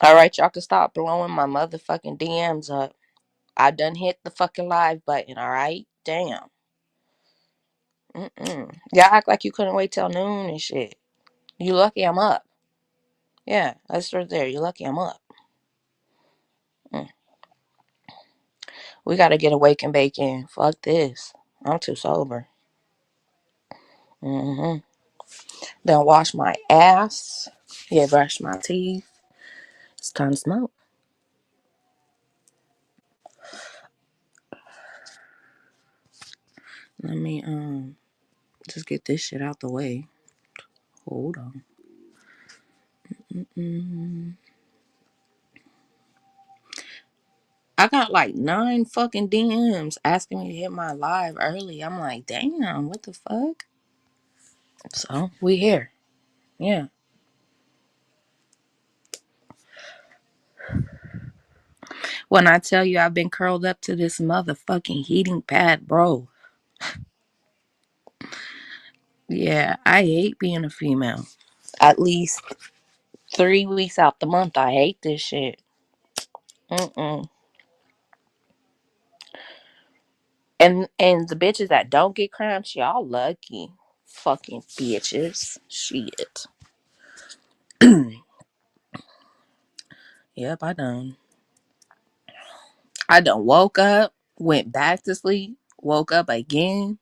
All right, y'all can stop blowing my motherfucking DMs up. I done hit the fucking live button, all right? Damn. Y'all act like you couldn't wait till noon and shit. You lucky I'm up. Yeah, that's right there. You lucky I'm up. Mm. We gotta get a wake and bake in. Fuck this. I'm too sober. Mm-hmm. Then wash my ass. Yeah, brush my teeth. It's time to smoke. Let me just get this shit out the way. Hold on. Mm-mm. I got like 9 fucking DMs asking me to hit my live early. I'm like, damn, what the fuck? So we here. Yeah. When I tell you I've been curled up to this motherfucking heating pad, bro. Yeah, I hate being a female. At least 3 weeks out the month, I hate this shit. Mm-mm. And the bitches that don't get cramps, y'all lucky. Fucking bitches. Shit. Yep, I done woke up, went back to sleep, woke up again.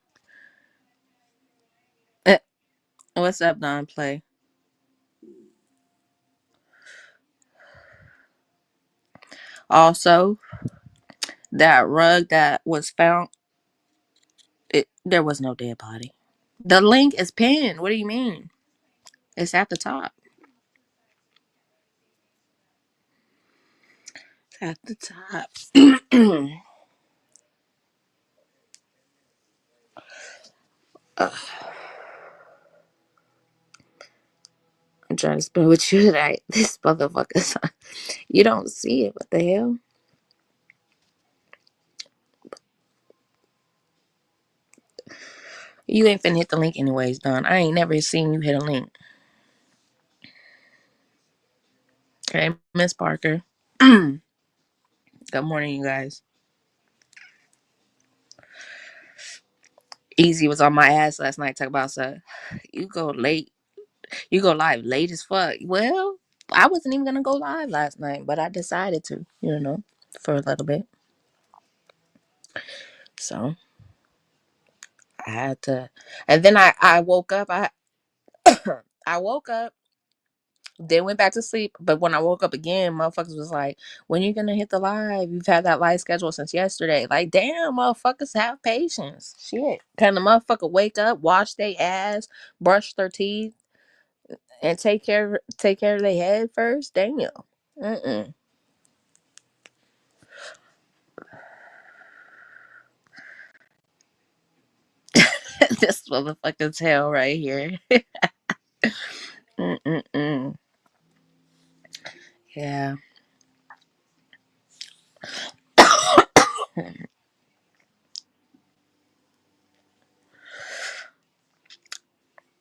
Eh, what's up, Don Play? Also, that rug that was found, there was no dead body. The link is pinned. What do you mean? It's at the top. It's at the top. Ugh, I'm trying to spend with you tonight. This motherfucker. You don't see it. What the hell? You ain't finna hit the link anyways, Don. I ain't never seen you hit a link. Okay, Miss Parker. Good morning, you guys. Easy was on my ass last night talking about so you go late. You go live late as fuck. Well, I wasn't even gonna go live last night, but I decided to, for a little bit. So I had to, and then I woke up. I woke up, then went back to sleep. But when I woke up again, motherfuckers was like, "When you gonna hit the live? You've had that live schedule since yesterday." Like, damn, motherfuckers have patience. Shit, can the motherfucker wake up, wash their ass, brush their teeth, and take care of their head first? Damn. Mm-mm. This motherfucker's hell right here. Mm-mm-mm. Yeah.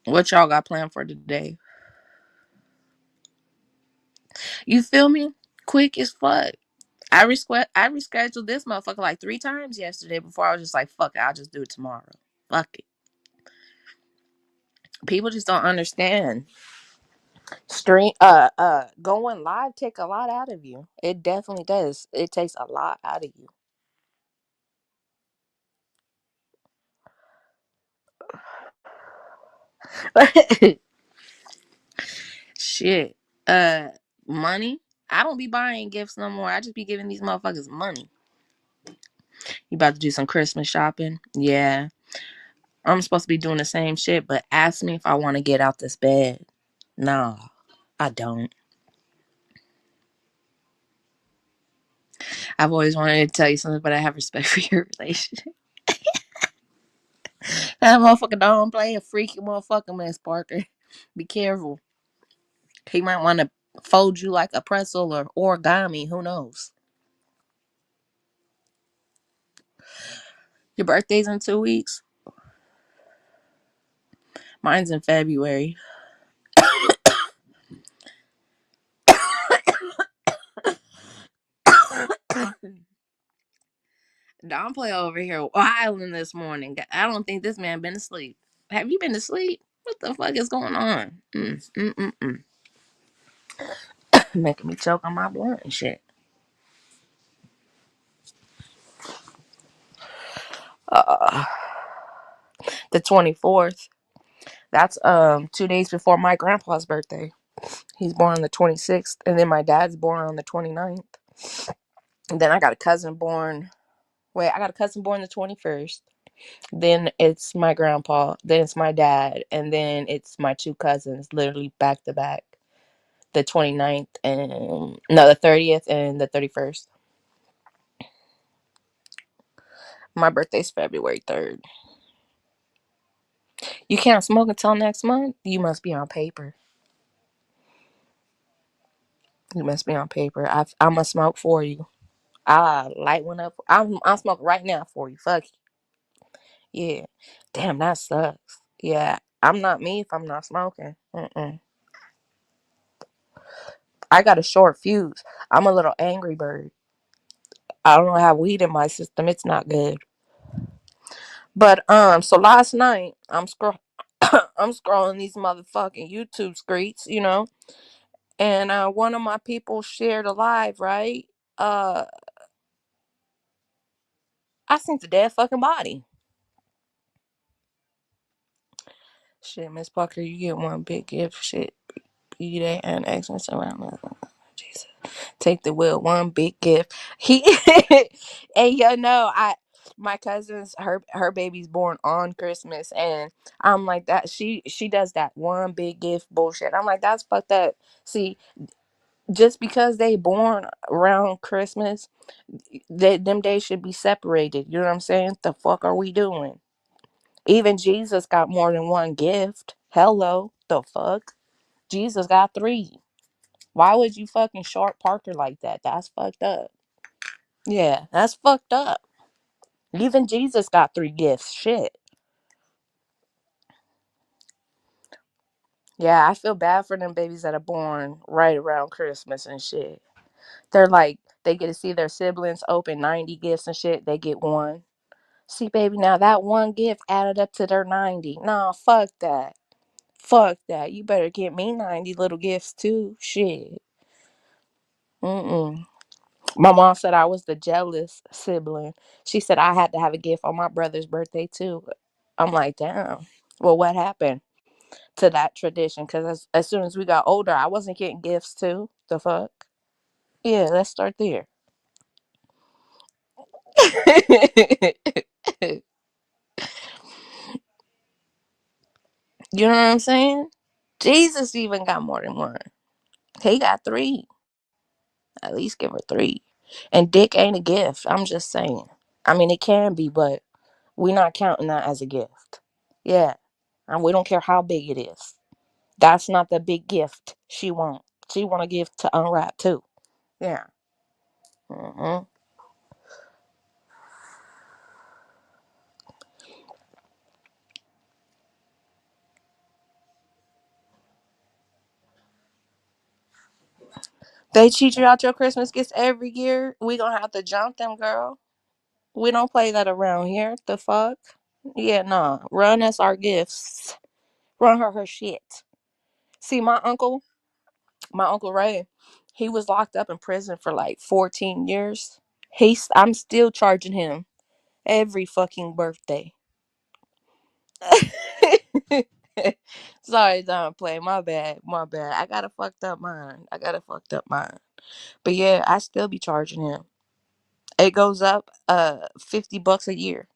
What y'all got planned for today? You feel me? Quick as fuck. I rescheduled this motherfucker like 3 times yesterday before I was just like, fuck it, I'll just do it tomorrow. Fuck it. People just don't understand. Going live take a lot out of you. It definitely does. It takes a lot out of you. Shit. Uh Money. I don't be buying gifts no more. I just be giving these motherfuckers money. You about to do some Christmas shopping? Yeah. I'm supposed to be doing the same shit, but ask me if I want to get out this bed. Nah, I don't. I've always wanted to tell you something, but I have respect for your relationship. That motherfucker don't play a freaky motherfucker, Miss Parker. Be careful. He might want to fold you like a pretzel or origami. Who knows? Your birthday's in 2 weeks. Mine's in February. Don't play over here wilding this morning. I don't think this man been asleep. Have you been asleep? What the fuck is going on? Making me choke on my blunt and shit. Uh, the 24th. That's 2 days before my grandpa's birthday. He's born on the 26th, and then my dad's born on the 29th. And then I got a cousin born. Wait, I got a cousin born the 21st. Then it's my grandpa. Then it's my dad, and then it's my two cousins, literally back to back. The 29th and no, the 30th and the 31st. My birthday's February 3rd. You can't smoke until next month? You must be on paper. You must be on paper. I'm going to smoke for you. I light one up. I'll smoke right now for you. Fuck you. Yeah. Damn, that sucks. Yeah. I'm not me if I'm not smoking. I got a short fuse. I'm a little angry bird. I don't have weed in my system. It's not good. But so last night I'm scrolling these motherfucking YouTube screets, and one of my people shared a live, right? Uh, I seen the dead fucking body. Shit, Miss Parker, you get one big gift. Shit, be that and excellence around. Jesus, take the wheel. One big gift. He and my cousin's her baby's born on Christmas, and I'm like that. She does that one big gift bullshit. I'm like that's fucked up. See, just because they born around Christmas, them days should be separated. You know what I'm saying? The fuck are we doing? Even Jesus got more than one gift. Hello, the fuck? Jesus got three. Why would you fucking short Parker like that? That's fucked up. Yeah, that's fucked up. Even Jesus got three gifts. Shit. Yeah, I feel bad for them babies that are born right around Christmas and shit. They're like, they get to see their siblings open 90 gifts and shit. They get one. See, baby, now that one gift added up to their 90. Nah, fuck that. Fuck that. You better get me 90 little gifts too. Shit. Mm-mm. My mom said I was the jealous sibling. She said I had to have a gift on my brother's birthday too. I'm like, damn. Well, what happened to that tradition? Because as soon as we got older, I wasn't getting gifts too. The fuck? Yeah, let's start there. You know what I'm saying? Jesus even got more than one. He got three. At least give her three. And dick ain't a gift. I'm just saying. I mean, it can be, but we're not counting that as a gift. Yeah. And we don't care how big it is. That's not the big gift she want. She want a gift to unwrap too. Yeah. hmm They cheat you out your Christmas gifts every year. We gonna have to jump them, girl. We don't play that around here. The fuck? Yeah, nah. Run us our gifts. Run her shit. See, my uncle Ray, he was locked up in prison for like 14 years. I'm still charging him every fucking birthday. Sorry, don't play. My bad. My bad. I got a fucked up mind. But yeah, I still be charging him. It goes up $50 a year.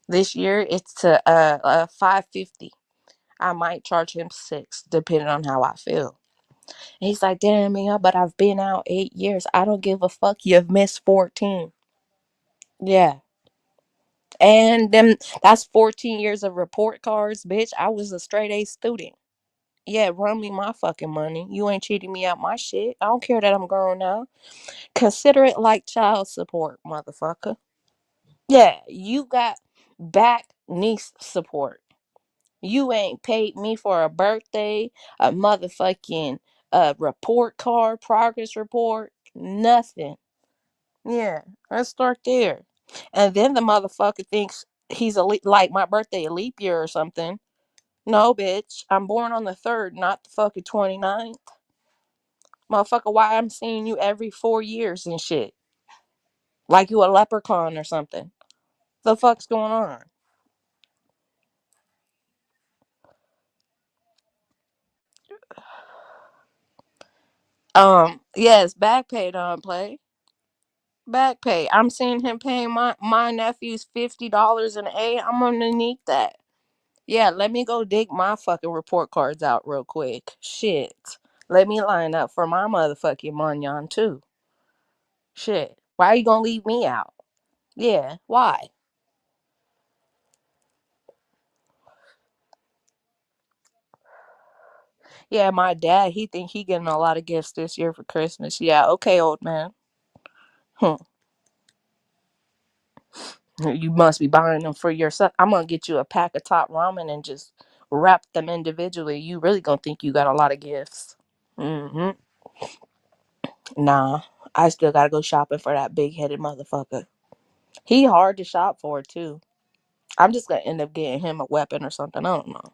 This year it's to 550. I might charge him six, depending on how I feel. And he's like, damn, yeah, but I've been out 8 years. I don't give a fuck. You've missed 14. Yeah. And then that's 14 years of report cards, bitch. I was a straight A student. Yeah, run me my fucking money. You ain't cheating me out my shit. I don't care that I'm grown now. Consider it like child support, motherfucker. Yeah, you got back niece support. You ain't paid me for a birthday, a motherfucking report card, progress report, nothing. Yeah, let's start there. And then the motherfucker thinks he's like my birthday, a leap year or something. No, bitch. I'm born on the 3rd, not the fucking 29th. Motherfucker, why I'm seeing you every 4 years and shit. Like you a leprechaun or something. The fuck's going on? Yes, back pay don't play. Back pay. I'm seeing him paying my nephews $50 an A. I'm gonna need that. Yeah, let me go dig my fucking report cards out real quick. Shit. Let me line up for my motherfucking monyan too. Shit. Why are you gonna leave me out? Yeah, why? Yeah, my dad, he think he getting a lot of gifts this year for Christmas. Yeah, okay, old man. Hmm. You must be buying them for yourself. I'm gonna get you a pack of top ramen and just wrap them individually. You really gonna think you got a lot of gifts. Mm-hmm. Nah, I still gotta go shopping for that big headed motherfucker. He hard to shop for too. I'm just gonna end up getting him a weapon or something. I don't know.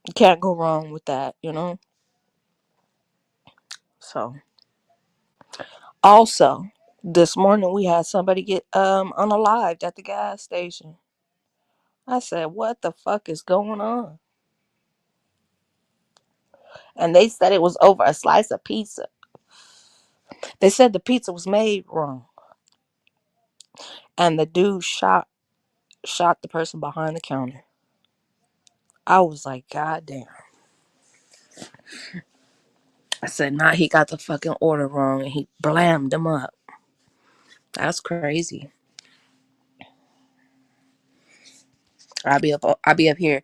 You can't go wrong with that, you know? So also this morning we had somebody get unalived at the gas station. I said, what the fuck is going on? And they said it was over a slice of pizza. They said the pizza was made wrong. And the dude shot the person behind the counter. I was like, God damn. I said, nah, he got the fucking order wrong and he blammed him up. That's crazy. I be up here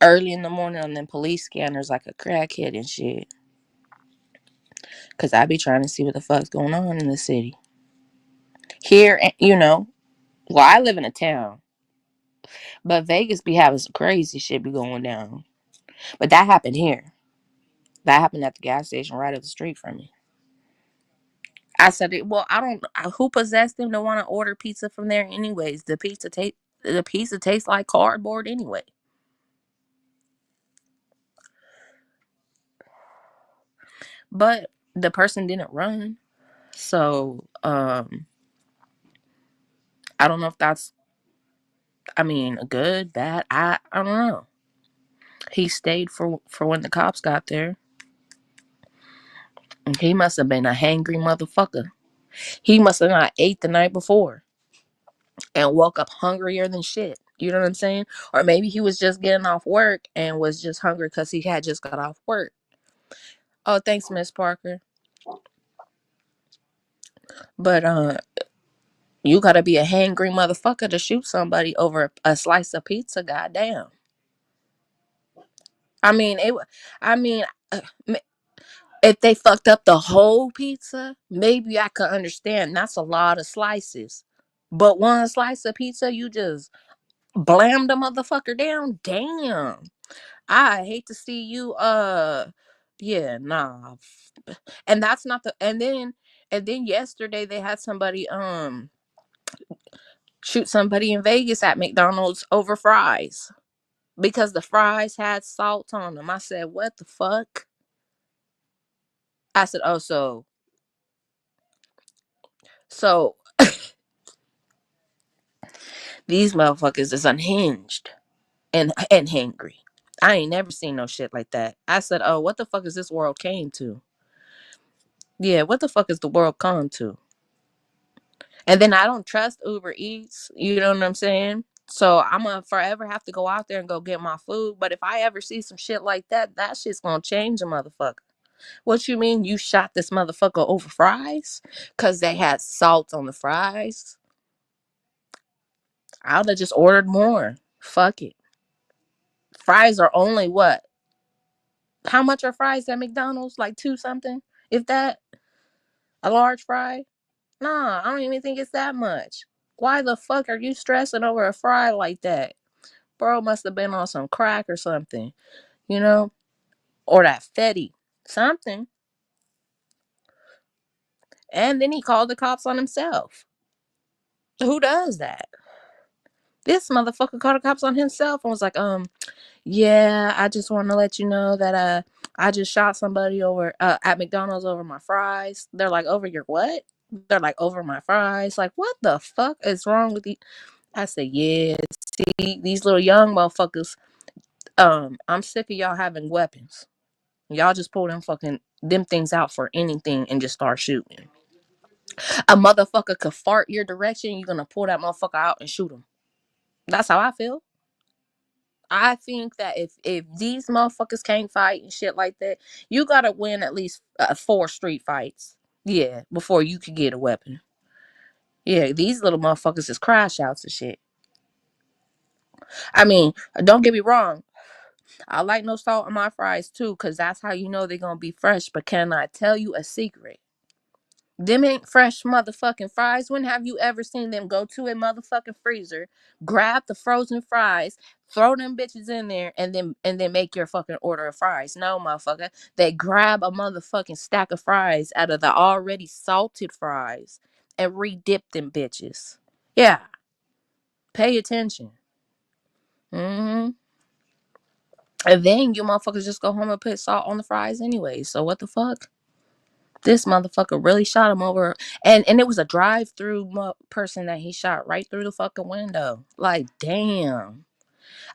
early in the morning on them police scanners like a crackhead and shit. Cause I be trying to see what the fuck's going on in the city. Here, well, I live in a town, but Vegas be having some crazy shit be going down. But that happened here. That happened at the gas station right up the street from me. I said, well, I don't. Who possessed them to want to order pizza from there, anyways? The pizza tastes like cardboard anyway. But the person didn't run, so I don't know if that's. I mean, good, bad. I don't know. He stayed for when the cops got there. He must have been a hangry motherfucker. He must have not ate the night before and woke up hungrier than shit. You know what I'm saying? Or maybe he was just getting off work and was just hungry because he had just got off work. Oh, thanks, Miss Parker. But you gotta be a hangry motherfucker to shoot somebody over a slice of pizza. Goddamn. I mean, it. I mean, uh, m- if they fucked up the whole pizza, maybe I could understand. That's a lot of slices. But one slice of pizza, you just blam the motherfucker down. Damn. I hate to see you. Yeah, nah. And that's not the. And then yesterday they had somebody shoot somebody in Vegas at McDonald's over fries because the fries had salt on them. I said, "What the fuck?" I said, "Oh, so these motherfuckers is unhinged and hangry." I ain't never seen no shit like that. I said, "Oh, what the fuck is this world came to?" Yeah, what the fuck is the world come to? And then I don't trust Uber Eats. You know what I'm saying? So I'm gonna forever have to go out there and go get my food. But if I ever see some shit like that, that shit's gonna change a motherfucker. What you mean you shot this motherfucker over fries? Cause they had salt on the fries? I would have just ordered more. Fuck it. Fries are only what? How much are fries at McDonald's? Like two something? If that? A large fry? Nah, I don't even think it's that much. Why the fuck are you stressing over a fry like that? Bro must have been on some crack or something, you know? Or that Fetty. Something. And then he called the cops on himself. Who does that? This motherfucker called the cops on himself and was like, yeah, I just want to let you know that I just shot somebody over at McDonald's over my fries. They're like, over your what? They're like, over my fries. Like, what the fuck is wrong with you? I said, yeah, see, these little young motherfuckers, I'm sick of y'all having weapons. Y'all just pull them things out for anything and just start shooting. A motherfucker could fart your direction, you're gonna pull that motherfucker out and shoot him. That's how I feel. I think that if these motherfuckers can't fight and shit like that, you gotta win at least 4 street fights. Yeah, before you could get a weapon. Yeah, these little motherfuckers is crash outs and shit. I mean, don't get me wrong. I like no salt on my fries too, cause that's how you know they're gonna be fresh. But can I tell you a secret? Them ain't fresh motherfucking fries. When have you ever seen them go to a motherfucking freezer, grab the frozen fries, throw them bitches in there, and then make your fucking order of fries? No, motherfucker. They grab a motherfucking stack of fries out of the already salted fries and re-dip them bitches. Yeah, pay attention. Mm-hmm. And then you motherfuckers just go home and put salt on the fries anyway. So what the fuck? This motherfucker really shot him over, and it was a drive-through person that he shot right through the fucking window. Like, damn.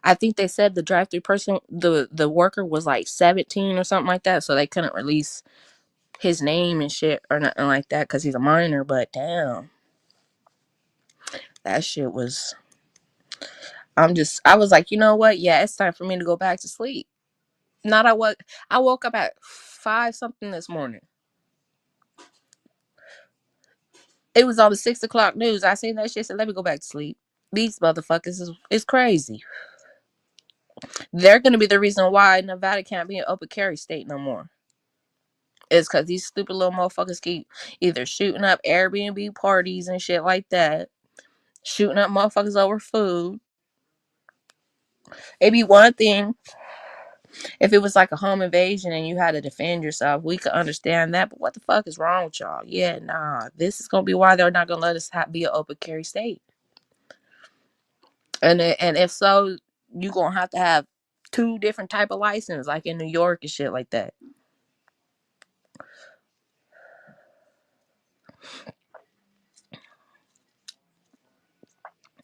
I think they said the drive-through person, the worker was like 17 or something like that, so they couldn't release his name and shit or nothing like that because he's a minor. But damn, that shit was. I was like, you know what? Yeah, it's time for me to go back to sleep. Not I woke up at 5 something this morning. It was on the 6 o'clock news. I seen that shit. Said, let me go back to sleep. These motherfuckers is crazy. They're gonna be the reason why Nevada can't be an open carry state no more. It's because these stupid little motherfuckers keep either shooting up Airbnb parties and shit like that, shooting up motherfuckers over food. It'd be one thing if it was like a home invasion and you had to defend yourself. We could understand that, but what the fuck is wrong with y'all? Yeah, nah. This is gonna be why they're not gonna let us be an open carry state. And if so, you gonna have to have 2 different type of license, like in New York and shit like that.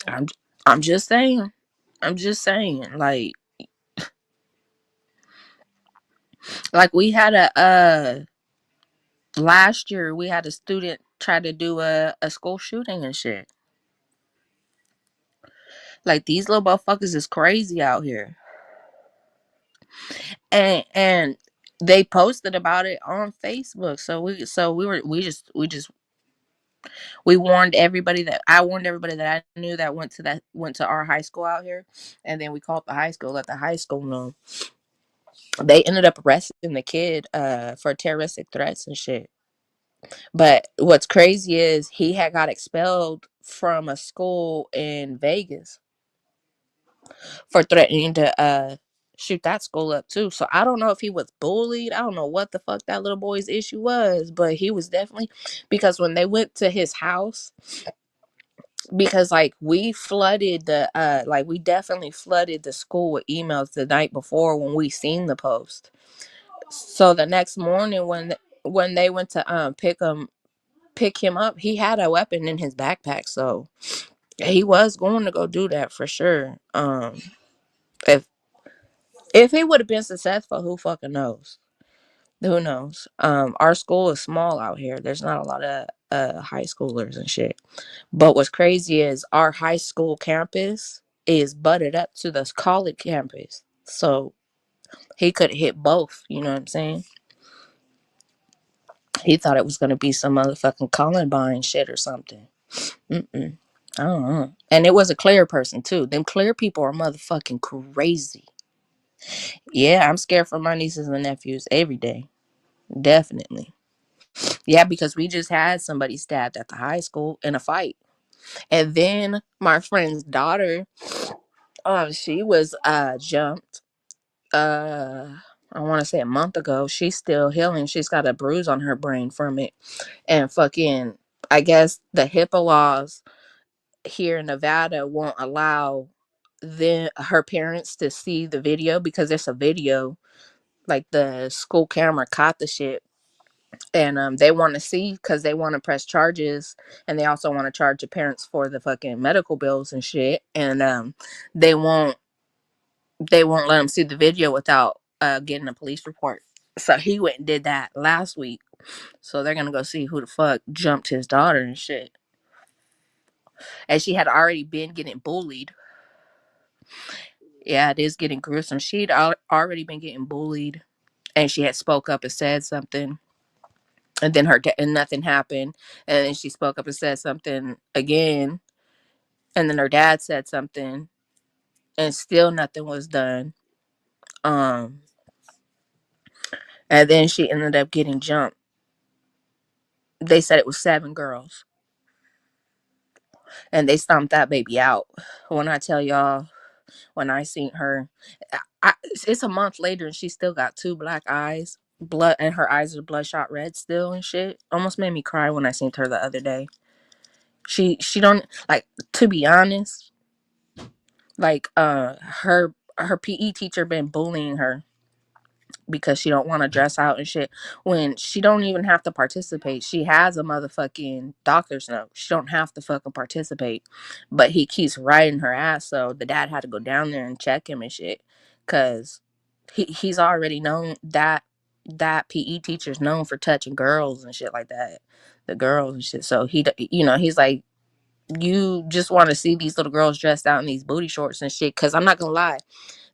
I'm I'm just saying. I'm just saying. Like we had a last year we had a student try to do a school shooting and shit. Like these little motherfuckers is crazy out here. And they posted about it on Facebook. We warned everybody that I warned everybody that I knew that went to our high school out here, and then we called the high school, let the high school know. They ended up arresting the kid for terroristic threats and shit. But what's crazy is he had got expelled from a school in Vegas for threatening to shoot that school up too. So I don't know if he was bullied. I don't know what the fuck that little boy's issue was, but he was definitely, because when they went to his house, because like we definitely flooded the school with emails the night before when we seen the post. So the next morning when they went to pick him up, he had a weapon in his backpack. So he was going to go do that for sure. If if he would have been successful, who fucking knows? Who knows? Our school is small out here. There's not a lot of high schoolers and shit. But what's crazy is our high school campus is butted up to the college campus. So he could hit both, you know what I'm saying? He thought it was gonna be some motherfucking Columbine shit or something. Mm-mm. I don't know. And it was a clear person too. Them clear people are motherfucking crazy. Yeah, I'm scared for my nieces and nephews every day. Definitely. Yeah, because we just had somebody stabbed at the high school in a fight. And then my friend's daughter, she was jumped I want to say a month ago. She's still healing. She's got a bruise on her brain from it. And fucking, I guess the HIPAA laws here in Nevada won't allow her parents to see the video because there's a video, like the school camera caught the shit, and they want to see because they want to press charges, and they also want to charge the parents for the fucking medical bills and shit, and they won't they won't let him see the video without getting a police report. So he went and did that last week. So they're gonna go see who the fuck jumped his daughter and shit. And she had already been getting bullied. Yeah, it is getting gruesome. She'd already been getting bullied, and she had spoke up and said something, and then and nothing happened, and then she spoke up and said something again, and then her dad said something, and still nothing was done. Um, and then she ended up getting jumped. They said it was 7 girls, and they stomped that baby out. When I tell y'all, when I seen her, it's a month later and she still got 2 black eyes, blood, and her eyes are bloodshot red still and shit. Almost made me cry when I seen her the other day. She don't like, to be honest, like her PE teacher been bullying her because she don't want to dress out and shit, when she don't even have to participate. She has a motherfucking doctor's note. She don't have to fucking participate, but he keeps riding her ass. So the dad had to go down there and check him and shit, because he's already known that that PE teacher's known for touching girls and shit like that, the girls and shit. So he's like, you just want to see these little girls dressed out in these booty shorts and shit, because I'm not gonna lie,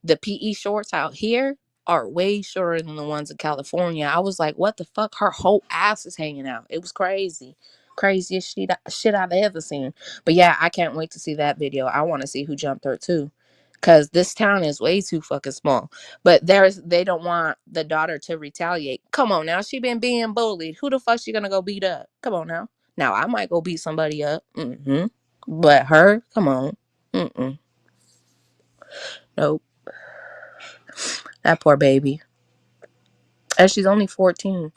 the PE shorts out here are way shorter than the ones in California. I was like, what the fuck? Her whole ass is hanging out. It was crazy. Craziest shit I've ever seen. But yeah, I can't wait to see that video. I want to see who jumped her too. Cause this town is way too fucking small. But they don't want the daughter to retaliate. Come on now. She been being bullied. Who the fuck she gonna go beat up? Come on now. Now I might go beat somebody up. But her, come on. Nope. That poor baby. And she's only 14.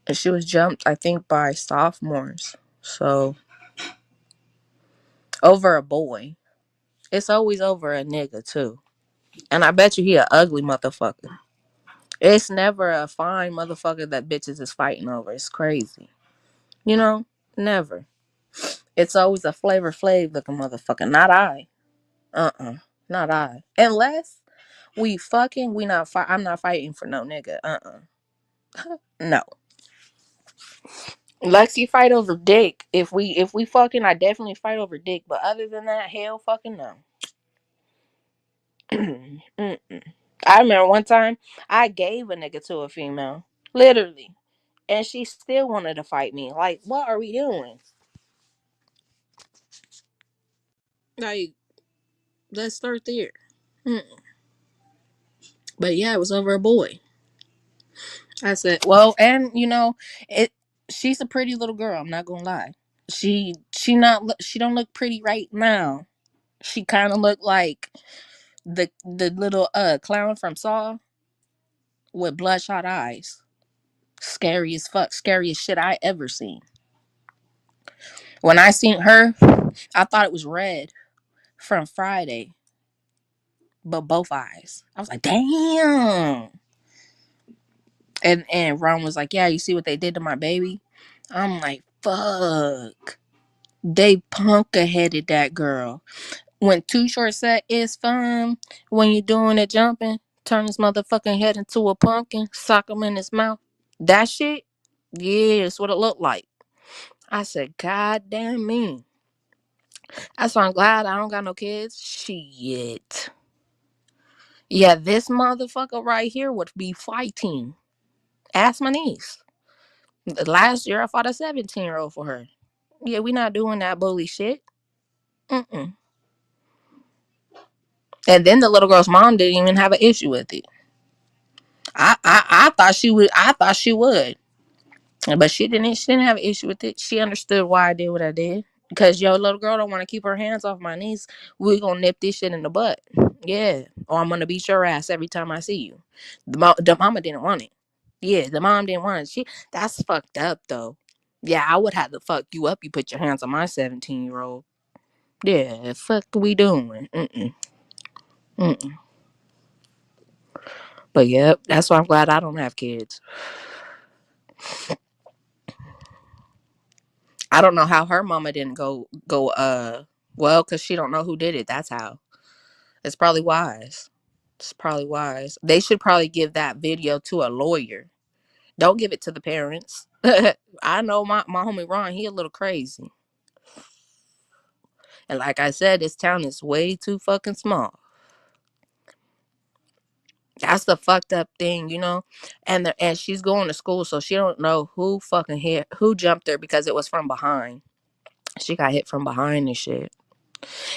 And she was jumped, I think, by sophomores. So, over a boy. It's always over a nigga, too. And I bet you he a ugly motherfucker. It's never a fine motherfucker that bitches is fighting over. It's crazy. You know? Never. It's always a Flavor Flav looking motherfucker. Not I. Not I. Unless we fucking, we not fight. I'm not fighting for no nigga. No. Lexi fight over dick. If we fucking, I definitely fight over dick. But other than that, hell fucking no. I remember one time I gave a nigga to a female, literally, and she still wanted to fight me. Like, what are we doing? Like, let's start there. Mm. But yeah, it was over a boy. I said, well, and it. She's a pretty little girl. I'm not gonna lie. She don't look pretty right now. She kind of looked like the little clown from Saw with bloodshot eyes. Scary as fuck. Scariest shit I ever seen. When I seen her, I thought it was Red from Friday, but both eyes. I was like, damn. And Ron was like, yeah, you see what they did to my baby? I'm like, fuck. They punka headed that girl. When Too Short said it's fun when you're doing it jumping, turn his motherfucking head into a pumpkin, sock him in his mouth. That shit, yeah, that's what it looked like. I said, God damn me. That's why I'm glad I don't got no kids. Shit. Yeah, this motherfucker right here would be fighting. Ask my niece. Last year I fought a 17-year-old for her. Yeah, we not doing that bully shit. Mm-mm. And then the little girl's mom didn't even have an issue with it. I thought she would. I thought she would, but she didn't. She didn't have an issue with it. She understood why I did what I did. Because your little girl don't want to keep her hands off my niece. We gonna nip this shit in the butt. Yeah, or I'm gonna beat your ass every time I see you. The mama didn't want it. Yeah, the mom didn't want it. That's fucked up though. Yeah, I would have to fuck you up. You put your hands on my 17-year-old. Yeah, fuck we doing? Mm-mm. Mm-mm. But yep, that's why I'm glad I don't have kids. I don't know how her mama didn't go. Well, cause she don't know who did it. That's how. It's probably wise. It's probably wise. They should probably give that video to a lawyer. Don't give it to the parents. I know my homie Ron. He a little crazy. And like I said, this town is way too fucking small. That's the fucked up thing, you know. And she's going to school, so she don't know who fucking hit who jumped her because it was from behind. She got hit from behind and shit.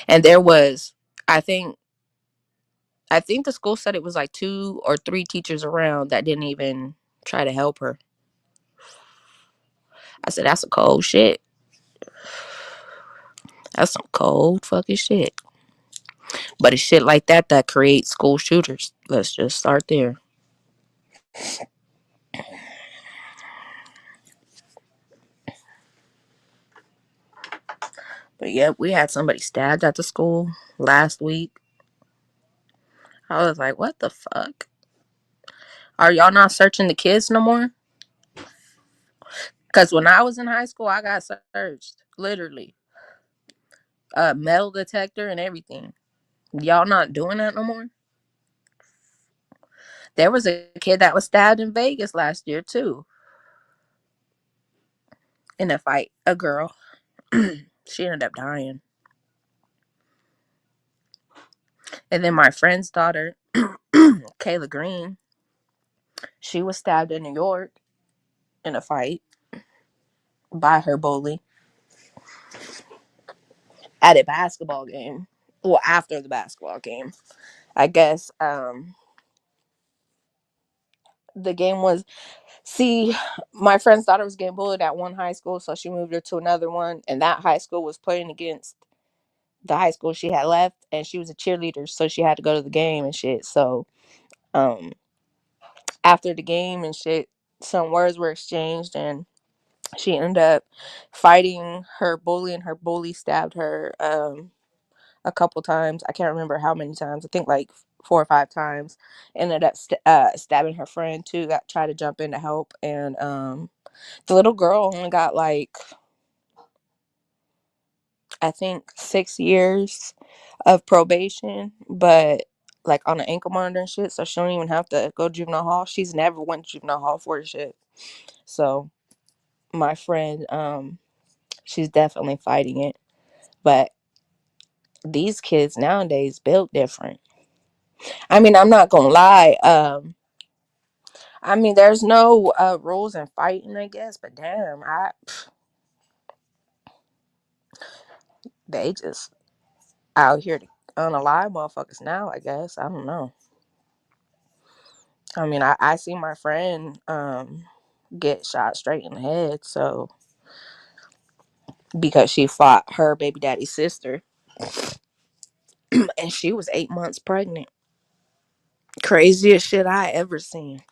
And there was, I think, I think the school said it was like 2 or 3 teachers around that didn't even try to help her. I said, that's a cold shit. That's some cold fucking shit. But it's shit like that that creates school shooters. Let's just start there. But yeah, we had somebody stabbed at the school last week. I was like, what the fuck? Are y'all not searching the kids no more? Because when I was in high school, I got searched. Literally. Metal detector and everything. Y'all not doing that no more? There was a kid that was stabbed in Vegas last year, too. In a fight. A girl. She ended up dying. And then my friend's daughter, Kayla Green, she was stabbed in New York in a fight by her bully at a basketball game. Well, after the basketball game. I guess the game was, see, my friend's daughter was getting bullied at one high school, so she moved her to another one, and that high school was playing against the high school she had left, and she was a cheerleader, so she had to go to the game and shit. So um after the game and shit, some words were exchanged, and she ended up fighting her bully, and her bully stabbed her a couple times. I can't remember how many times. I think like 4 or 5 times. Ended up stabbing her friend too. That tried to jump in to help, and the little girl only got like, I think 6 years of probation, but like on an ankle monitor and shit. So she don't even have to go to juvenile hall. She's never went to juvenile hall for shit. So my friend, she's definitely fighting it. But these kids nowadays built different. I mean, I'm not gonna lie. I mean, there's no rules in fighting, I guess. But damn, they just out here to unalive motherfuckers now. I guess I don't know. I mean, I see my friend get shot straight in the head. So because she fought her baby daddy's sister, and she was 8 months pregnant. Craziest shit I ever seen.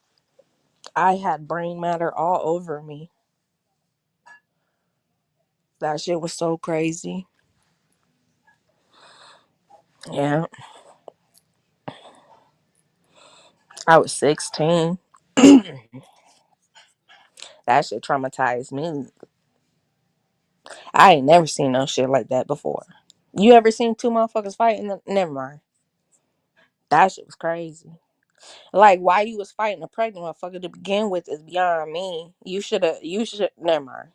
I had brain matter all over me. That shit was so crazy. Yeah, I was 16. That shit traumatized me. I ain't never seen no shit like that before. You ever seen 2 motherfuckers fighting? Never mind. That shit was crazy. Like, why you was fighting a pregnant motherfucker to begin with is beyond me. You should, never mind.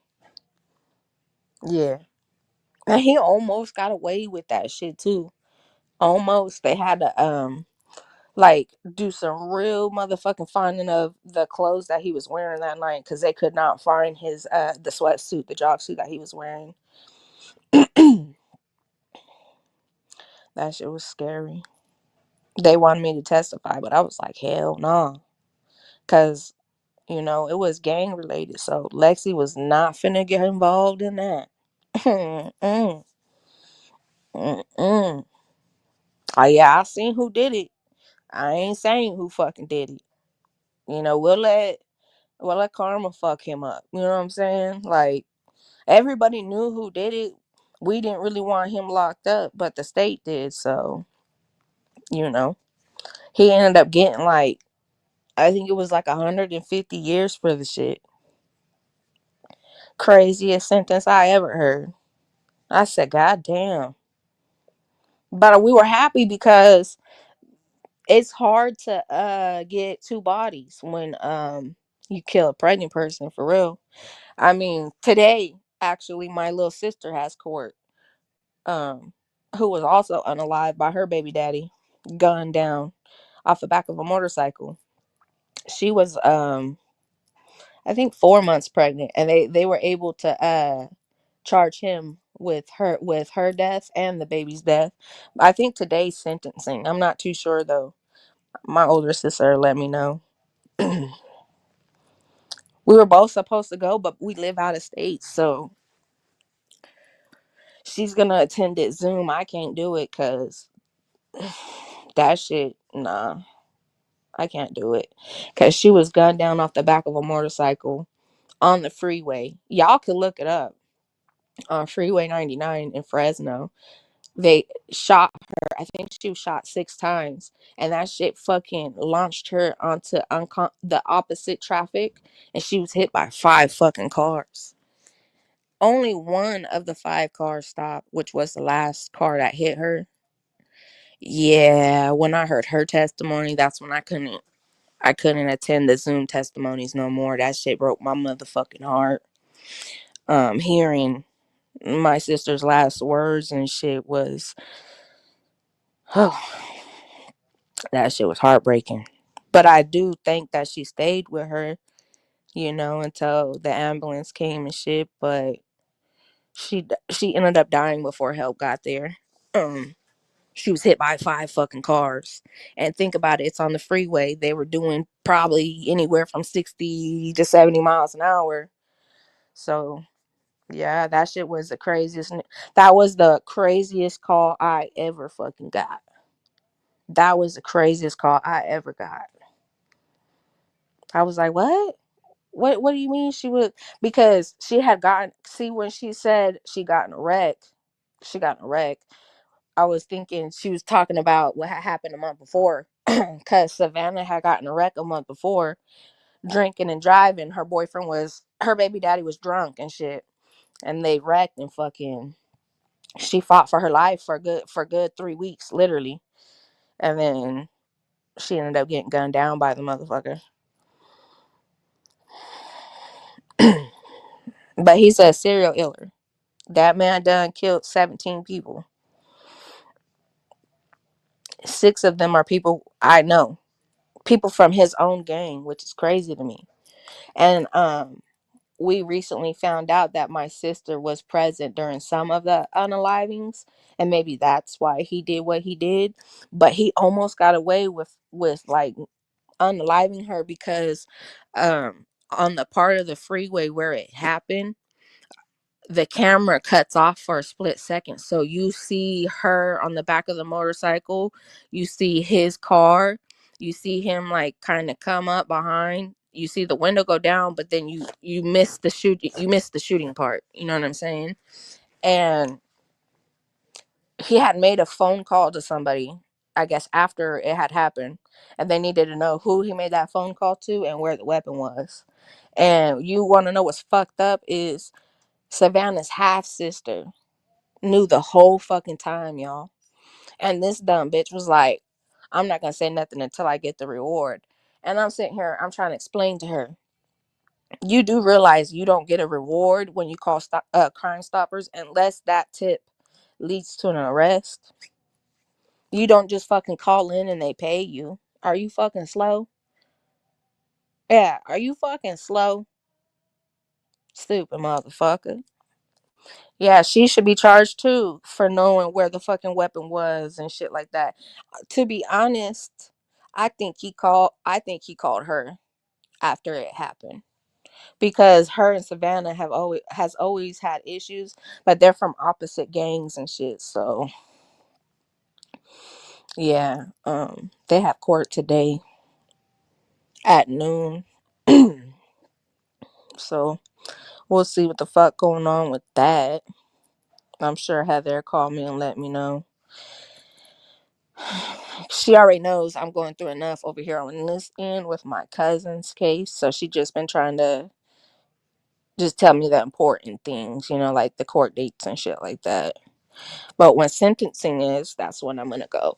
Yeah. And he almost got away with that shit too. Almost. They had to, like, do some real motherfucking finding of the clothes that he was wearing that night, because they could not find his, the sweatsuit, the job suit that he was wearing. That shit was scary. They wanted me to testify, but I was like, hell no. Because, it was gang related. So Lexi was not finna get involved in that. Mm-mm. Mm-mm. Oh, yeah, I seen who did it. I ain't saying who fucking did it. We'll let Well, let karma fuck him up. You know what I'm saying? Like, everybody knew who did it. We didn't really want him locked up, but the state did. So, you know, he ended up getting like, I think it was like 150 years for the shit. Craziest sentence I ever heard. I said, God damn. But we were happy because it's hard to get two bodies when you kill a pregnant person, for real. I mean, today actually my little sister has court, um, who was also unalived by her baby daddy, gunned down off the back of a motorcycle. She was I think 4 months pregnant, and they were able to charge him with her death and the baby's death. I think today's sentencing. I'm not too sure though. My older sister let me know. We were both supposed to go, but we live out of state, so she's gonna attend it Zoom. I can't do it because that shit, nah, I can't do it. Because she was gunned down off the back of a motorcycle on the freeway. Y'all can look it up on Freeway 99 in Fresno. They shot her. I think she was shot 6 times, and that shit fucking launched her onto the opposite traffic, and she was hit by 5 fucking cars. Only one of the 5 cars stopped, which was the last car that hit her. Yeah, when I heard her testimony, that's when I couldn't attend the Zoom testimonies no more. That shit broke my motherfucking heart. Hearing my sister's last words and shit was, oh, that shit was heartbreaking. But I do think that she stayed with her, until the ambulance came and shit. But she ended up dying before help got there. Um, she was hit by 5 fucking cars, and think about it. It's on the freeway. They were doing probably anywhere from 60 to 70 miles an hour. So yeah, that shit was the craziest. That was the craziest call I ever fucking got. That was the craziest call I ever got. I was like, what? What do you mean she would? Because she had gotten, see, when she said she got in a wreck. I was thinking she was talking about what had happened a month before. Because Savannah had gotten a wreck a month before, drinking and driving. Her baby daddy was drunk and shit. And they wrecked and fucking, she fought for her life for good 3 weeks, literally. And then she ended up getting gunned down by the motherfucker. But he's a serial killer. That man done killed 17 people. 6 of them are people I know. People from his own gang, which is crazy to me. And we recently found out that my sister was present during some of the unalivings, and maybe that's why he did what he did. But he almost got away with like unaliving her because on the part of the freeway where it happened, the camera cuts off for a split second. So you see her on the back of the motorcycle, you see his car, you see him like kind of come up behind, you see the window go down, but then you miss the shooting part. You know what I'm saying? And he had made a phone call to somebody, I guess after it had happened, and they needed to know who he made that phone call to and where the weapon was. And you want to know what's fucked up is Savannah's half sister knew the whole fucking time, y'all. And this dumb bitch was like, I'm not gonna say nothing until I get the reward. And I'm sitting here, I'm trying to explain to her, you do realize you don't get a reward when you call Crime Stoppers unless that tip leads to an arrest. You don't just fucking call in and they pay you. Are you fucking slow? Yeah, are you fucking slow? Stupid motherfucker. Yeah, she should be charged too for knowing where the fucking weapon was and shit like that. To be honest, I think he called her after it happened because her and Savannah has always had issues, but they're from opposite gangs and shit. So yeah, they have court today at noon. So we'll see what the fuck going on with that. I'm sure Heather call me and let me know. She already knows I'm going through enough over here on this end with my cousin's case. So she just been trying to just tell me the important things, like the court dates and shit like that. But when sentencing is, that's when I'm gonna go.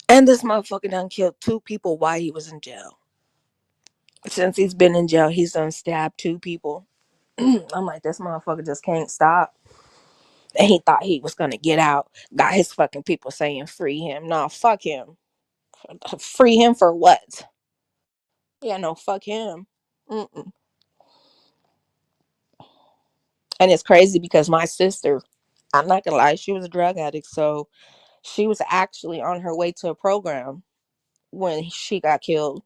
And this motherfucker done killed 2 people while he was in jail. Since he's been in jail, he's done stabbed 2 people. I'm like, this motherfucker just can't stop. And he thought he was gonna get out. Got his fucking people saying free him. Nah, fuck him. Free him for what? Yeah, no, fuck him. Mm-mm. And it's crazy because my sister, I'm not gonna lie, she was a drug addict. So she was actually on her way to a program when she got killed.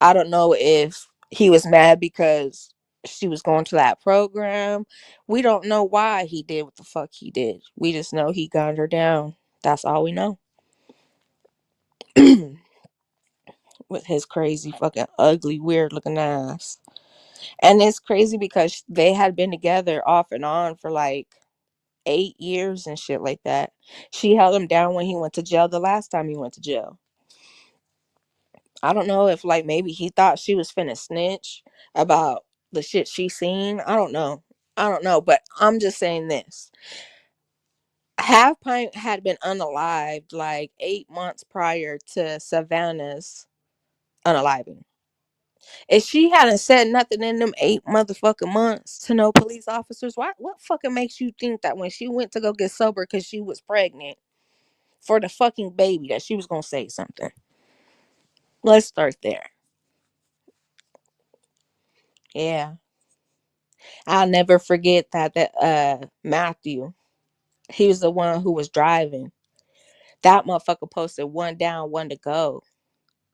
I don't know if he was mad because she was going to that program. We don't know why he did what the fuck he did. We just know he gunned her down. That's all we know. With his crazy, fucking, ugly, weird looking ass. And it's crazy because they had been together off and on for like 8 years and shit like that. She held him down when he went to jail the last time he went to jail. I don't know if like maybe he thought she was finna snitch about the shit she seen. I don't know. I don't know, but I'm just saying this. Half Pint had been unalived like 8 months prior to Savannah's unaliving. If she hadn't said nothing in them 8 motherfucking months to no police officers, what fucking makes you think that when she went to go get sober because she was pregnant for the fucking baby that she was gonna say something? Let's start there. Yeah. I'll never forget that Matthew, he was the one who was driving. That motherfucker posted one down, one to go.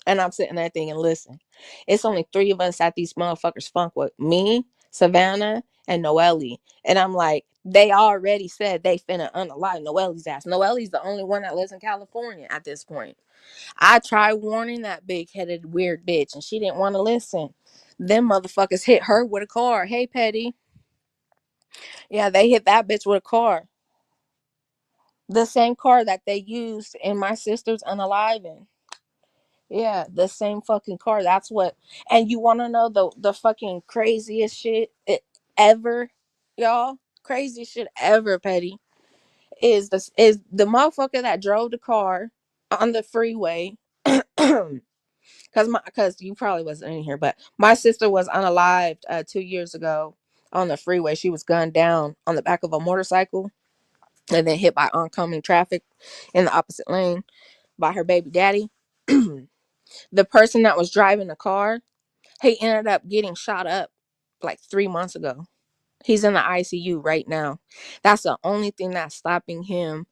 And I'm sitting there thinking, listen, it's only 3 of us at these motherfuckers funk with me, Savannah, and Noelle. And I'm like, they already said they finna unalive Noelle's ass. Noelle's the only one that lives in California at this point. I tried warning that big headed weird bitch and she didn't want to listen. Them motherfuckers hit her with a car. Hey, Petty. Yeah, they hit that bitch with a car. The same car that they used in my sister's unaliving. Yeah, the same fucking car. That's what. And you want to know the fucking craziest shit ever, y'all? Crazy shit ever, Petty. Is the motherfucker that drove the car on the freeway. Because you probably wasn't in here, but my sister was unalived 2 years ago on the freeway. She was gunned down on the back of a motorcycle and then hit by oncoming traffic in the opposite lane by her baby daddy. The person that was driving the car, he ended up getting shot up like 3 months ago. He's in the ICU right now. That's the only thing that's stopping him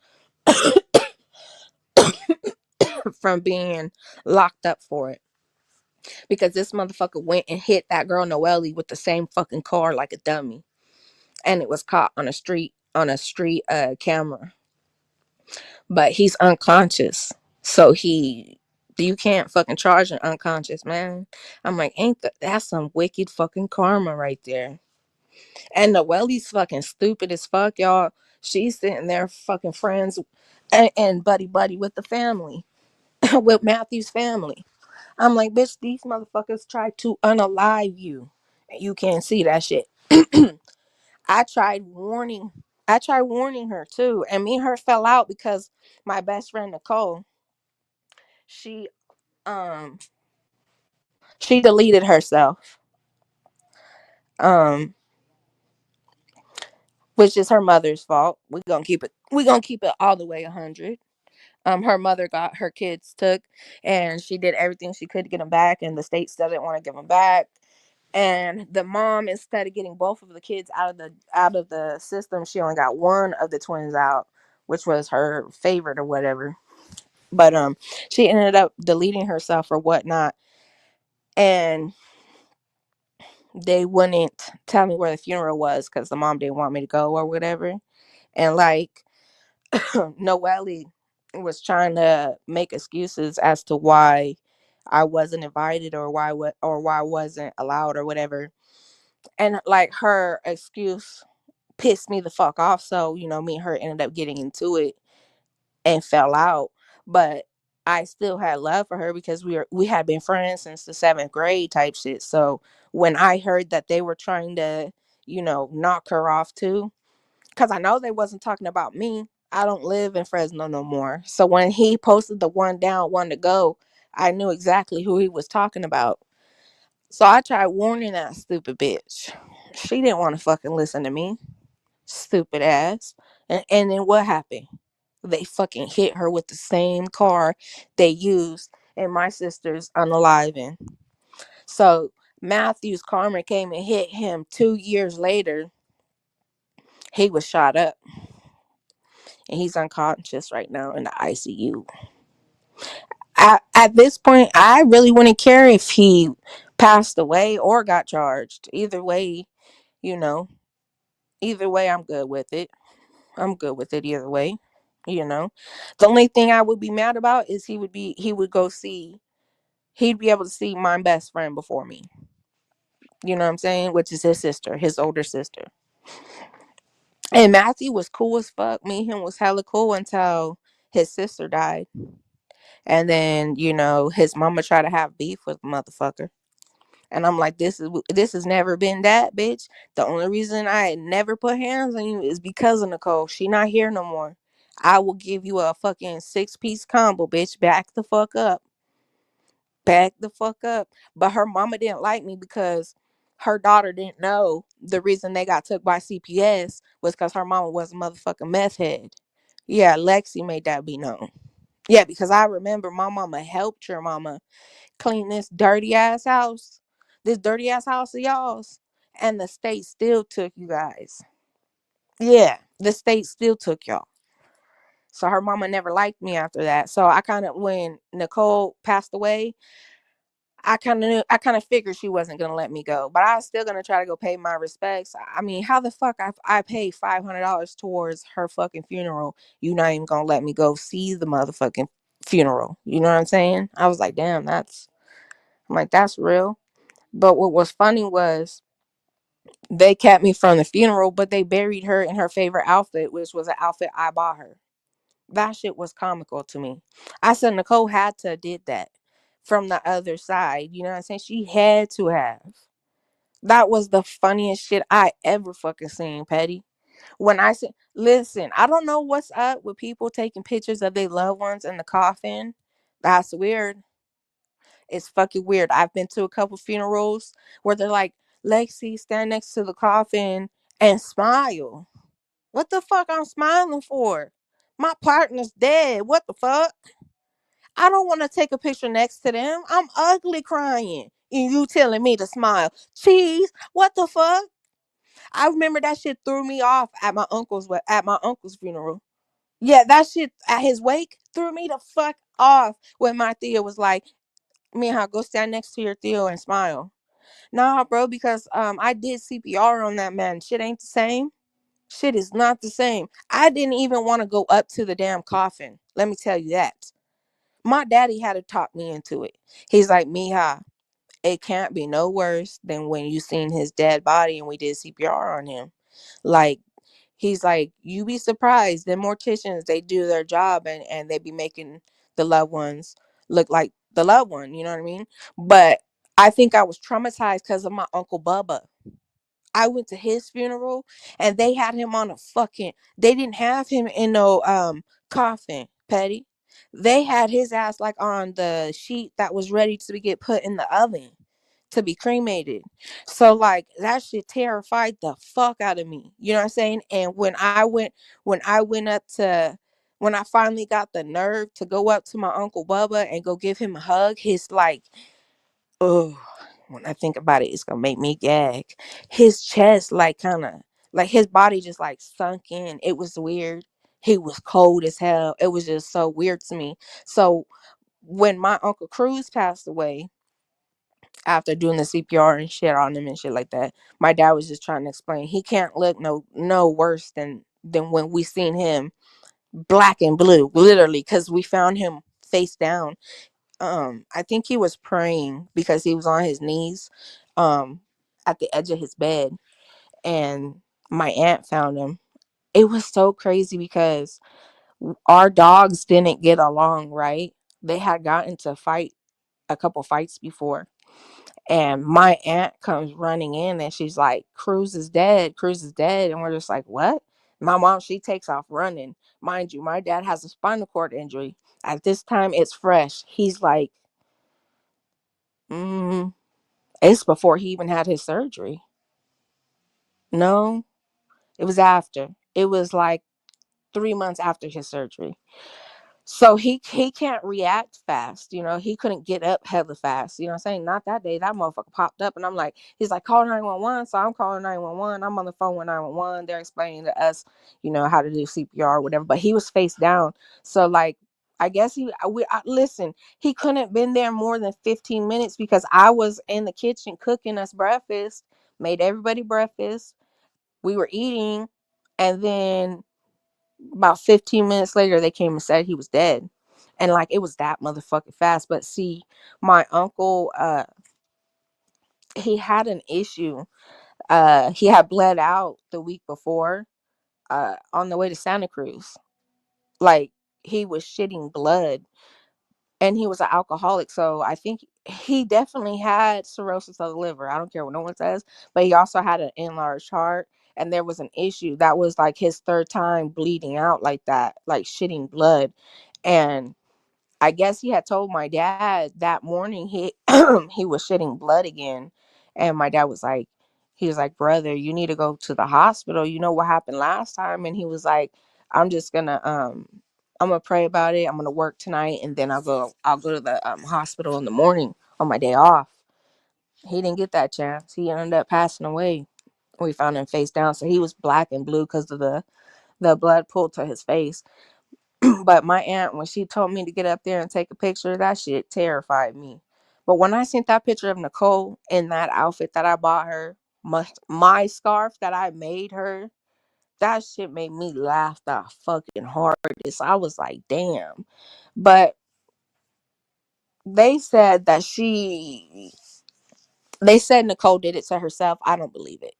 from being locked up for it. Because this motherfucker went and hit that girl Noelle with the same fucking car like a dummy. And it was caught on a street camera. But he's unconscious. So you can't fucking charge an unconscious man. I'm like, that's some wicked fucking karma right there. And Noelle's fucking stupid as fuck, y'all. She's sitting there fucking friends and buddy with the family, with Matthew's family. I'm like, bitch, these motherfuckers tried to unalive you. And you can't see that shit. I tried warning. I tried warning her too. And me and her fell out because my best friend Nicole, she um she deleted herself. Um which is her mother's fault. We're gonna keep it all the way 100. Her mother got her kids took and she did everything she could to get them back, and the state still didn't want to give them back. And the mom, instead of getting both of the kids out of the system, she only got one of the twins out, which was her favorite or whatever. But she ended up deleting herself or whatnot, and they wouldn't tell me where the funeral was because the mom didn't want me to go or whatever. And like Noelle was trying to make excuses as to why I wasn't invited, or why I wasn't allowed or whatever. And like her excuse pissed me the fuck off. So, me and her ended up getting into it and fell out. But I still had love for her because we had been friends since the 7th grade type shit. So when I heard that they were trying to, knock her off too, because I know they wasn't talking about me. I don't live in Fresno no more. So when he posted the one down, one to go, I knew exactly who he was talking about. So I tried warning that stupid bitch. She didn't want to fucking listen to me. Stupid ass. And then what happened? They fucking hit her with the same car they used in my sister's unaliving. So Matthew's karma came and hit him 2 years later. He was shot up and he's unconscious right now in the ICU. At this point, I really wouldn't care if he passed away or got charged. You know, either way, I'm good with it. I'm good with it either way. You know, the only thing I would be mad about is he would go see he'd be able to see my best friend before me. You know what I'm saying? Which is his sister, his older sister. And Matthew was cool as fuck. Me and him was hella cool until his sister died. And then, his mama tried to have beef with the motherfucker. And I'm like, this has never been that, bitch. The only reason I had never put hands on you is because of Nicole. She not here no more. I will give you a fucking 6-piece combo, bitch. Back the fuck up. Back the fuck up. But her mama didn't like me because her daughter didn't know the reason they got took by CPS was because her mama was a motherfucking meth head. Yeah, Lexi made that be known. Yeah, because I remember my mama helped your mama clean this dirty ass house. This dirty ass house of y'all's. And the state still took you guys. Yeah, the state still took y'all. So her mama never liked me after that. So I kind of, when Nicole passed away, I kind of figured she wasn't gonna let me go, but I was still gonna try to go pay my respects. I mean, how the fuck I paid $500 towards her fucking funeral? You not even gonna let me go see the motherfucking funeral? You know what I'm saying? I was like, damn, I'm like, that's real. But what was funny was they kept me from the funeral, but they buried her in her favorite outfit, which was an outfit I bought her. That shit was comical to me. I said Nicole had to have did that from the other side. You know what I'm saying? She had to have. That was the funniest shit I ever fucking seen, Petty. When I said, listen, I don't know what's up with people taking pictures of their loved ones in the coffin. That's weird. It's fucking weird. I've been to a couple funerals where they're like, Lexi, stand next to the coffin and smile. What the fuck I'm smiling for? My partner's dead. What the fuck? I don't want to take a picture next to them. I'm ugly crying. And you telling me to smile. Cheese, what the fuck? I remember that shit threw me off at my uncle's funeral. Yeah, that shit at his wake threw me the fuck off when my Theo was like, Mija, go stand next to your Theo and smile. Nah, bro, because I did CPR on that man. Shit ain't the same. Shit is not the same. I didn't even want to go up to the damn coffin. Let me tell you that. My daddy had to talk me into it. He's like, Mija, it can't be no worse than when you seen his dead body and we did CPR on him. Like, he's like, you be surprised. The morticians, they do their job and they be making the loved ones look like the loved one. You know what I mean? But I think I was traumatized because of my Uncle Bubba. I went to his funeral and they had him on a fucking, they didn't have him in no coffin, Petty. They had his ass like on the sheet that was ready to get put in the oven to be cremated. So like that shit terrified the fuck out of me. You know what I'm saying? And when I went up to when I finally got the nerve to go up to my Uncle Bubba and go give him a hug, his like, oh, when I think about it, it's gonna make me gag. His chest, like, kind of, like his body just like sunk in. It was weird. He was cold as hell. It was just so weird to me. So when my Uncle Cruz passed away, after doing the CPR and shit on him and shit like that, my dad was just trying to explain he can't look no worse than when we seen him black and blue, literally, because we found him face down. I think he was praying because he was on his knees um at the edge of his bed, and my aunt found him. It was so crazy because our dogs didn't get along, right? They had gotten into a couple fights before. And my aunt comes running in and she's like, Cruz is dead. Cruz is dead. And we're just like, what? My mom, she takes off running. Mind you, my dad has a spinal cord injury. At this time, it's fresh. He's like, mm, it's before he even had his surgery. No, it was after. It was like 3 months after his surgery. So he can't react fast, he couldn't get up hella fast, you know what I'm saying? Not that day, that motherfucker popped up and I'm like, he's like, call 911. So I'm calling 911. I'm on the phone with 911. They're explaining to us, how to do CPR or whatever. But he was face down. So like, I guess listen, he couldn't have been there more than 15 minutes because I was in the kitchen cooking us breakfast, made everybody breakfast. We were eating, and then about 15 minutes later they came and said he was dead. And like, it was that motherfucking fast. But see, my uncle, he had an issue. He had bled out the week before, on the way to Santa Cruz. Like, he was shitting blood, and he was an alcoholic. So I think he definitely had cirrhosis of the liver. I don't care what no one says, but he also had an enlarged heart. And there was an issue that was like his third time bleeding out like that, like shitting blood. And I guess he had told my dad that morning he he was shitting blood again. And my dad was like, he was like, brother, you need to go to the hospital. You know what happened last time? And he was like, I'm just gonna I'm gonna pray about it. I'm gonna work tonight, and then I'll go to the hospital in the morning on my day off. He didn't get that chance. He ended up passing away. We found him face down, so he was black and blue because of the blood pooled to his face. But my aunt, when she told me to get up there and take a picture, that shit terrified me. But when I seen that picture of Nicole in that outfit that I bought her, my scarf that I made her, that shit made me laugh the fucking hardest. I was like, damn. But they said that they said Nicole did it to herself. I don't believe it.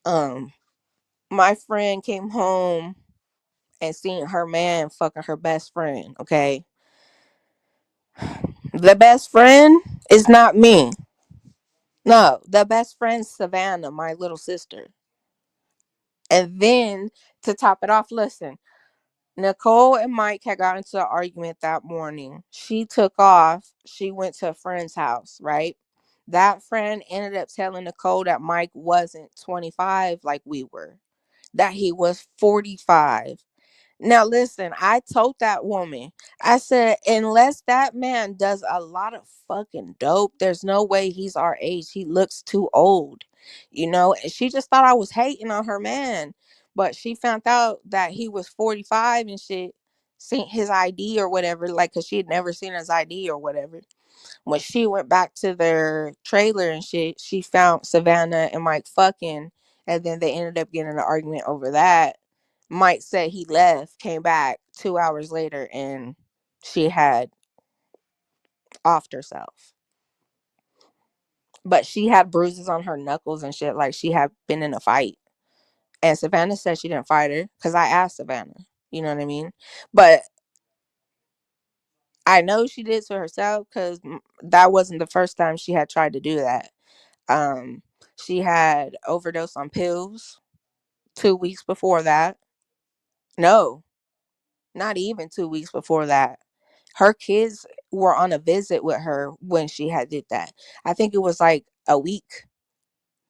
Um, my friend came home and seen her man fucking her best friend. Okay, the best friend is not me. No, the best friend's Savannah, my little sister. And then to top it off, listen, Nicole and Mike had gotten into an argument that morning. She took off. She went to a friend's house, right? That friend ended up telling Nicole that Mike wasn't 25 like we were, that he was 45. Now, listen, I told that woman, I said, unless that man does a lot of fucking dope, there's no way he's our age. He looks too old, And she just thought I was hating on her man. But she found out that he was 45 and shit, seen his ID or whatever, like, because she had never seen his ID or whatever. When she went back to their trailer and shit, she found Savannah and Mike fucking, and then they ended up getting in an argument over that. Mike said he left, came back 2 hours later, and she had offed herself. But she had bruises on her knuckles and shit, like she had been in a fight. And Savannah said she didn't fight her because I asked Savannah. You know what I mean? But I know she did to herself because that wasn't the first time she had tried to do that. Um, she had overdosed on pills 2 weeks before that. No, not even 2 weeks before that. Her kids were on a visit with her when she had did that. I think it was like a week.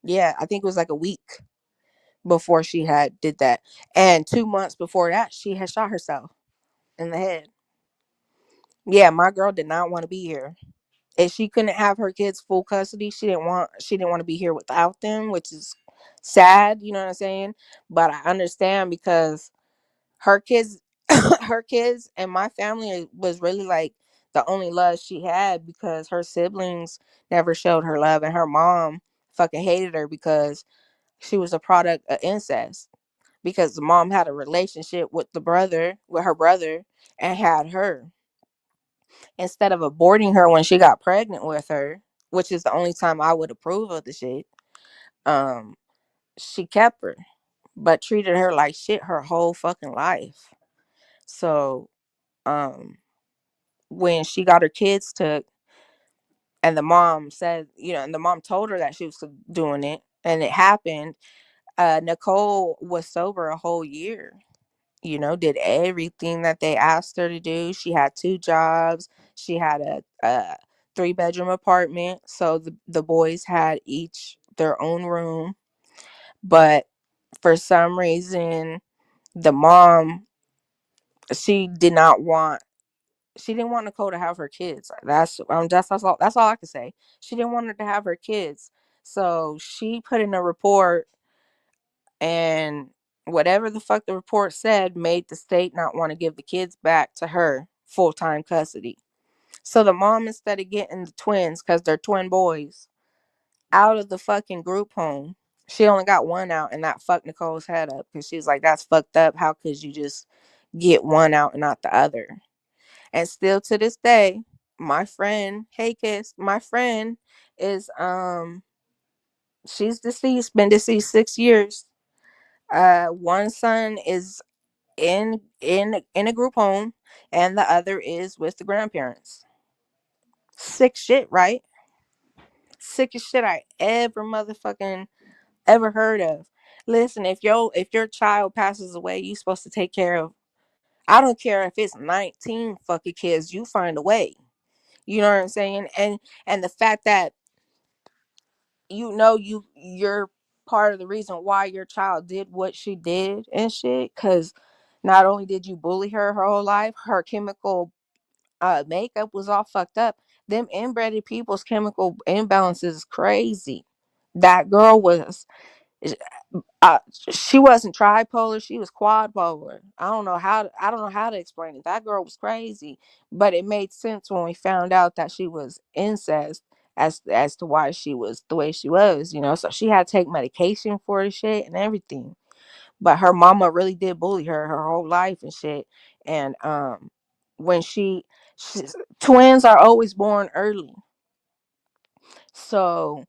Yeah, I think it was like a week before she had did that. And 2 months before that, she had shot herself in the head. Yeah, my girl did not want to be here. If she couldn't have her kids full custody, she didn't want to be here without them, which is sad, you know what I'm saying? But I understand because her kids her kids and my family was really like the only love she had because her siblings never showed her love, and her mom fucking hated her because she was a product of incest, because the mom had a relationship with her brother and had her. Instead of aborting her when she got pregnant with her, which is the only time I would approve of the shit, um, she kept her, but treated her like shit her whole fucking life. So, um, when she got her kids took, and the mom said, and the mom told her that she was doing it, and it happened. Nicole was sober a whole year. Did everything that they asked her to do. She had 2 jobs. She had a 3-bedroom apartment. So the boys had each their own room. But for some reason, the mom, she did not want, she didn't want Nicole to have her kids. That's all I can say. She didn't want her to have her kids. So she put in a report, and whatever the fuck the report said made the state not want to give the kids back to her full-time custody. So the mom, instead of getting the twins, because they're twin boys, out of the fucking group home, she only got one out, and that fucked Nicole's head up, because she's like, that's fucked up. How could you just get one out and not the other? And still to this day, my friend, hey Kiss, my friend is she's deceased, been deceased 6 years. One son is in a group home, and the other is with the grandparents. Sick shit, right? Sickest shit I ever motherfucking ever heard of. Listen, if your child passes away, you supposed to take care of. I don't care if it's 19 fucking kids, you find a way. You know what I'm saying? And the fact that you're part of the reason why your child did what she did and shit, because not only did you bully her whole life, her chemical makeup was all fucked up. Them inbred people's chemical imbalance is crazy. That girl was, uh, she wasn't tripolar, she was quadpolar. I don't know how to explain it. That girl was crazy, but it made sense when we found out that she was incest, as to why she was the way she was. So she had to take medication for the shit and everything. But her mama really did bully her whole life and shit. And when she twins are always born early, so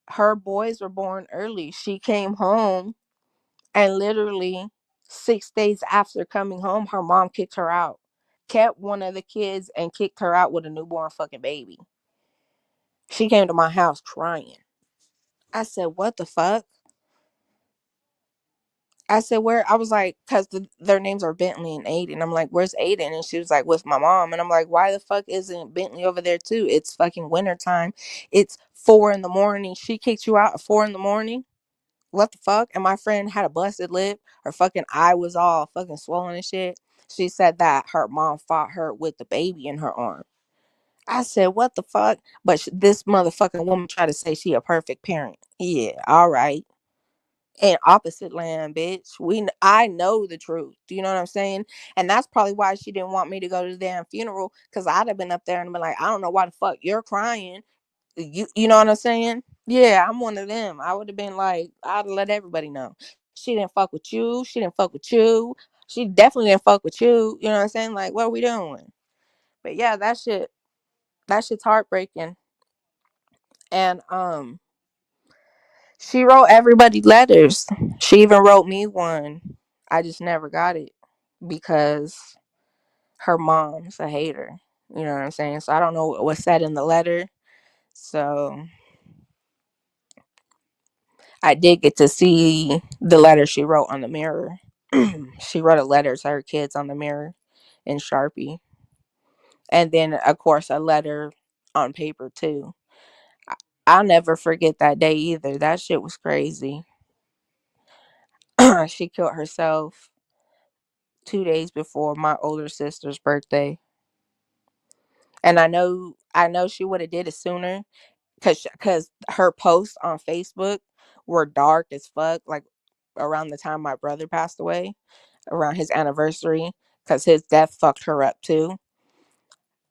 her boys were born early. She came home, and literally 6 days after coming home, her mom kicked her out, kept one of the kids, and kicked her out with a newborn fucking baby. She came to my house crying. I said, what the fuck? I said, where? I was like, because their names are Bentley and Aiden. I'm like, where's Aiden? And she was like, with my mom. And I'm like, why the fuck isn't Bentley over there too? It's fucking winter time. It's 4 in the morning. She kicked you out at 4 in the morning. What the fuck? And my friend had a busted lip. Her fucking eye was all fucking swollen and shit. She said that her mom fought her with the baby in her arm. I said, what the fuck? But this motherfucking woman tried to say she a perfect parent. Yeah, all right. And opposite land, bitch. I know the truth. Do you know what I'm saying? And that's probably why she didn't want me to go to the damn funeral, because I'd have been up there and been like, I don't know why the fuck you're crying. You know what I'm saying? Yeah, I'm one of them. I would have been like, I'd have let everybody know. She didn't fuck with you. She didn't fuck with you. She definitely didn't fuck with you. You know what I'm saying? Like, what are we doing? But yeah, that shit's heartbreaking. And she wrote everybody letters. She even wrote me one. I just never got it because her mom's a hater. You know what I'm saying? So I don't know what's said in the letter. So I did get to see the letter she wrote on the mirror. She wrote a letter to her kids on the mirror in Sharpie. And then, of course, a letter on paper, too. I'll never forget that day either. That shit was crazy. She killed herself 2 days before my older sister's birthday. And I know she would have did it sooner, because her posts on Facebook were dark as fuck, like around the time my brother passed away, around his anniversary, because his death fucked her up too.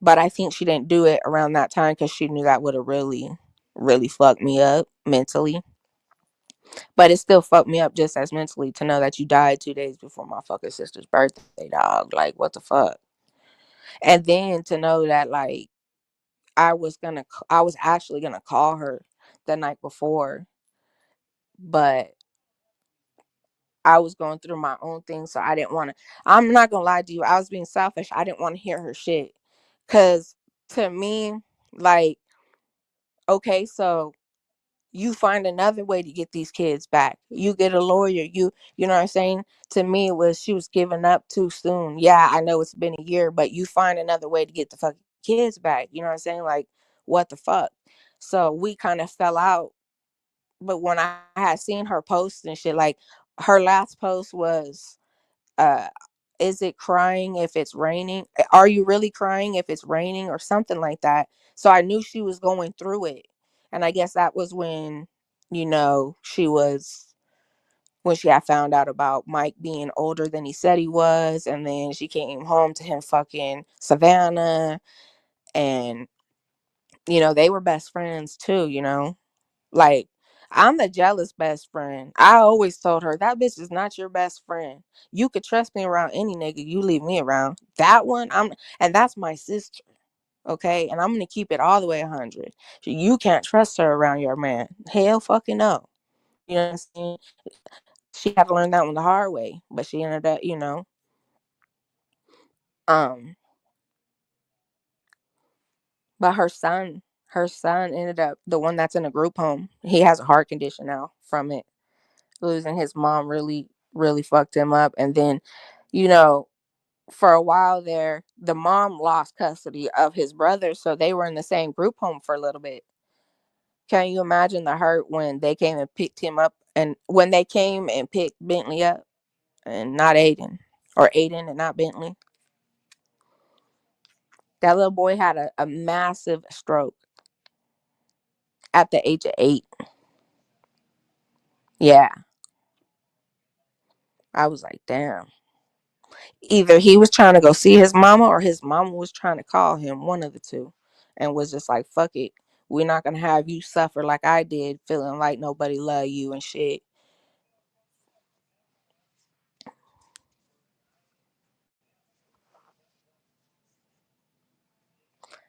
But I think she didn't do it around that time because she knew that would have really, really fucked me up mentally. But it still fucked me up just as mentally to know that you died 2 days before my fucking sister's birthday, dog. Like, what the fuck? And then to know that like I was actually gonna call her the night before, but I was going through my own thing, so I didn't want to. I'm not gonna lie to you, I was being selfish. I didn't want to hear her shit, cause to me, like, okay, so you find another way to get these kids back. You get a lawyer. You know what I'm saying? To me, it was she was giving up too soon. Yeah, I know it's been a year, but you find another way to get the fucking kids back. You know what I'm saying? Like, what the fuck? So we kind of fell out. But when I had seen her post and shit, like her last post was, uh, is it crying if it's raining? Are you really crying if it's raining or something like that? So I knew she was going through it. And I guess that was when, she was when she had found out about Mike being older than he said he was, and then she came home to him fucking Savannah, and they were best friends too, like, I'm the jealous best friend. I always told her that bitch is not your best friend. You could trust me around any nigga you leave me around. That one, and that's my sister. Okay, and I'm gonna keep it all the way 100. You can't trust her around your man. Hell, fucking no. You know what I'm saying? She had to learn that one the hard way, but she ended up, um. But her son ended up the one that's in a group home. He has a heart condition now from it. Losing his mom really, really fucked him up, and then, you know, for a while there, the mom lost custody of his brother, so they were in the same group home for a little bit. Can you imagine the hurt when they came and picked him up, and when they came and picked Bentley up and not Aiden, or Aiden and not Bentley? That little boy had a massive stroke at the age of 8. Yeah, I was like, damn. Either he was trying to go see his mama or his mama was trying to call him, one of the two, and was just like, fuck it. We're not gonna have you suffer like I did, feeling like nobody love you and shit.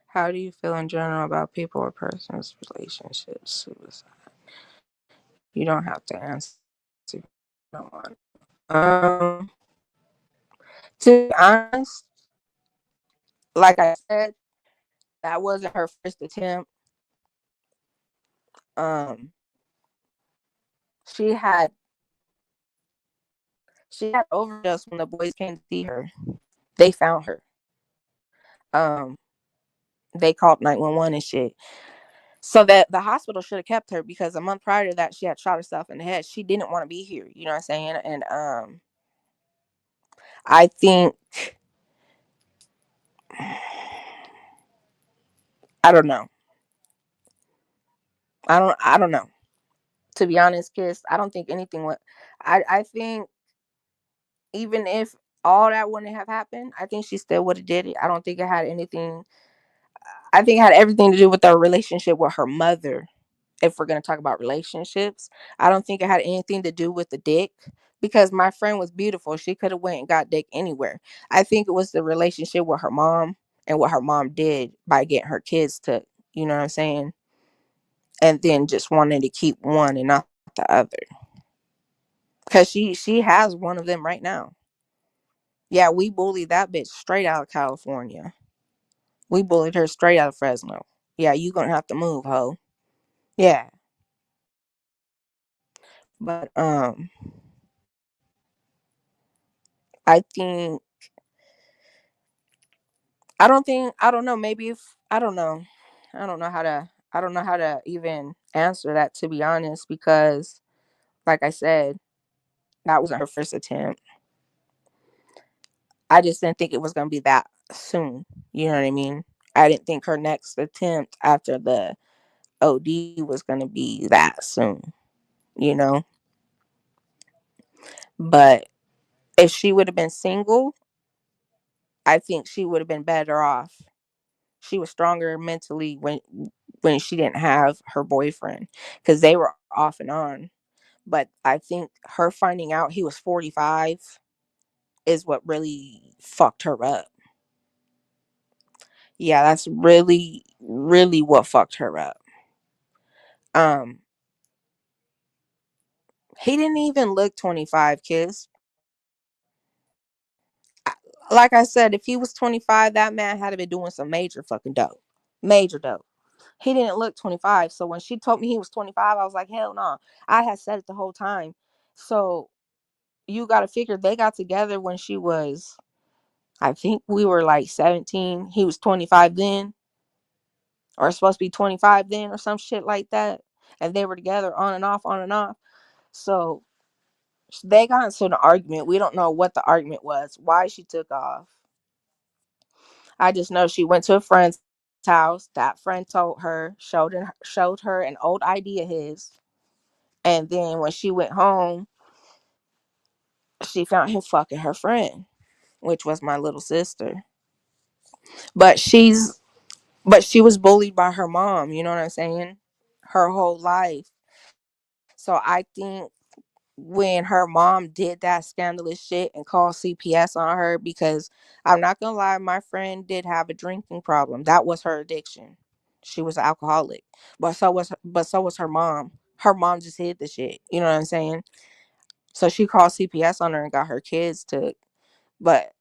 How do you feel in general about people or persons, relationships, suicide? You don't have to answer if you don't want. To be honest, like I said, that wasn't her first attempt. Um, she had she had overdosed when the boys came to see her. They found her. Um, they called 911 and shit. So that the hospital should have kept her, because a month prior to that, she had shot herself in the head. She didn't want to be here. You know what I'm saying? And I think I don't know. I don't know. To be honest, Kiss, I don't think anything would. I think even if all that wouldn't have happened, I think she still would have did it. I don't think it had anything. I think it had everything to do with her relationship with her mother. If we're going to talk about relationships, I don't think it had anything to do with the dick, because my friend was beautiful. She could have went and got dick anywhere. I think it was the relationship with her mom and what her mom did by getting her kids to, you know what I'm saying? And then just wanting to keep one and not the other. Cause she has one of them right now. Yeah, we bullied that bitch straight out of California. We bullied her straight out of Fresno. Yeah, you gonna have to move, ho. Yeah. But I think I don't know, maybe if I don't know. I don't know how to even answer that, to be honest, because like I said, that wasn't her first attempt. I just didn't think it was gonna be that soon. You know what I mean? I didn't think her next attempt after the OD was gonna be that soon, you know? But if she would have been single, I think she would have been better off. She was stronger mentally when she didn't have her boyfriend, because they were off and on. But I think her finding out he was 45 is what really fucked her up. Yeah, that's really, really what fucked her up. Um, he didn't even look 25, kids. Like I said, if he was 25, that man had to be doing some major fucking dope. Major dope. He didn't look 25. So when she told me he was 25, I was like, hell no. I had said it the whole time. So you got to figure they got together when she was, I think we were like 17. He was 25 then, or supposed to be 25 then, or some shit like that. And they were together on and off, on and off. So they got into an argument. We don't know what the argument was, why she took off. I just know she went to a friend's house. That friend told her, showed her an old ID of his. And then when she went home, she found him fucking her friend, which was my little sister. But she was bullied by her mom, you know what I'm saying? Her whole life. So I think when her mom did that scandalous shit and called CPS on her, because I'm not gonna lie, my friend did have a drinking problem. That was her addiction. She was an alcoholic. But so was her mom. Her mom just hid the shit. You know what I'm saying? So she called CPS on her and got her kids took. But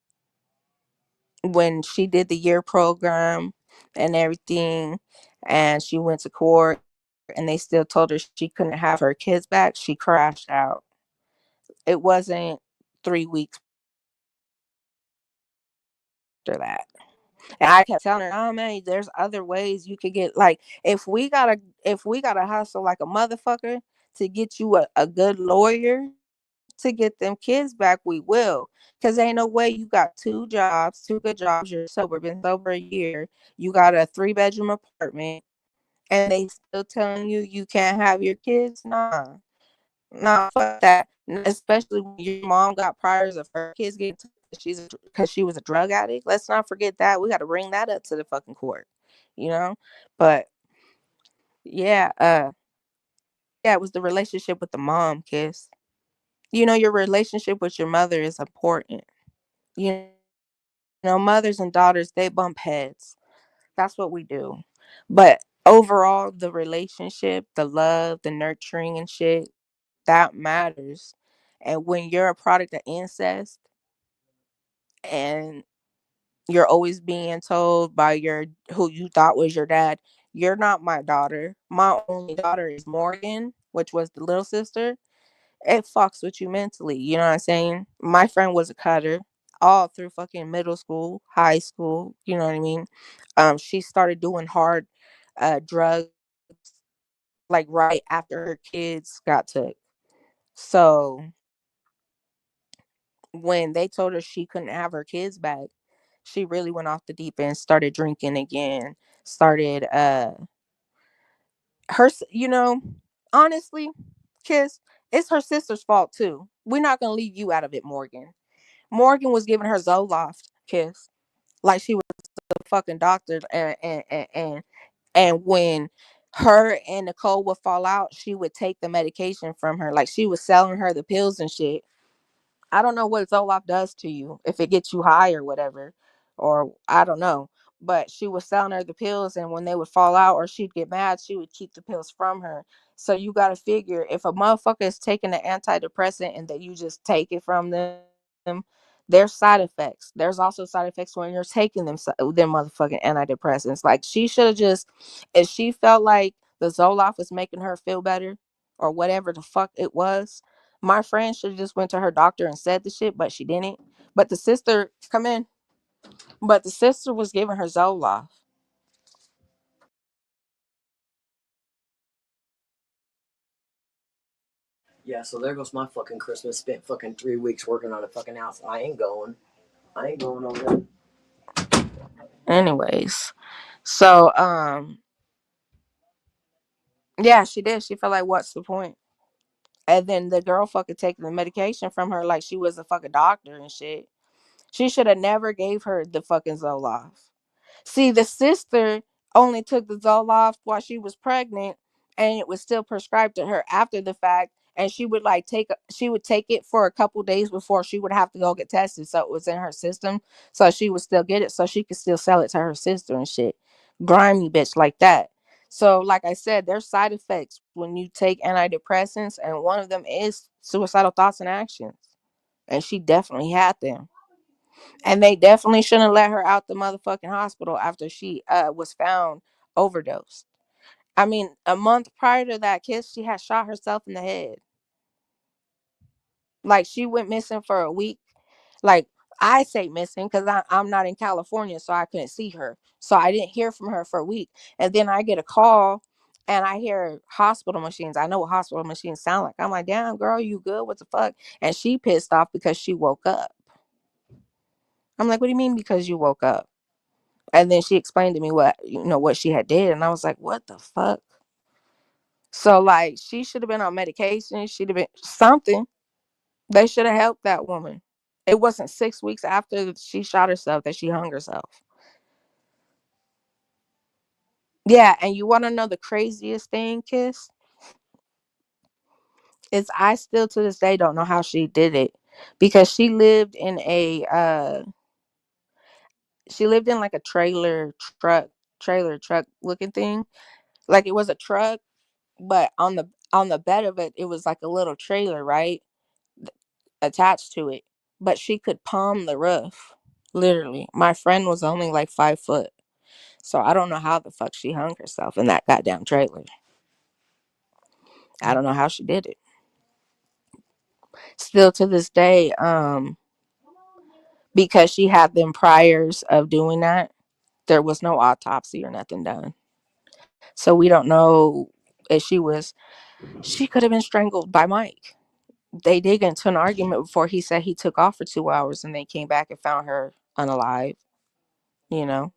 when she did the year program and everything, and she went to court and they still told her she couldn't have her kids back, she crashed out. It wasn't 3 weeks after that. And I kept telling her, oh man, there's other ways you could get, like, if we gotta hustle like a motherfucker to get you a good lawyer to get them kids back, we will. Cause ain't no way you got two jobs, two good jobs, you're sober, been sober a year, you got a 3 bedroom apartment, and they still telling you can't have your kids. Nah. Nah, fuck that. Especially when your mom got priors of her kids getting because she was a drug addict. Let's not forget that. We got to bring that up to the fucking court, you know. But yeah, yeah, it was the relationship with the mom, kiss. Your relationship with your mother is important. You mothers and daughters, they bump heads. That's what we do. But overall, the relationship, the love, the nurturing and shit, that matters. And when you're a product of incest and you're always being told by your who you thought was your dad, you're not my daughter. My only daughter is Morgan, which was the little sister. It fucks with you mentally. You know what I'm saying? My friend was a cutter all through fucking middle school, high school. You know what I mean? She started doing hard drugs like right after her kids got took. So when they told her she couldn't have her kids back, she really went off the deep end, started drinking again, started her honestly, kiss, it's her sister's fault too. We're not gonna leave you out of it, Morgan. Morgan was giving her Zoloft, kiss, like she was the fucking doctor, and when her and Nicole would fall out, she would take the medication from her, like she was selling her the pills and shit. I don't know what Zoloft does to you, if it gets you high or whatever, or I don't know. But she was selling her the pills, and when they would fall out or she'd get mad, she would keep the pills from her. So you got to figure, if a motherfucker is taking an antidepressant and that you just take it from them, there's side effects. There's also side effects when you're taking them motherfucking antidepressants. Like she should have just, if she felt like the Zoloft was making her feel better or whatever the fuck it was, my friend should have just went to her doctor and said the shit, but she didn't. But the sister, come in. But the sister was giving her Zoloft. Yeah, so there goes my fucking Christmas. Spent fucking 3 weeks working on a fucking house. I ain't going. I ain't going over there. Anyways, so yeah, she did. She felt like, what's the point? And then the girl fucking taking the medication from her like she was a fucking doctor and shit. She should have never gave her the fucking Zoloft. See, the sister only took the Zoloft while she was pregnant, and it was still prescribed to her after the fact. and she would take it for a couple days before she would have to go get tested, so it was in her system, so she would still get it, so she could still sell it to her sister and shit. Grimy bitch like that. So, like I said, there's side effects when you take antidepressants, and one of them is suicidal thoughts and actions. And she definitely had them. And they definitely shouldn't let her out the motherfucking hospital after she was found overdosed. I mean, a month prior to that kiss, she had shot herself in the head. Like, she went missing for a week. Like, I say missing because I'm not in California, so I couldn't see her. So I didn't hear from her for a week. And then I get a call and I hear hospital machines. I know what hospital machines sound like. I'm like, damn, girl, you good? What the fuck? And she pissed off because she woke up. I'm like, what do you mean because you woke up? And then she explained to me what she had did. And I was like, what the fuck? So, like, she should have been on medication. She'd have been something. They should have helped that woman. It wasn't 6 weeks after she shot herself that she hung herself. Yeah, and you want to know the craziest thing, Kiss? Is I still to this day don't know how she did it, because she lived in like a trailer truck looking thing. Like, it was a truck, but on the bed of it, it was like a little trailer, right? Attached to it. But she could palm the roof. Literally. My friend was only like 5 foot. So I don't know how the fuck she hung herself in that goddamn trailer. I don't know how she did it. Still to this day, because she had them priors of doing that, there was no autopsy or nothing done. So we don't know if she could have been strangled by Mike. They did get into an argument before he said he took off for 2 hours and they came back and found her unalive, you know?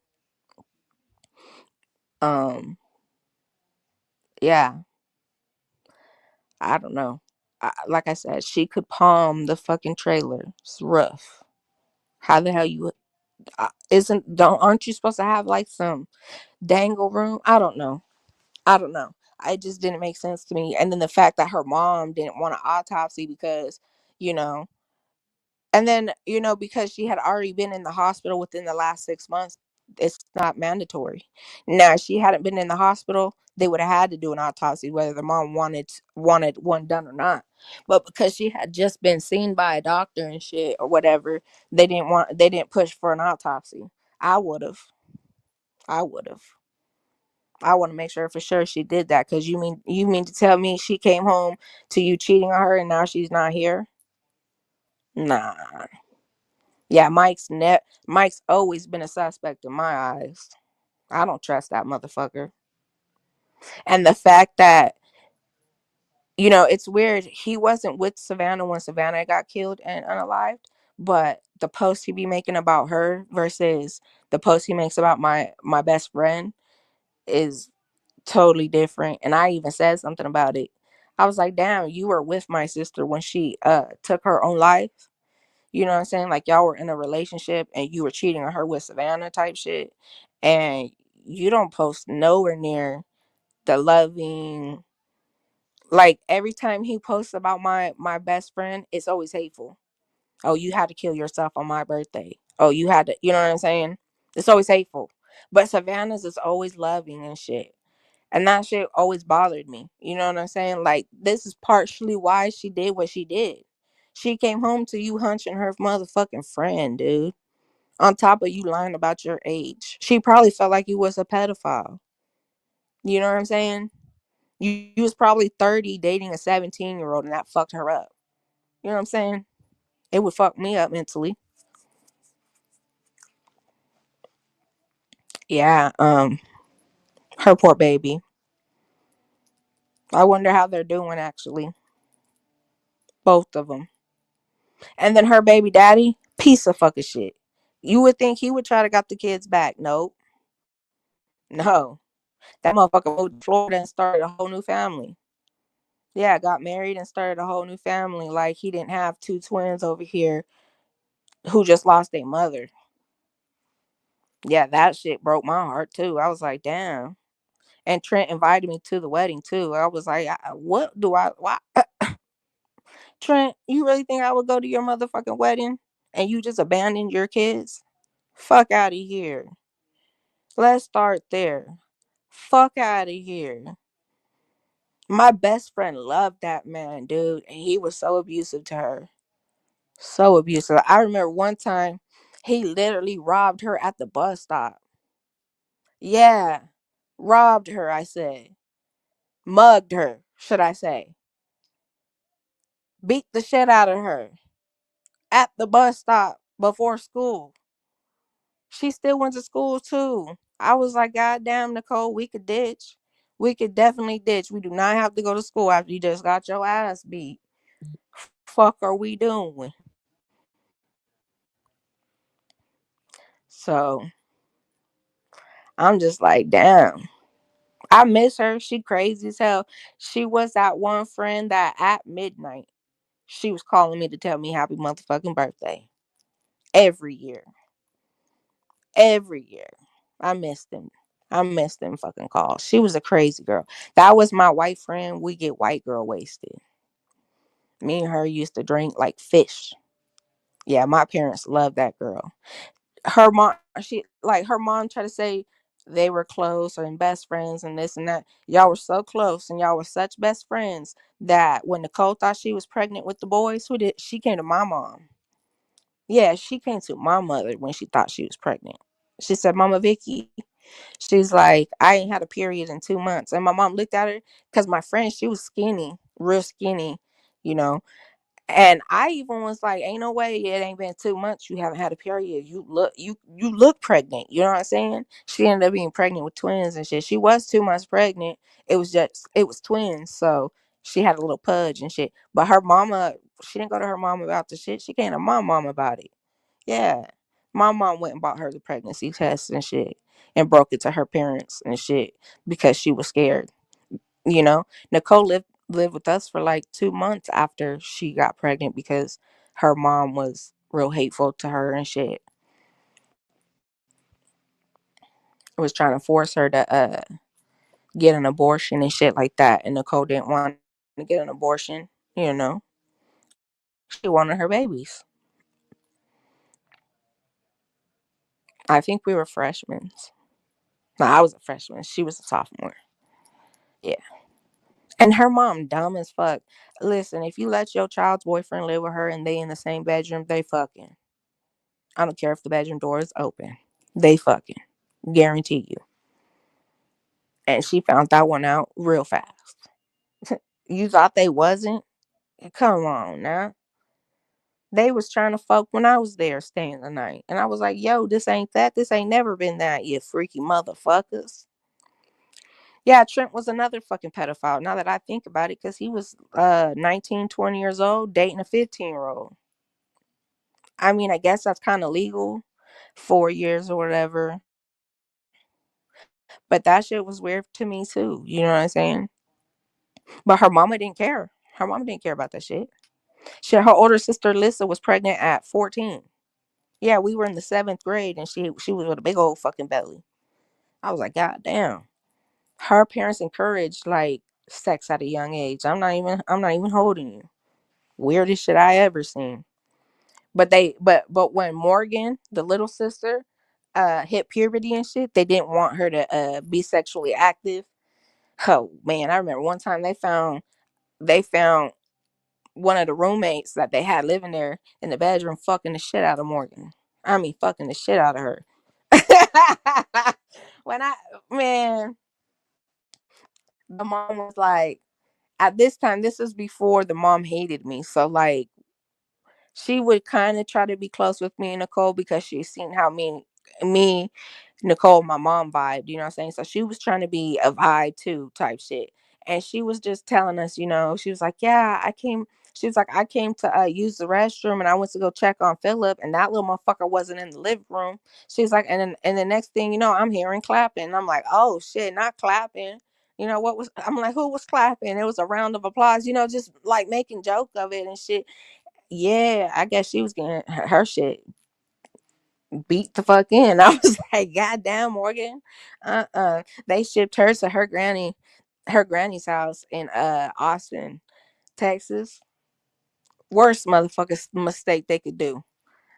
Um, yeah, I don't know. Like I said, she could palm the fucking trailer. It's rough. How the hell you isn't don't aren't you supposed to have like some dangle room? I don't know. I don't know. It just didn't make sense to me. And then the fact that her mom didn't want an autopsy because, you know, and then, because she had already been in the hospital within the last 6 months, it's not mandatory. Now, if she hadn't been in the hospital, they would have had to do an autopsy, whether the mom wanted one done or not. But because she had just been seen by a doctor and shit or whatever, they didn't push for an autopsy. I would have. I would have. I want to make sure for sure she did that, because you mean to tell me she came home to you cheating on her and now she's not here? Nah. Yeah, Mike's always been a suspect in my eyes. I don't trust that motherfucker. And the fact that, it's weird. He wasn't with Savannah when Savannah got killed and unalived, but the post he be making about her versus the post he makes about my best friend is totally different. And I even said something about it. I was like, "Damn, you were with my sister when she took her own life." You know what I'm saying? Like, y'all were in a relationship and you were cheating on her with Savannah type shit. And you don't post nowhere near the loving. Like, every time he posts about my best friend, it's always hateful. Oh, you had to kill yourself on my birthday. Oh, you had to, you know what I'm saying? It's always hateful. But Savannah's is always loving and shit. And that shit always bothered me. You know what I'm saying? Like, this is partially why she did what she did. She came home to you hunching her motherfucking friend, dude. On top of you lying about your age. She probably felt like you was a pedophile. You know what I'm saying? You was probably 30 dating a 17-year-old and that fucked her up. You know what I'm saying? It would fuck me up mentally. Yeah, her poor baby. I wonder how they're doing actually. Both of them. And then her baby daddy, piece of fucking shit. You would think he would try to got the kids back. Nope. No. That motherfucker moved to Florida and started a whole new family. Yeah, got married and started a whole new family. Like, he didn't have two twins over here who just lost their mother. Yeah, that shit broke my heart too. I was like, damn. And Trent invited me to the wedding too. I was like, what do I? Why? Trent, you really think I would go to your motherfucking wedding and you just abandon your kids? Fuck out of here. Let's start there. Fuck out of here. My best friend loved that man, dude, and he was so abusive to her. So abusive. I remember one time he literally robbed her at the bus stop. Yeah. Robbed her, I said. Mugged her, should I say. Beat the shit out of her at the bus stop before school. She still went to school too. I was like, God damn, Nicole, we could ditch. We could definitely ditch. We do not have to go to school after you just got your ass beat. Fuck are we doing? So I'm just like, damn. I miss her. She crazy as hell. She was that one friend that at midnight she was calling me to tell me happy motherfucking birthday. Every year. Every year. I missed them. I missed them fucking calls. She was a crazy girl. That was my white friend. We get white girl wasted. Me and her used to drink like fish. Yeah, my parents loved that girl. Her mom, she like her mom tried to say they were close and best friends and this and that. Y'all were so close and y'all were such best friends that when Nicole thought she was pregnant with the boys, who did she came to my mom. Yeah, she came to my mother when she thought she was pregnant. She said, Mama Vicky, she's like, I ain't had a period in 2 months. And my mom looked at her because my friend, she was skinny, real skinny, you know. And I even was like, ain't no way it ain't been 2 months. You haven't had a period. You look pregnant. You know what I'm saying? She ended up being pregnant with twins and shit. She was 2 months pregnant. It was twins. So she had a little pudge and shit. But her mama, she didn't go to her mom about the shit. She came to my mom about it. Yeah. My mom went and bought her the pregnancy test and shit and broke it to her parents and shit because she was scared. You know, Nicole lived with us for like 2 months after she got pregnant because her mom was real hateful to her and shit. Was trying to force her to get an abortion and shit like that. And Nicole didn't want to get an abortion, She wanted her babies. I think we were freshmen. No, I was a freshman. She was a sophomore. Yeah. And her mom dumb as fuck. Listen, if you let your child's boyfriend live with her and they in the same bedroom, they fucking. I don't care if the bedroom door is open. They fucking. Guarantee you. And she found that one out real fast. You thought they wasn't? Come on now. They was trying to fuck when I was there staying the night. And I was like, yo, this ain't that. This ain't never been that, you freaky motherfuckers. Yeah, Trent was another fucking pedophile. Now that I think about it, because he was 19, 20 years old, dating a 15-year-old. I mean, I guess that's kind of legal, 4 years or whatever. But that shit was weird to me too. You know what I'm saying? But her mama didn't care. Her mama didn't care about that shit. Shit, her older sister Lissa was pregnant at 14. Yeah, we were in the seventh grade, and she was with a big old fucking belly. I was like, God damn. Her parents encouraged like sex at a young age. I'm not even holding you. Weirdest shit I ever seen. But when Morgan, the little sister, hit puberty and shit, they didn't want her to be sexually active. Oh man, I remember one time they found one of the roommates that they had living there in the bedroom fucking the shit out of Morgan. I mean fucking the shit out of her. when I man, the mom was like, at this time, this is before the mom hated me. So like she would kind of try to be close with me and Nicole because she seen how me, Nicole, my mom vibed, you know what I'm saying? So she was trying to be a vibe too, type shit. And she was just telling us, she was like, yeah, she was like, I came to use the restroom and I went to go check on Philip and that little motherfucker wasn't in the living room. She's like, and the next thing you know, I'm hearing clapping. And I'm like, oh shit, not clapping. I'm like, who was clapping? It was a round of applause, just like making joke of it and shit. Yeah, I guess she was getting her shit beat the fuck in. I was like, God damn, Morgan. They shipped her to her granny's house in Austin, Texas. Worst motherfucking mistake they could do.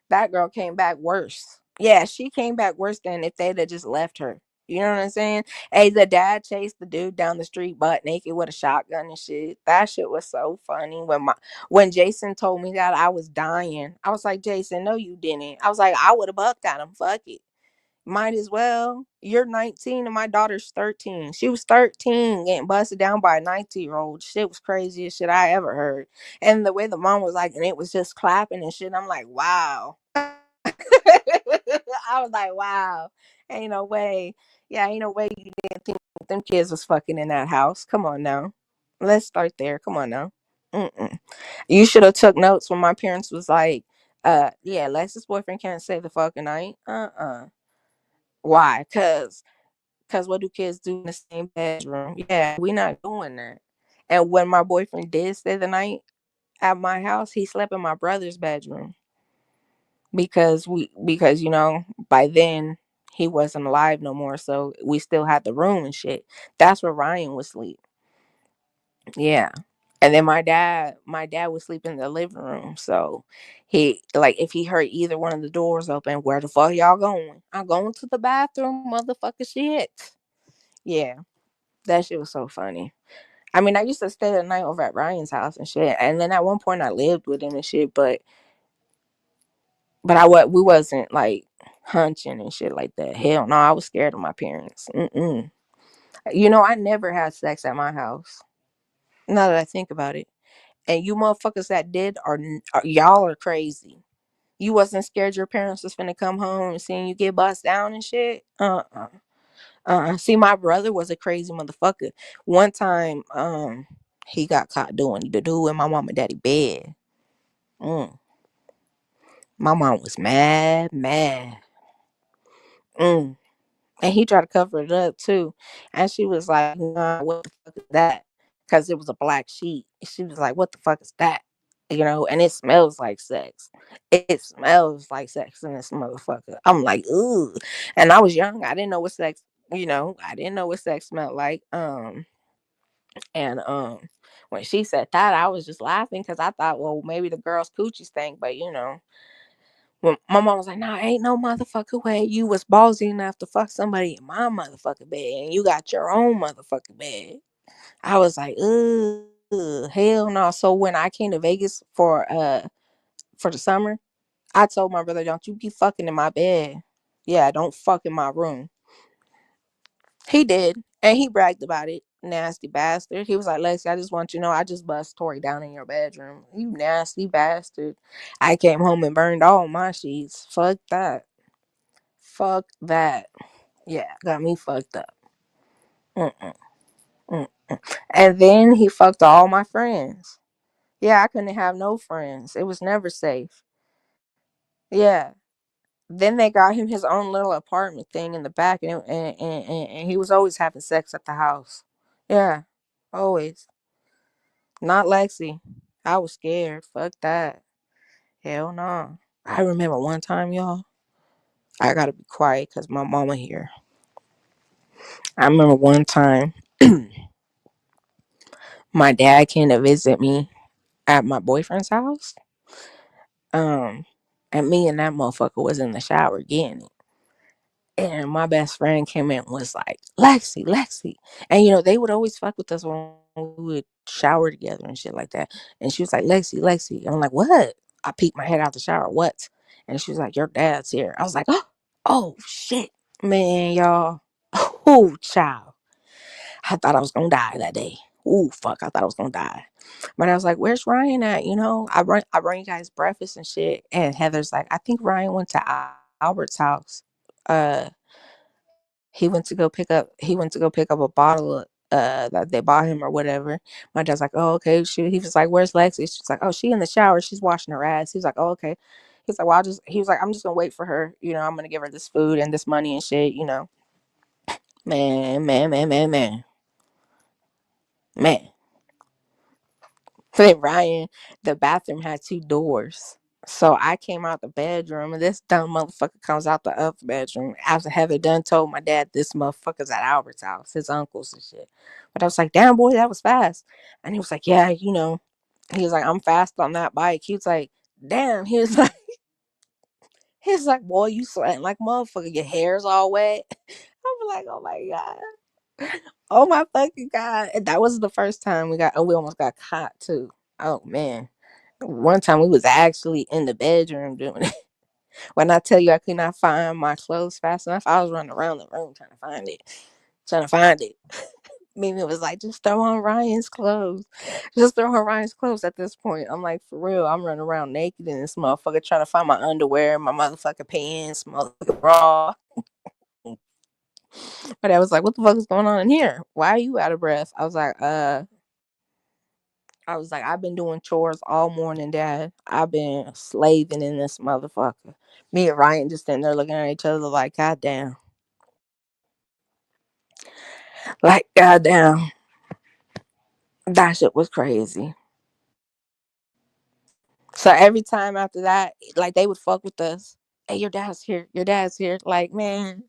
That girl came back worse. Yeah, she came back worse than if they'd have just left her. You know what I'm saying? Hey, the dad chased the dude down the street butt naked with a shotgun and shit. That shit was so funny. When Jason told me that, I was dying. I was like, Jason, no, you didn't. I was like, I would have bucked at him. Fuck it. Might as well. You're 19 and my daughter's 13. She was 13 getting busted down by a 19-year-old. Shit was craziest shit I ever heard. And the way the mom was like, and it was just clapping and shit. I'm like, wow. I was like, wow. Ain't no way. Yeah, ain't no way you didn't think them kids was fucking in that house. Come on now. Let's start there. Come on now. Mm-mm. You should have took notes when my parents was like, yeah, Lex's boyfriend can't stay the fucking night. Why? Cause what do kids do in the same bedroom? Yeah, we not doing that. And when my boyfriend did stay the night at my house, he slept in my brother's bedroom because by then he wasn't alive no more, so we still had the room and shit. That's where Ryan would sleep. Yeah. And then my dad would sleep in the living room. So he like if he heard either one of the doors open, where the fuck y'all going? I'm going to the bathroom, motherfucker shit. Yeah. That shit was so funny. I mean, I used to stay the night over at Ryan's house and shit. And then at one point I lived with him and shit, but we wasn't like hunching and shit like that. Hell no, I was scared of my parents. Mm-mm. I never had sex at my house. Now that I think about it. And you motherfuckers that did are y'all are crazy. You wasn't scared your parents was finna come home and seeing you get bust down and shit. See, my brother was a crazy motherfucker. One time, he got caught doing the dude in my mom and daddy bed. Mm. My mom was mad, mad. Mm. And he tried to cover it up too. And she was like, nah, what the fuck is that? Because it was a black sheet. She was like, what the fuck is that? And it smells like sex. It smells like sex in this motherfucker. I'm like, ooh. And I was young. I didn't know what sex, I didn't know what sex smelled like. And when she said that, I was just laughing because I thought, well, maybe the girl's coochie stank, but when my mom was like, "Nah, ain't no motherfucking way you was ballsy enough to fuck somebody in my motherfucking bed, and you got your own motherfucking bed." I was like, "Ugh, hell no!" So when I came to Vegas for the summer, I told my brother, "Don't you be fucking in my bed? Yeah, don't fuck in my room." He did, and he bragged about it. Nasty bastard. He was like, "Lexi, I just want you to know I just bust Tori down in your bedroom. You nasty bastard." I came home and burned all my sheets. Fuck that. Fuck that. Yeah, got me fucked up. Mm-mm, mm. And then he fucked all my friends. Yeah, I couldn't have no friends. It was never safe. Yeah. Then they got him his own little apartment thing in the back, and he was always having sex at the house. Yeah, always. Not Lexi. I was scared. Fuck that. Hell no. I remember one time, y'all. I gotta be quiet because my mama here. I remember one time my dad came to visit me at my boyfriend's house. Um, and me and that motherfucker was in the shower getting it. And my best friend came in and was like, Lexi, Lexi. And they would always fuck with us when we would shower together and shit like that. And she was like, Lexi, Lexi. And I'm like, what? I peeked my head out the shower. What? And she was like, your dad's here. I was like, oh shit. Man, y'all. Oh, child. I thought I was gonna die that day. Ooh, fuck! I thought I was gonna die. But I was like, "Where's Ryan at?" I bring you guys breakfast and shit. And Heather's like, "I think Ryan went to Albert's house. Uh, he went to go pick up a bottle that they bought him or whatever." My dad's like, "Oh, okay." He was like, "Where's Lexi?" She's like, "Oh, she in the shower. She's washing her ass." He was like, "Oh, okay." He's like, "Well, he was like, I'm just gonna wait for her. I'm gonna give her this food and this money and shit. Man, man, man, man, man, man." Then Ryan, the bathroom had two doors. So I came out the bedroom and this dumb motherfucker comes out the other bedroom after having done told my dad this motherfucker's at Albert's house, his uncles and shit. But I was like, damn boy, that was fast. And he was like, yeah. He was like, I'm fast on that bike. He was like, damn. He was like, he's like, boy, you sweating like motherfucker. Your hair's all wet. I'm like, oh my god, oh my fucking god. And that was the first time we almost got caught too. Oh man, one time we was actually in the bedroom doing it. When I tell you I could not find my clothes fast enough, I was running around the room trying to find it, trying to find it. Mimi was like, just throw on Ryan's clothes. Just throw on Ryan's clothes at this point. I'm like, for real, I'm running around naked in this motherfucker trying to find my underwear, my motherfucking pants, motherfucking bra. But I was like, what the fuck is going on in here? Why are you out of breath? I've been doing chores all morning, Dad. I've been slaving in this motherfucker. Me and Ryan just sitting there looking at each other like, goddamn. Like, goddamn. That shit was crazy. So every time after that, like they would fuck with us. Hey, your dad's here. Your dad's here. Like, man,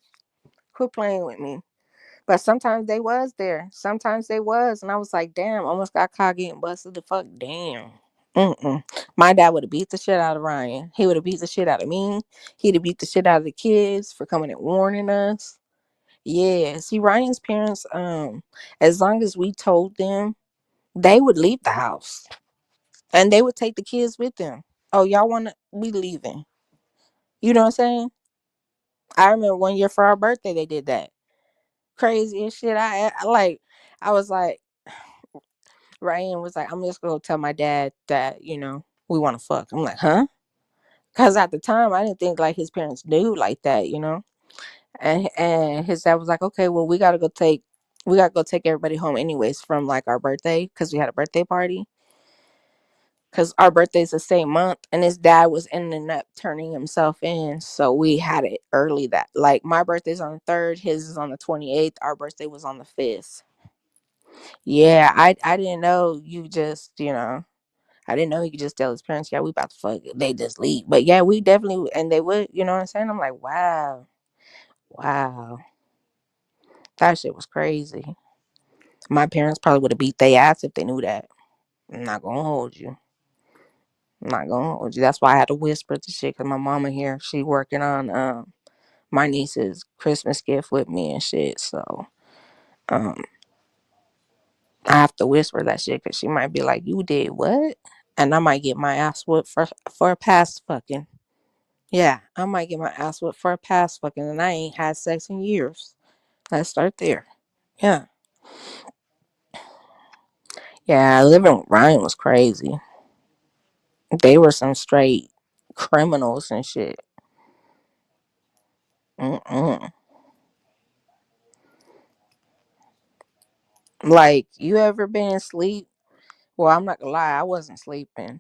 quit playing with me. But sometimes they was there. Sometimes they was, and I was like, damn, almost got caught getting busted. The fuck, damn. Mm-mm. My dad would have beat the shit out of Ryan. He would have beat the shit out of me. He'd have beat the shit out of the kids for coming and warning us. Yeah. See, Ryan's parents, as long as we told them, they would leave the house. And they would take the kids with them. Oh, y'all wanna we leaving. You know what I'm saying? I remember one year for our birthday they did that. Crazy as shit. I was like, Ryan was like, I'm just gonna tell my dad that, we wanna fuck. I'm like, huh? Cause at the time I didn't think like his parents knew like that. And his dad was like, okay, well we gotta go take everybody home anyways from like our birthday because we had a birthday party. Because our birthday's the same month, and his dad was ending up turning himself in, so we had it early. That like my birthday's on the 3rd, his is on the 28th, our birthday was on the 5th. Yeah, I didn't know I didn't know he could just tell his parents, yeah, we about to fuck it. They just leave. But yeah, we definitely, and they would, you know what I'm saying? I'm like, wow, wow, that shit was crazy. My parents probably would have beat their ass if they knew that. I'm not gonna hold you. I'm not gonna hold you. That's why I had to whisper the shit because my mama here, she working on my niece's Christmas gift with me and shit. So um I have to whisper that shit because she might be like, "You did what?" And I might get my ass whooped for a past fucking. Yeah, I might get my ass whooped for a past fucking, and I ain't had sex in years. Let's start there. Yeah, yeah. Living with Ryan was crazy. They were some straight criminals and shit. Mm-mm. Like, you ever been asleep? Well, I'm not gonna lie, I wasn't sleeping.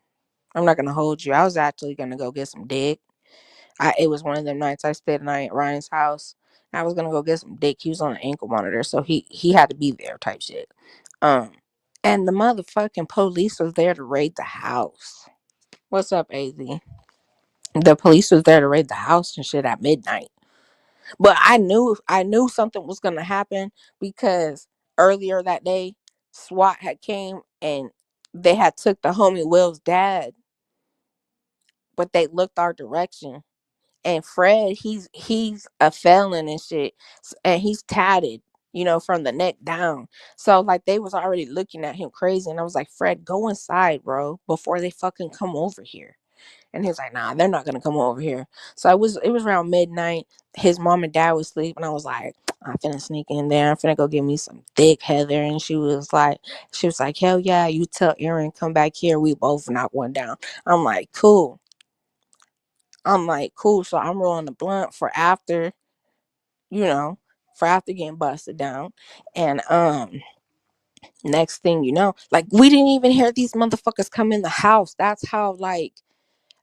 I'm not gonna hold you. I was actually gonna go get some dick. It was one of them nights I stayed the night at Ryan's house. I was gonna go get some dick. He was on an ankle monitor, so he had to be there type shit. Um, and the motherfucking police was there to raid the house. What's up, Az? The police was there to raid the house and shit at midnight. But I knew something was gonna happen because earlier that day, SWAT had came and they had took the homie Will's dad, but they looked our direction. And Fred, he's a felon and shit, and he's tatted, from the neck down. So like they was already looking at him crazy, and I was like, Fred, go inside, bro, before they fucking come over here. And he was like, nah, they're not gonna come over here. So it was around midnight. His mom and dad was asleep, and I was like, I'm finna sneak in there. I'm finna go get me some thick Heather. And she was like, hell yeah, you tell Aaron come back here. We both knock one down. I'm like, cool. So I'm rolling the blunt you know, for after getting busted down. And next thing you know, like we didn't even hear these motherfuckers come in the house. That's how like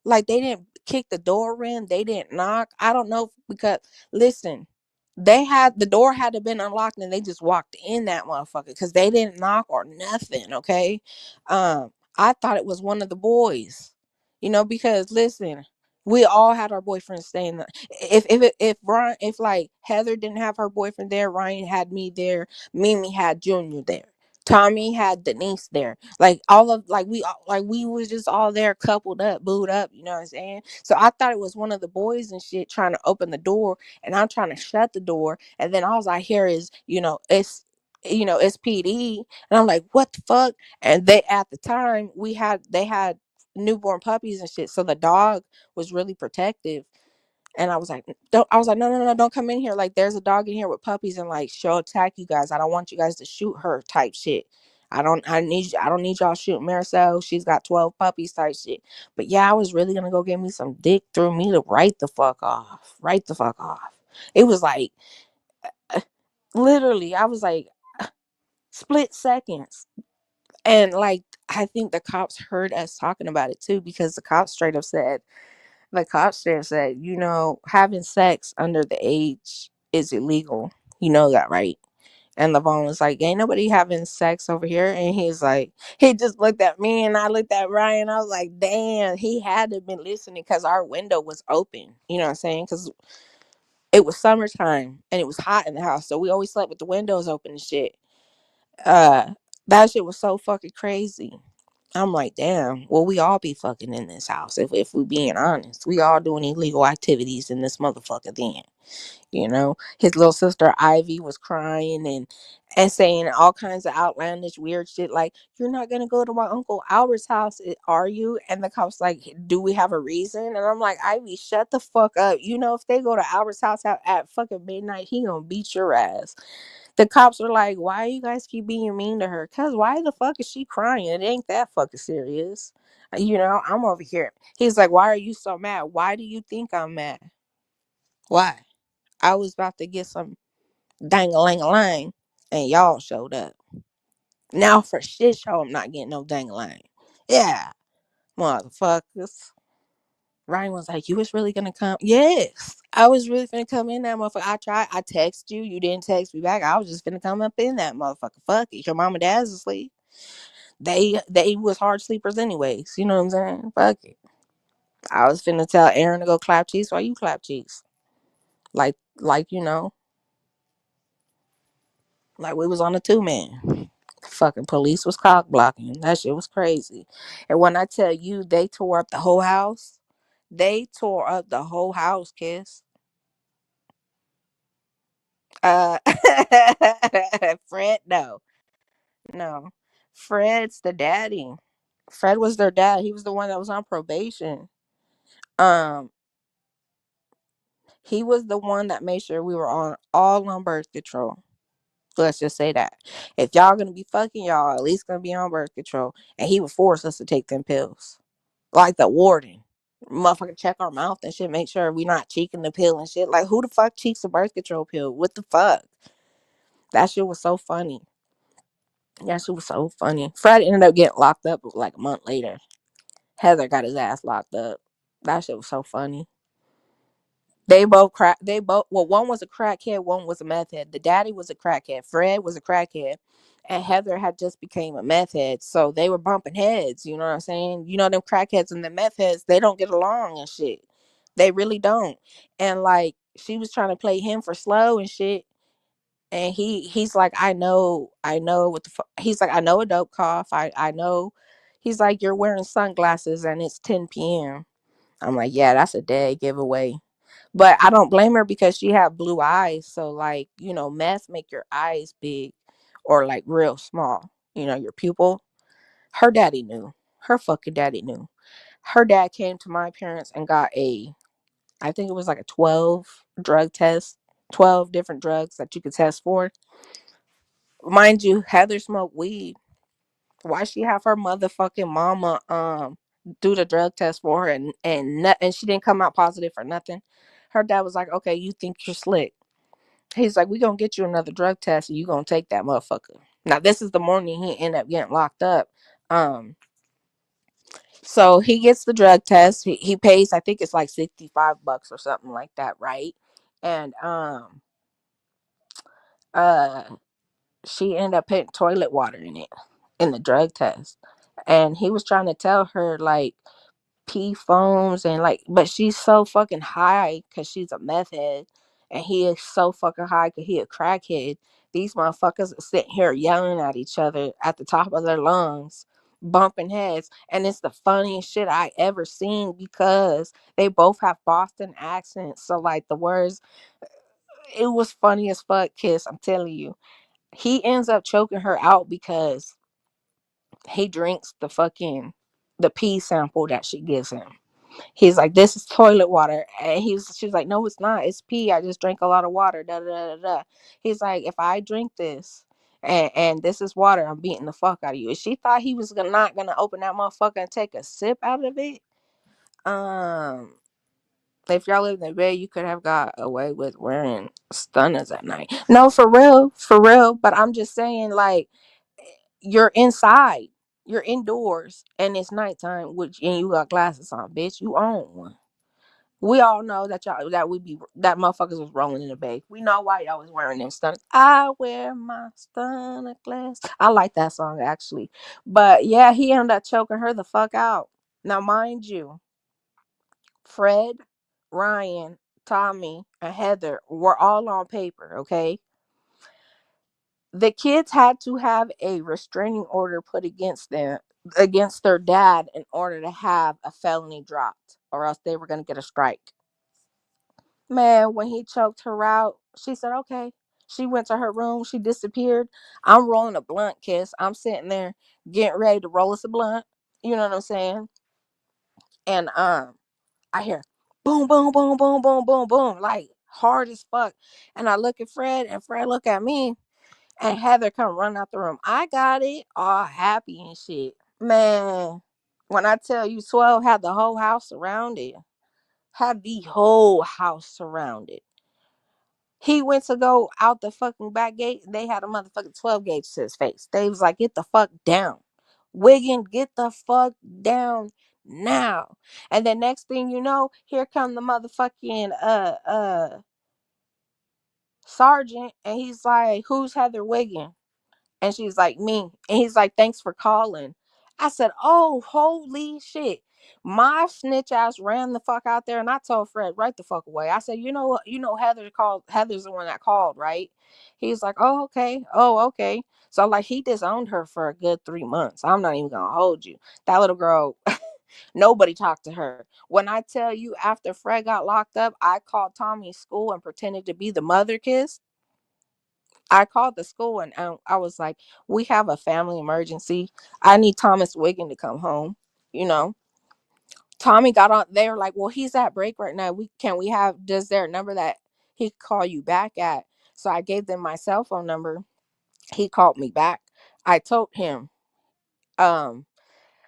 they didn't kick the door in, they didn't knock. I don't know because listen, the door had to been unlocked and they just walked in that motherfucker because they didn't knock or nothing. Okay, I thought it was one of the boys, because listen, we all had our boyfriends staying there. If like Heather didn't have her boyfriend there, Ryan had me there, Mimi had Junior there Tommy had Denise there. Like all of like we was just all there coupled up, booed up, you know what I'm saying? So I thought it was one of the boys and shit trying to open the door, and I'm trying to shut the door, and then all I hear is, it's PD, and I'm like, what the fuck? And they, at the time, they had newborn puppies and shit, so the dog was really protective. And I was like, don't, I was like, no, no, no, don't come in here. Like, there's a dog in here with puppies, and like, she'll attack you guys. I don't want you guys to shoot her type shit. I don't need y'all shooting Maricel. She's got 12 puppies type shit. But yeah, I was really gonna go get me some dick through me to right the fuck off. Right the fuck off. It was like, literally, I was like, split seconds. And like, I think the cops heard us talking about it too, because the cops there said, having sex under the age is illegal. You know that, right? And Levon was like, ain't nobody having sex over here. And he just looked at me, and I looked at Ryan. I was like, damn, he had to have been listening, because our window was open. You know what I'm saying? Because it was summertime and it was hot in the house. So we always slept with the windows open and shit. Uh, that shit was so fucking crazy. I'm like, damn, well, we all be fucking in this house. If we being honest, we all doing illegal activities in this motherfucker then. His little sister Ivy was crying and saying all kinds of outlandish weird shit, like, you're not gonna go to my Uncle Albert's house, are you? And the cops like, do we have a reason? And I'm like, Ivy, shut the fuck up. If they go to Albert's house at fucking midnight, he gonna beat your ass. The cops are like, why you guys keep being mean to her? Cause why the fuck is she crying? It ain't that fucking serious. I'm over here. He's like, why are you so mad? Why do you think I'm mad? Why? I was about to get some dang-a-lang-a-lang, and y'all showed up. Now for shit show, I'm not getting no dang-a-lang. Yeah, motherfuckers. Ryan was like, you was really gonna come? Yes. I was really finna come in that motherfucker. I text you. You didn't text me back. I was just finna come up in that motherfucker. Fuck it. Your mom and dad's asleep. They was hard sleepers anyways. You know what I'm saying? Fuck it. I was finna tell Aaron to go clap cheeks while you clap cheeks. Like, like we was on a 2-man. Fucking police was cock blocking. That shit was crazy. And when I tell you they tore up the whole house, they tore up the whole house, kiss. Uh Fred, no. No. Fred's the daddy. Fred was their dad. He was the one that was on probation. Um, he was the one that made sure we were all on birth control. Let's just say that. If y'all gonna be fucking, y'all at least gonna be on birth control. And he would force us to take them pills. Like the warden. Motherfucker check our mouth and shit, make sure we not cheeking the pill and shit. Like, who the fuck cheeks a birth control pill? What the fuck? That shit was so funny. That shit was so funny. Fred ended up getting locked up like a month later. Heather got his ass locked up. That shit was so funny. Well, one was a crackhead, one was a meth head. The daddy was a crackhead. Fred was a crackhead. And Heather had just became a meth head. So they were bumping heads, you know what I'm saying? Them crackheads and the meth heads, they don't get along and shit. They really don't. And like, she was trying to play him for slow and shit. And he's like, I know what the fuck. He's like, I know a dope cough. I know. He's like, you're wearing sunglasses and it's 10 p.m. I'm like, yeah, that's a dead giveaway. But I don't blame her, because she had blue eyes. So like, meth make your eyes big, or like real small. Your pupil. Her daddy knew. Her fucking daddy knew. Her dad came to my parents and got I think it was like a 12 drug test, 12 different drugs that you could test for. Mind you, Heather smoked weed. Why she have her motherfucking mama do the drug test for her, and she didn't come out positive for nothing? Her dad was like, okay, you think you're slick. He's like, we gonna get you another drug test, and you gonna take that motherfucker. Now this is the morning he ended up getting locked up. So he gets the drug test. He pays, I think it's like $65 or something like that, right? And uh she ended up putting toilet water in it, in the drug test. And he was trying to tell her like pee foams and like, but she's so fucking high because she's a meth head. and he is so fucking high because he a crackhead. These motherfuckers are sitting here yelling at each other at the top of their lungs, bumping heads. And it's the funniest shit I ever seen because they both have Boston accents. So like the words, it was funny as fuck, Kiss. I'm telling you. He ends up choking her out because he drinks the pee sample that she gives him. He's like, "This is toilet water," and she's like, "No, it's not. It's pee. I just drank a lot of water." Da da da da. Da. He's like, "If I drink this, and this is water, I'm beating the fuck out of you." And she thought he was not gonna open that motherfucker and take a sip out of it. Um, if y'all lived in the Bay, you could have got away with wearing stunners at night. No, for real, for real. But I'm just saying, like, you're inside, you're indoors, and it's nighttime, which and you got glasses on, bitch. You own one. We all know that y'all that motherfuckers was rolling in the bay. We know why y'all was wearing them stunner. I wear my stunner glass. I like that song actually, but yeah, he ended up choking her the fuck out. Now, mind you, Fred, Ryan, Tommy, and Heather were all on paper. Okay, the kids had to have a restraining order put against their dad in order to have a felony dropped, or else they were gonna get a strike. Man, when he choked her out, she said, okay. She went to her room. She disappeared. I'm rolling a blunt, Kiss. I'm sitting there getting ready to roll us a blunt. You know what I'm saying? And I hear boom, boom, boom, boom, boom, boom, boom, like hard as fuck. And I look at Fred, and Fred look at me, and Heather come run out the room. I got it, all happy and shit. Man, when I tell you 12 had the whole house surrounded, had the whole house surrounded. He went to go out the fucking back gate. They had a motherfucking 12 gauge to his face. They was like, get the fuck down. Wiggin, get the fuck down now. And the next thing you know, here come the motherfucking sergeant, and he's like, who's Heather Wiggin? And she's like, me. And he's like, thanks for calling. I said, oh, holy shit. My snitch ass ran the fuck out there, and I told Fred, right the fuck away. I said, you know what? You know Heather's the one that called, right? He's like, oh, okay. Oh, okay. So like he disowned her for a good 3 months. I'm not even gonna hold you. That little girl, nobody talked to her. When I tell you after Fred got locked up, I called Tommy's school and pretended to be the mother kiss. I called the school, and I was like, "We have a family emergency. I need Thomas Wiggin to come home." You know, Tommy got on. They were like, "Well, he's at break right now. We have? Does there a number that he could call you back at?" So I gave them my cell phone number. He called me back. I told him. Um,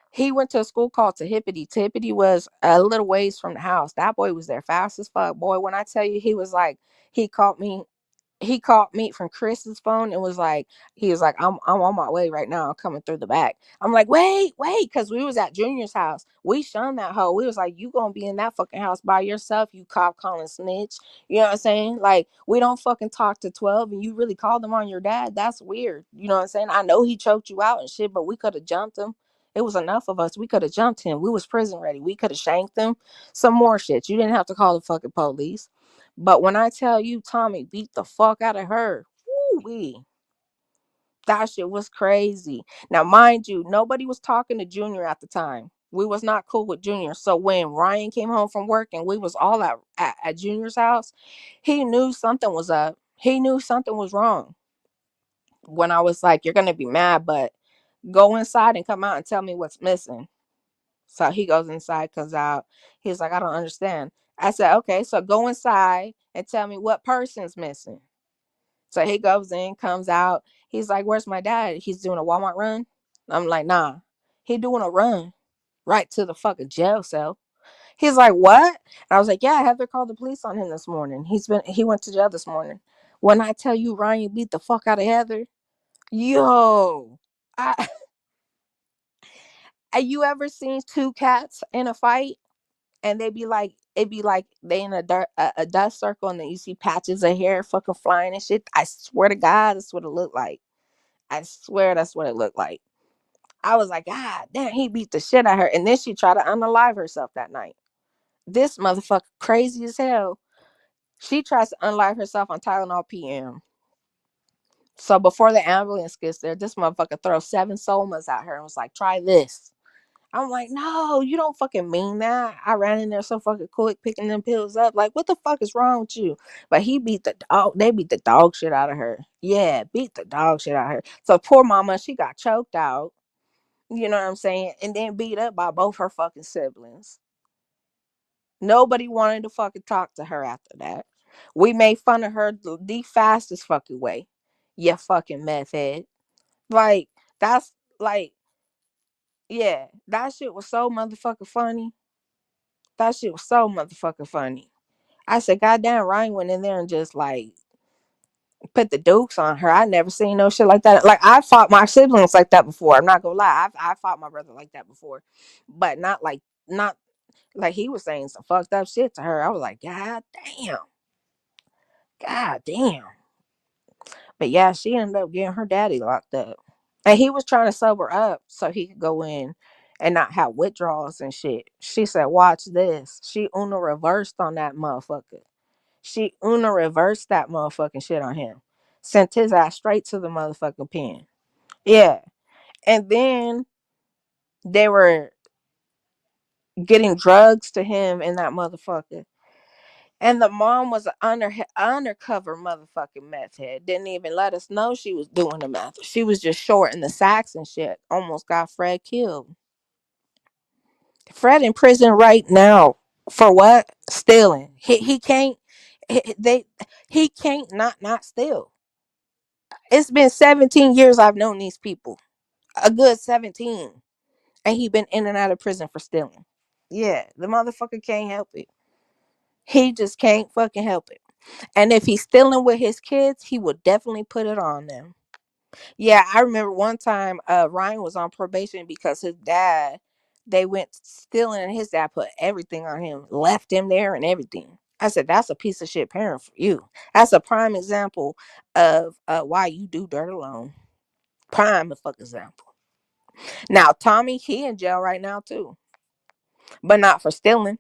he went to a school called Tehipity. Tehipity was a little ways from the house. That boy was there fast as fuck. Boy, when I tell you, he was like, he called me from Chris's phone and was like, he was like, I'm on my way right now. I'm coming through the back. I'm like, wait, because we was at Junior's house. We shunned that hoe. We was like, you gonna be in that fucking house by yourself, you cop calling snitch. You know what I'm saying? Like, we don't fucking talk to 12 and you really called them on your dad. That's weird. You know what I'm saying? I know he choked you out and shit, but we could have jumped him. It was enough of us. We could have jumped him. We was prison ready. We could have shanked him. Some more shit. You didn't have to call the fucking police. But when I tell you Tommy beat the fuck out of her, woo-wee, that shit was crazy. Now, mind you, nobody was talking to Junior at the time. We was not cool with Junior. So when Ryan came home from work and we was all at Junior's house, he knew something was up. He knew something was wrong. When I was like, you're going to be mad, but go inside and come out and tell me what's missing. So he goes inside, comes out. He's like, I don't understand. I said, okay, so go inside and tell me what person's missing. So he goes in, comes out. He's like, where's my dad? He's doing a Walmart run. I'm like, nah, he doing a run right to the fucking jail cell. He's like, what? And I was like, yeah, Heather called the police on him this morning. He went to jail this morning. When I tell you Ryan beat the fuck out of Heather, yo, I, have you ever seen two cats in a fight? And they be like, it'd be like they in a dust circle, and then you see patches of hair fucking flying and shit. I swear to God, that's what it looked like. I swear that's what it looked like. I was like, God damn, he beat the shit out of her. And then she tried to unalive herself that night. This motherfucker crazy as hell. She tries to unalive herself on Tylenol PM. So before the ambulance gets there, this motherfucker throws 7 somas at her and was like, try this. I'm like, no, you don't fucking mean that. I ran in there so fucking quick picking them pills up. Like, what the fuck is wrong with you? But he beat the dog. They beat the dog shit out of her. Yeah, beat the dog shit out of her. So poor mama, she got choked out. You know what I'm saying? And then beat up by both her fucking siblings. Nobody wanted to fucking talk to her after that. We made fun of her the fastest fucking way. You fucking meth head. Like, that's like, yeah, that shit was so motherfucking funny. That shit was so motherfucking funny. I said, goddamn, Ryan went in there and just like put the dukes on her. I never seen no shit like that. Like, I fought my siblings like that before. I'm not gonna lie. I fought my brother like that before. But not like he was saying some fucked up shit to her. I was like, God damn. God damn. But yeah, she ended up getting her daddy locked up. And he was trying to sober up so he could go in and not have withdrawals and shit. She said, watch this. She Una reversed on that motherfucker. She Una reversed that motherfucking shit on him. Sent his ass straight to the motherfucking pen. Yeah. And then they were getting drugs to him and that motherfucker. And the mom was an undercover motherfucking meth head. Didn't even let us know she was doing the meth. She was just short in the sacks and shit. Almost got Fred killed. Fred in prison right now for what? Stealing. He can't. They he can't not steal. It's been 17 years I've known these people. A good 17, and he been in and out of prison for stealing. Yeah, the motherfucker can't help it. He just can't fucking help it. And if he's stealing with his kids, he would definitely put it on them. Yeah, I remember one time Ryan was on probation because his dad, they went stealing and his dad put everything on him, left him there and everything. I said, that's a piece of shit parent for you. That's a prime example of why you do dirt alone. Prime fuck example. Now, Tommy, he in jail right now too, but not for stealing.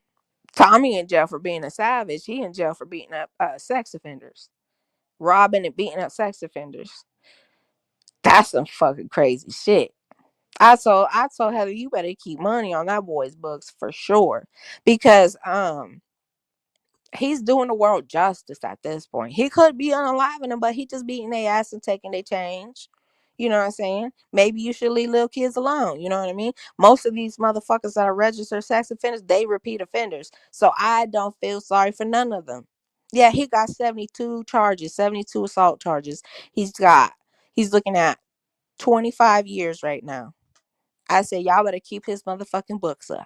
Tommy in jail for being a savage. He in jail for beating up sex offenders, robbing and beating up sex offenders. That's some fucking crazy shit. I told Heather, you better keep money on that boy's books for sure. Because he's doing the world justice at this point. He could be unaliving them, but he just beating their ass and taking their change. You know what I'm saying? Maybe you should leave little kids alone. You know what I mean? Most of these motherfuckers that are registered sex offenders, they repeat offenders. So I don't feel sorry for none of them. Yeah, he got 72 charges, 72 assault charges. He's looking at 25 years right now. I said, y'all better keep his motherfucking books up.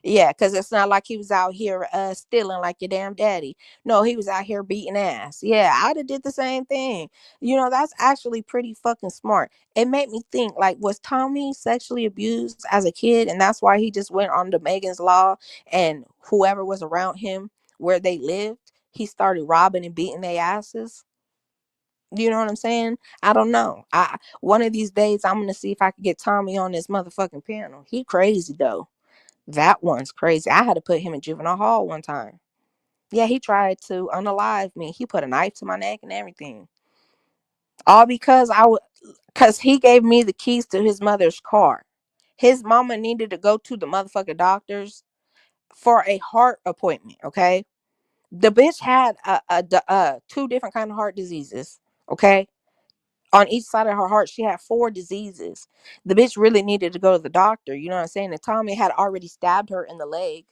Yeah, because it's not like he was out here stealing like your damn daddy. No, he was out here beating ass. Yeah, I'd have did the same thing. You know, that's actually pretty fucking smart. It made me think, like, was Tommy sexually abused as a kid? And that's why he just went on to Megan's Law and whoever was around him where they lived, he started robbing and beating their asses. You know what I'm saying? I don't know. I One of these days I'm gonna see if I can get Tommy on this motherfucking panel. He crazy though. That one's crazy. I had to put him in juvenile hall one time. Yeah, he tried to unalive me. He put a knife to my neck and everything. All because cause he gave me the keys to his mother's car. His mama needed to go to the motherfucking doctors for a heart appointment. Okay, the bitch had two different kind of heart diseases. Okay, on each side of her heart, she had 4 diseases. The bitch really needed to go to the doctor. You know what I'm saying? And Tommy had already stabbed her in the leg.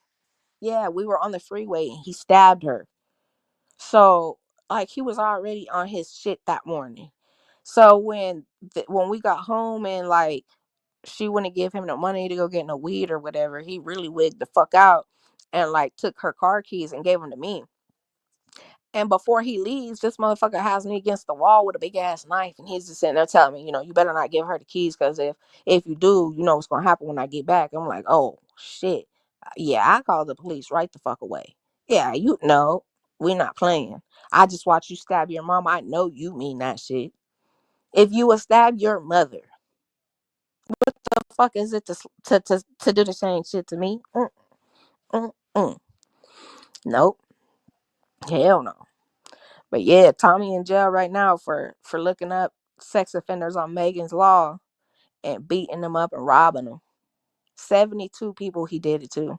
Yeah, we were on the freeway and he stabbed her. So, like, he was already on his shit that morning. So when we got home and like she wouldn't give him the money to go get no weed or whatever, he really wigged the fuck out and like took her car keys and gave them to me. And before he leaves, this motherfucker has me against the wall with a big ass knife, and he's just sitting there telling me, you better not give her the keys, because if you do, you know what's gonna happen when I get back. I'm like, oh shit, yeah, I call the police right the fuck away. Yeah, we not playing. I just watch you stab your mom. I know you mean that shit. If you would stab your mother, the fuck is it to do the same shit to me? Mm, mm. Nope, hell no. But yeah, Tommy in jail right now for looking up sex offenders on Megan's Law and beating them up and robbing them. 72 people he did it to.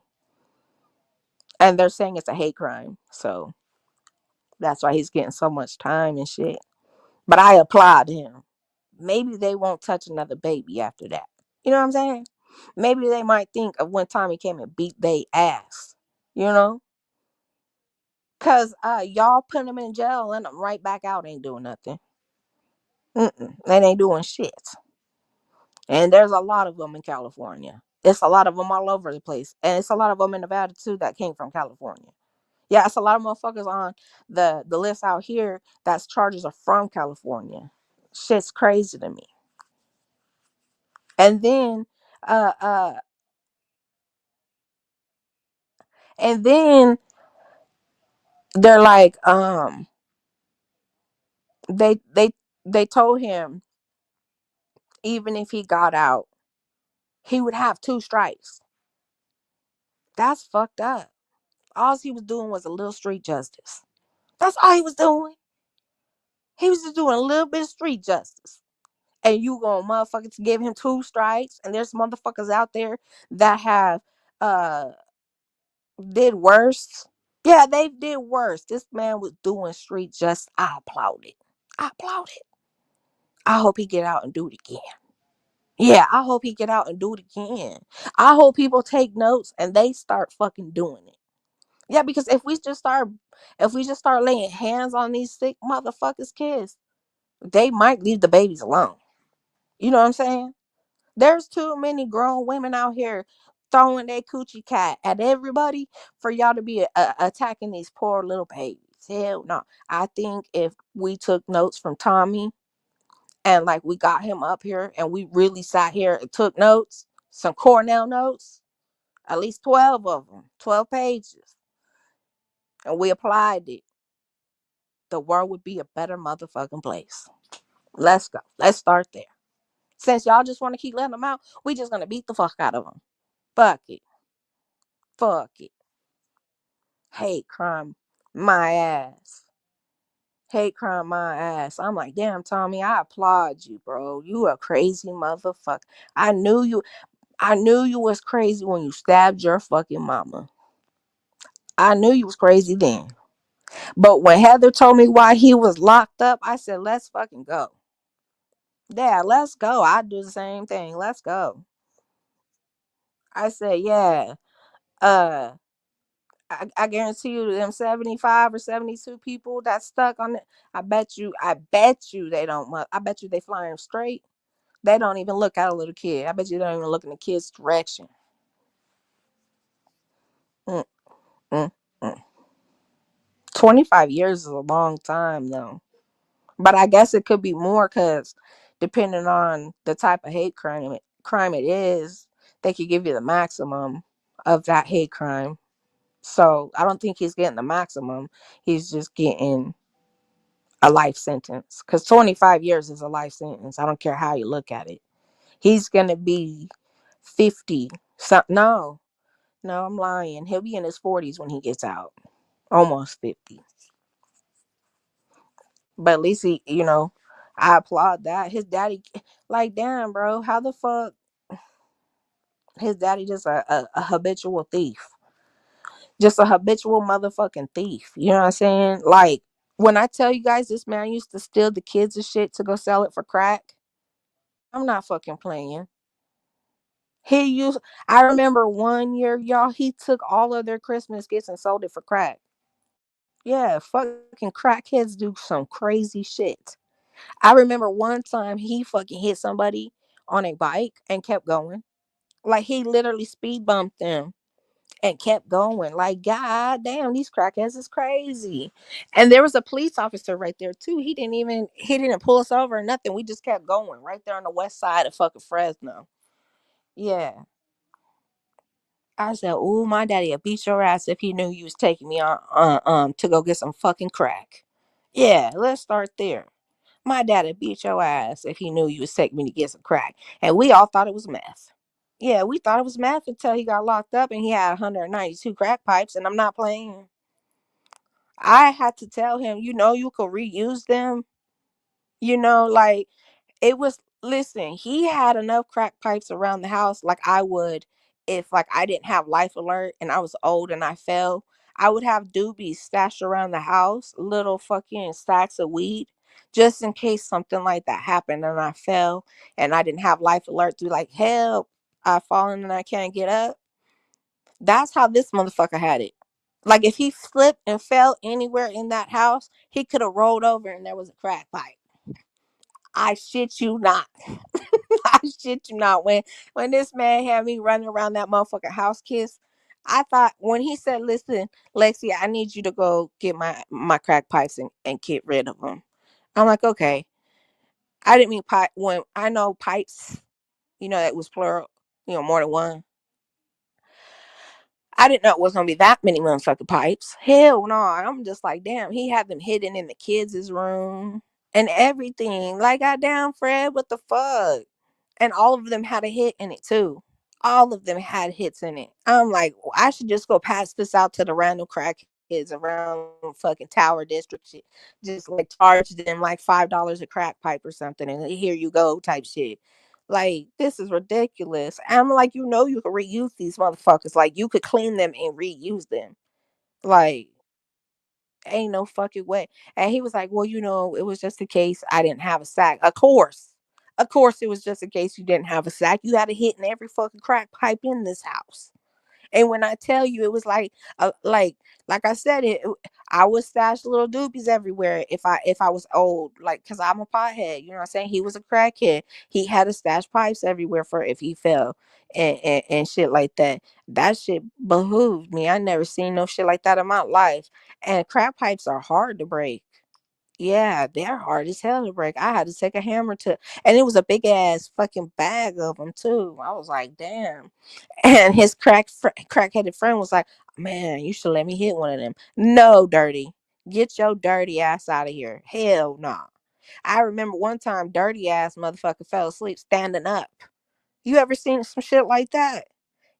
And they're saying it's a hate crime. So that's why he's getting so much time and shit. But I applaud him. Maybe they won't touch another baby after that. You know what I'm saying? Maybe they might think of when Tommy came and beat they ass. You know? Cause y'all put them in jail and them right back out ain't doing nothing. They ain't doing shit. And there's a lot of them in California. It's a lot of them all over the place. And it's a lot of them in Nevada too that came from California. Yeah, it's a lot of motherfuckers on the list out here that's charges are from California. Shit's crazy to me. And then uh uh and then they're like they they they told him even if he got out, he would have two strikes. That's fucked up. All he was doing was a little street justice. That's all he was doing. He was just doing a little bit of street justice. And you gonna motherfuckers give him two strikes. And there's motherfuckers out there that have uh did worse. Yeah, they did worse. This man was doing street justice. I applaud it. I applaud it. I hope he get out and do it again. Yeah, I hope he get out and do it again. I hope people take notes and they start fucking doing it. Yeah, because if we just start laying hands on these sick motherfuckers kids, they might leave the babies alone. You know what I'm saying? There's too many grown women out here throwing their coochie cat at everybody for y'all to be attacking these poor little babies. Hell no. I think if we took notes from Tommy and like we got him up here and we really sat here and took notes, some Cornell notes, at least 12 of them, 12 pages, and we applied it, the world would be a better motherfucking place. Let's go. Let's start there. Since y'all just want to keep letting them out, we just gonna beat the fuck out of them. Fuck it. Fuck it. Hate crime, my ass. Hate crime, my ass. I'm like, damn, Tommy, I applaud you, bro. You a crazy motherfucker. I knew you. I knew you was crazy when you stabbed your fucking mama. I knew you was crazy then. But when Heather told me why he was locked up, I said, let's fucking go. Yeah, let's go. I do the same thing. Let's go. I said, yeah. Uh I guarantee you them 75 or 72 people that stuck on it. I bet you they don't I bet you they flying straight. They don't even look at a little kid. I bet you they don't even look in the kid's direction. Mm, mm, mm. 25 years is a long time though. But I guess it could be more because depending on the type of hate crime it is, they could give you the maximum of that hate crime. So I don't think he's getting the maximum. He's just getting a life sentence. Because 25 years is a life sentence. I don't care how you look at it. He's gonna be 50. No, no, I'm lying. He'll be in his 40s when he gets out. Almost 50. But at least I applaud that. His daddy, like, damn, bro, how the fuck his daddy just a habitual thief, just a habitual motherfucking thief. You know what I'm saying? Like when I tell you guys, this man used to steal the kids and shit to go sell it for crack. I'm not fucking playing. He used. I remember one year, y'all. He took all of their Christmas gifts and sold it for crack. Yeah, fucking crackheads do some crazy shit. I remember one time he fucking hit somebody on a bike and kept going. Like he literally speed bumped them and kept going. Like, god damn, these crackheads is crazy. And there was a police officer right there too. He didn't pull us over or nothing. We just kept going right there on the west side of fucking Fresno. Yeah. I said, "Ooh, my daddy would beat your ass if he knew you was taking me on to go get some fucking crack." Yeah, let's start there. My daddy beat your ass if he knew you was taking me to get some crack, and we all thought it was meth. Yeah, we thought it was meth until he got locked up and he had 192 crack pipes, and I'm not playing. I had to tell him, you could reuse them. Like it was, listen, he had enough crack pipes around the house like I would if like I didn't have life alert and I was old and I fell. I would have doobies stashed around the house, little fucking stacks of weed, just in case something like that happened and I fell and I didn't have life alert to be like, help, I've fallen and I can't get up. That's how this motherfucker had it. Like if he slipped and fell anywhere in that house, he could have rolled over and there was a crack pipe. I shit you not. I shit you not. When this man had me running around that motherfucking house, kiss, I thought when he said, "Listen, Lexi, I need you to go get my crack pipes and get rid of them." I'm like, okay. I didn't mean pipe when I know pipes. That was plural. More than one. I didn't know it was gonna be that many motherfucking pipes. Hell no. I'm just like, damn. He had them hidden in the kids' room and everything. Like, goddamn, Fred, what the fuck? And all of them had a hit in it too. All of them had hits in it. I'm like, I should just go pass this out to the random crackheads around fucking Tower District shit. Just like charge them like $5 a crack pipe or something, and here you go type shit. Like, this is ridiculous. And I'm like, you could reuse these motherfuckers. Like, you could clean them and reuse them. Like, ain't no fucking way. And he was like, well, it was just in case I didn't have a sack. Of course. Of course, it was just in case you didn't have a sack. You had a hit in every fucking crack pipe in this house. And when I tell you, it was like I said, I would stash little doobies everywhere if I was old, like, cause I'm a pothead. You know what I'm saying? He was a crackhead. He had to stash pipes everywhere for if he fell and shit like that. That shit behooved me. I never seen no shit like that in my life. And crack pipes are hard to break. Yeah, they're hard as hell to break. I had to take a hammer and it was a big ass fucking bag of them too. I was like, damn. And his crackheaded friend was like, man, you should let me hit one of them. No, dirty. Get your dirty ass out of here. Hell no. I remember one time, dirty ass motherfucker fell asleep standing up. You ever seen some shit like that?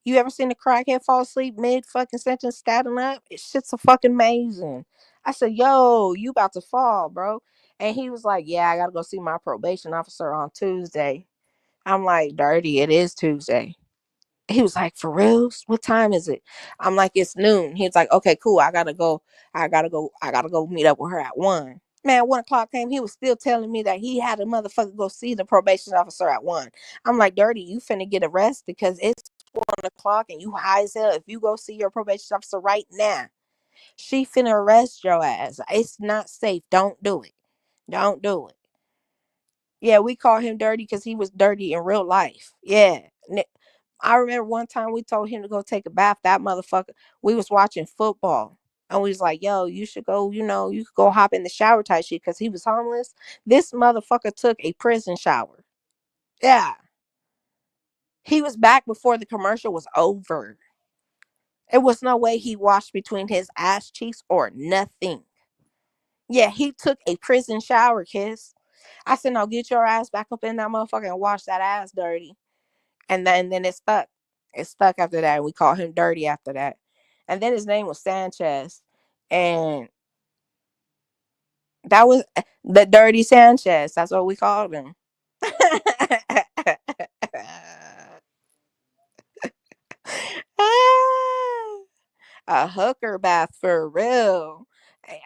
You ever seen a crackhead fall asleep mid fucking sentence standing up? It shit's a fucking amazing. I said, yo, you about to fall, bro. And he was like, yeah, I gotta go see my probation officer on Tuesday. I'm like, dirty, it is Tuesday. He was like, for reals? What time is it? I'm like, it's noon. He was like, okay, cool. I gotta go. I gotta go meet up with her at 1. Man, 1 o'clock came. He was still telling me that he had a motherfucker go see the probation officer at 1. I'm like, dirty, you finna get arrested because it's 1 o'clock and you high as hell. If you go see your probation officer right now, she finna arrest your ass. It's not safe. Don't do it. Don't do it. Yeah, we call him dirty because he was dirty in real life. Yeah. I remember one time we told him to go take a bath. That motherfucker, we was watching football. And we was like, yo, you should go, you could go hop in the shower type shit because he was homeless. This motherfucker took a prison shower. Yeah. He was back before the commercial was over. It was no way he washed between his ass cheeks or nothing. Yeah, he took a prison shower, kiss. I said, no, get your ass back up in that motherfucker and wash that ass dirty. And then it stuck. It stuck after that. We called him Dirty after that. And then his name was Sanchez, and that was the Dirty Sanchez. That's what we called him. A hooker bath for real.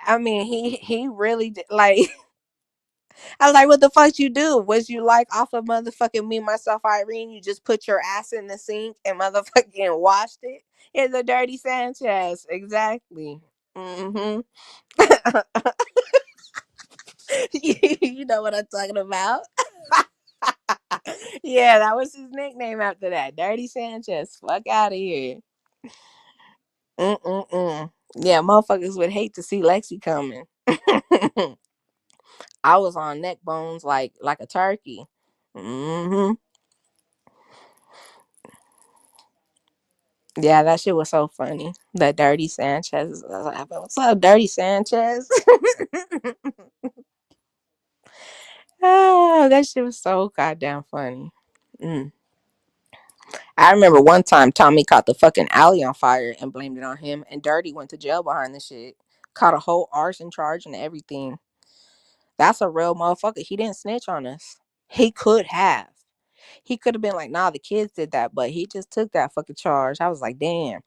I mean, he really did, like. I was like, what the fuck you do? Was you like off of motherfucking me, myself, Irene? You just put your ass in the sink and motherfucking washed it? It's a dirty Sanchez. Exactly. Mm-hmm. You know what I'm talking about. Yeah, that was his nickname after that. Dirty Sanchez. Fuck out of here. Mm-mm-mm. Yeah, motherfuckers would hate to see Lexi coming. I was on neck bones like a turkey. Mm-hmm. Yeah, that shit was so funny. The Dirty Sanchez. I was like, what's up, Dirty Sanchez? Oh, that shit was so goddamn funny. Mm. I remember one time Tommy caught the fucking alley on fire and blamed it on him, and Dirty went to jail behind the shit. Caught a whole arson charge and everything. That's a real motherfucker. He didn't snitch on us. He could have. He could have been like, nah, the kids did that, but he just took that fucking charge. I was like, damn.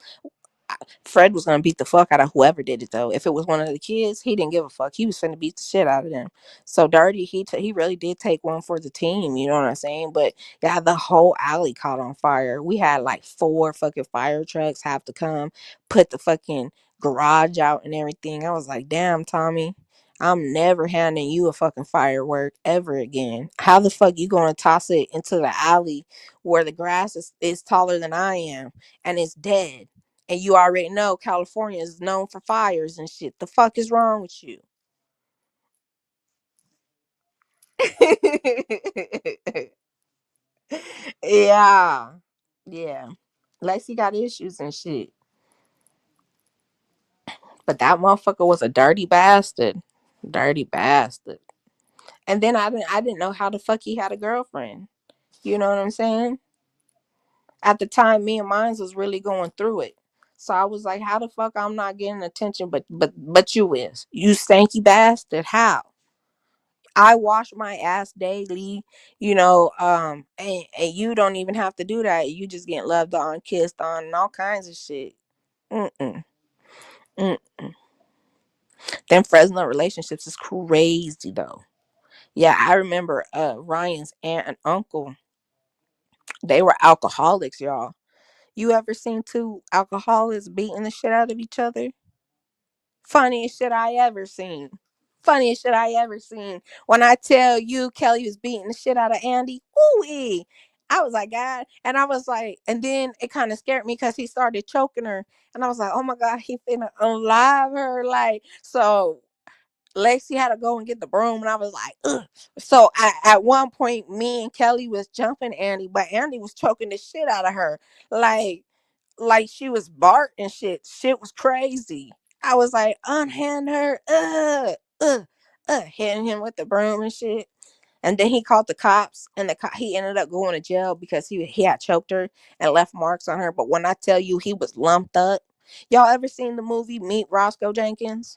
Fred was gonna beat the fuck out of whoever did it though. If it was one of the kids, he didn't give a fuck. He was finna beat the shit out of them. So Dirty, he really did take one for the team. You know what I'm saying? But yeah, the whole alley caught on fire. We had like four fucking fire trucks have to come put the fucking garage out and everything. I was like, damn, Tommy. I'm never handing you a fucking firework ever again. How the fuck you gonna toss it into the alley where the grass is taller than I am and it's dead? And you already know California is known for fires and shit. The fuck is wrong with you? Yeah. Yeah. Lacey got issues and shit. But that motherfucker was a dirty bastard. Dirty bastard. And then I didn't know how the fuck he had a girlfriend. You know what I'm saying? At the time me and mines was really going through it. So I was like, how the fuck I'm not getting attention but you is. You stanky bastard. How? I wash my ass daily, and you don't even have to do that. You just get loved on, kissed on, and all kinds of shit. Mm-mm. Mm. Them Fresno relationships is crazy though. Yeah, I remember Ryan's aunt and uncle. They were alcoholics, y'all. You ever seen two alcoholics beating the shit out of each other? Funniest shit I ever seen. Funniest shit I ever seen. When I tell you Kelly was beating the shit out of Andy, ooh, I was like, God. And I was like, and then it kind of scared me because he started choking her. And I was like, oh my God, he finna unalive her. Like, so Lacey had to go and get the broom. And I was like, ugh. So at one point, me and Kelly was jumping Andy, but Andy was choking the shit out of her. Like she was Bart and shit. Shit was crazy. I was like, unhand her, hitting him with the broom and shit. And then he called the cops, and he ended up going to jail because he had choked her and left marks on her. But when I tell you he was lumped up, y'all ever seen the movie Meet Roscoe Jenkins?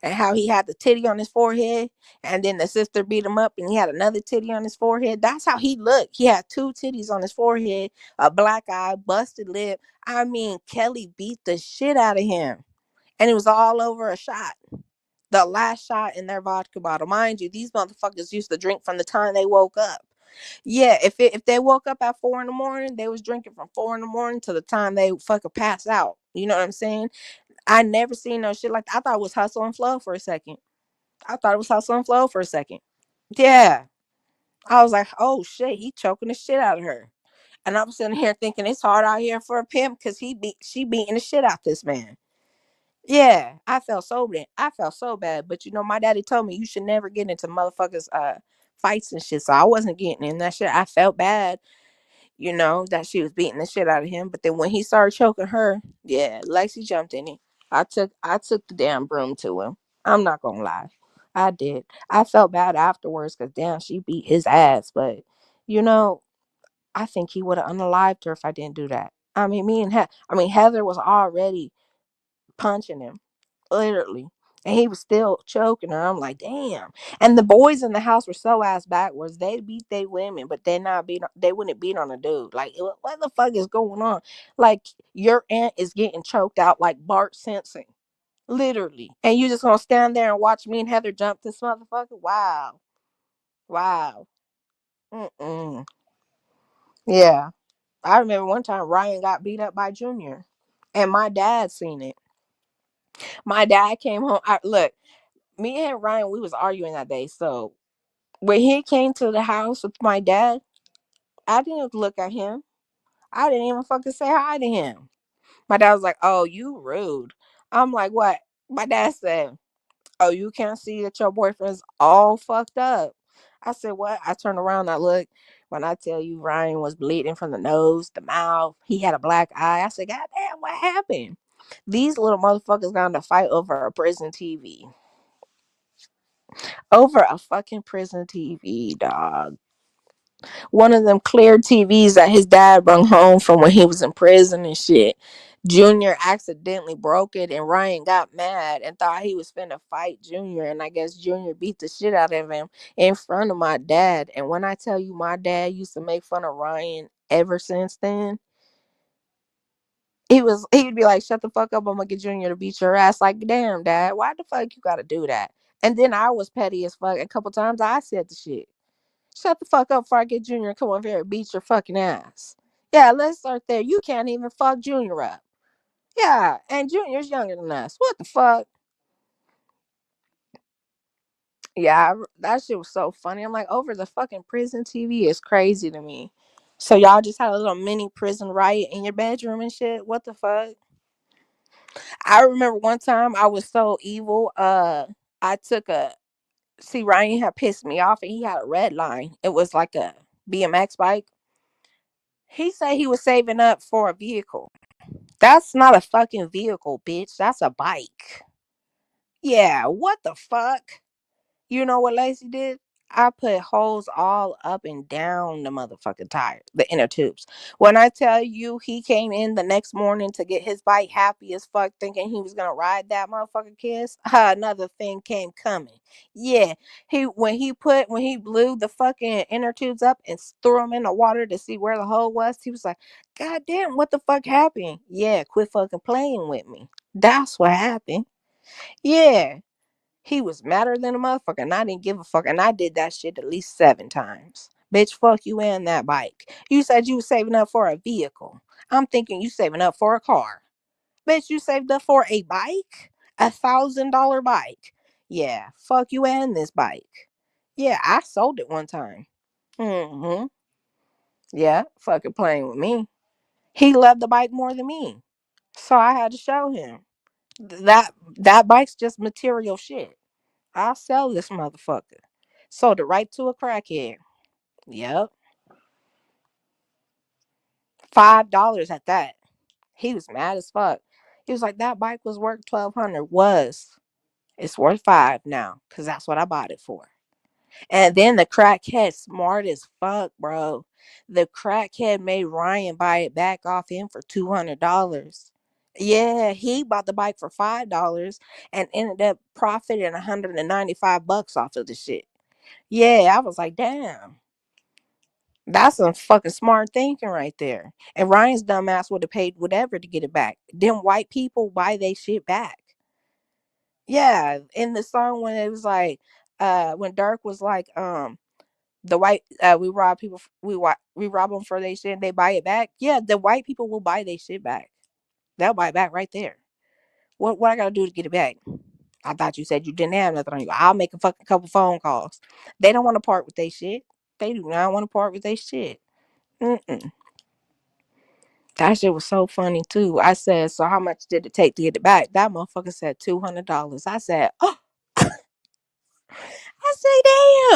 And how he had the titty on his forehead, and then the sister beat him up, and he had another titty on his forehead. That's how he looked. He had two titties on his forehead, a black eye, busted lip. I mean, Kelly beat the shit out of him, and it was all over a shot. The last shot in their vodka bottle, mind you. These motherfuckers used to drink from the time they woke up. Yeah, if they woke up at 4 in the morning, they was drinking from 4 in the morning to the time they fucking pass out. You know what I'm saying? I never seen no shit like that. I thought it was hustle and flow for a second. I thought it was hustle and flow for a second. Yeah. I was like, oh shit, he choking the shit out of her. And I'm sitting here thinking it's hard out here for a pimp because she beating the shit out this man. Yeah, I felt so bad. I felt so bad. But my daddy told me you should never get into motherfuckers fights and shit. So I wasn't getting in that shit. I felt bad, that she was beating the shit out of him. But then when he started choking her, yeah, Lexi jumped in it. I took the damn broom to him. I'm not gonna lie. I did. I felt bad afterwards because damn, she beat his ass. But you know, I think he would have unalived her if I didn't do that. I mean, Heather was already punching him, literally. And he was still choking her. I'm like, damn. And the boys in the house were so ass backwards. They beat they women, but they wouldn't beat on a dude. Like, what the fuck is going on? Like, your aunt is getting choked out like Bart Simpson. Literally. And you just gonna stand there and watch me and Heather jump this motherfucker? Wow. Wow. Mm-mm. Yeah. I remember one time Ryan got beat up by Junior. And my dad seen it. My dad came home. Look, me and Ryan, we was arguing that day. So when he came to the house with my dad, I didn't look at him. I didn't even fucking say hi to him. My dad was like, "Oh, you rude." I'm like, "What?" My dad said, "Oh, you can't see that your boyfriend's all fucked up." I said, "What?" I turned around. I looked. When I tell you, Ryan was bleeding from the nose, the mouth. He had a black eye. I said, "God damn, what happened?" These little motherfuckers got in a fight over a prison TV. Over a fucking prison TV, dog. One of them clear TVs that his dad brought home from when he was in prison and shit. Junior accidentally broke it, and Ryan got mad and thought he was finna fight Junior. And I guess Junior beat the shit out of him in front of my dad. And when I tell you my dad used to make fun of Ryan ever since then, he'd be like, "Shut the fuck up! I'm gonna get Junior to beat your ass." Like, damn, dad, why the fuck you gotta do that? And then I was petty as fuck. A couple times I said the shit. Shut the fuck up before I get Junior and come over here and beat your fucking ass. Yeah, let's start there. You can't even fuck Junior up. Yeah, and Junior's younger than us. What the fuck? Yeah, that shit was so funny. I'm like, over the fucking prison TV is crazy to me. So y'all just had a little mini prison riot in your bedroom and shit. What the fuck? I remember one time I was so evil. I took a see Ryan had pissed me off and he had a red line. It was like a BMX bike. He said he was saving up for a vehicle. That's not a fucking vehicle, bitch. That's a bike. Yeah, what the fuck? You know what Lacey did? I put holes all up and down the motherfucking tire, the inner tubes. When I tell you he came in the next morning to get his bike happy as fuck, thinking he was gonna ride that motherfucking kiss, another thing came coming. Yeah, when he blew the fucking inner tubes up and threw them in the water to see where the hole was, he was like, "God damn, what the fuck happened?" Yeah, quit fucking playing with me. That's what happened. Yeah. He was madder than a motherfucker, and I didn't give a fuck. And I did that shit at least 7 times. Bitch, fuck you and that bike. You said you was saving up for a vehicle. I'm thinking you saving up for a car. Bitch, you saved up for a bike? $1,000 bike. Yeah, fuck you and this bike. Yeah, I sold it one time. Mm-hmm. Yeah, fucking playing with me. He loved the bike more than me. So I had to show him. That bike's just material shit. I'll sell this motherfucker. Sold it right to a crackhead. Yep. $5 at that. He was mad as fuck. He was like, that bike was worth 1,200. Was. It's worth five now. Cause that's what I bought it for. And then the crackhead smart as fuck, bro. The crackhead made Ryan buy it back off him for $200. Yeah, he bought the bike for $5 and ended up profiting $195 off of the shit. Yeah, I was like, damn. That's some fucking smart thinking right there. And Ryan's dumbass would have paid whatever to get it back. Them white people buy they shit back. Yeah, in the song when it was like, when Dirk was like, the white, we rob people, we rob them for their shit, and they buy it back. Yeah, the white people will buy their shit back. They'll buy it back right there. What I gotta do to get it back? I thought you said you didn't have nothing on you. I'll make a fucking couple phone calls. They don't want to part with their shit. They do not want to part with their shit. Mm-mm. That shit was so funny too. I said, "So how much did it take to get it back?" That motherfucker said $200. I said, "Oh," I say,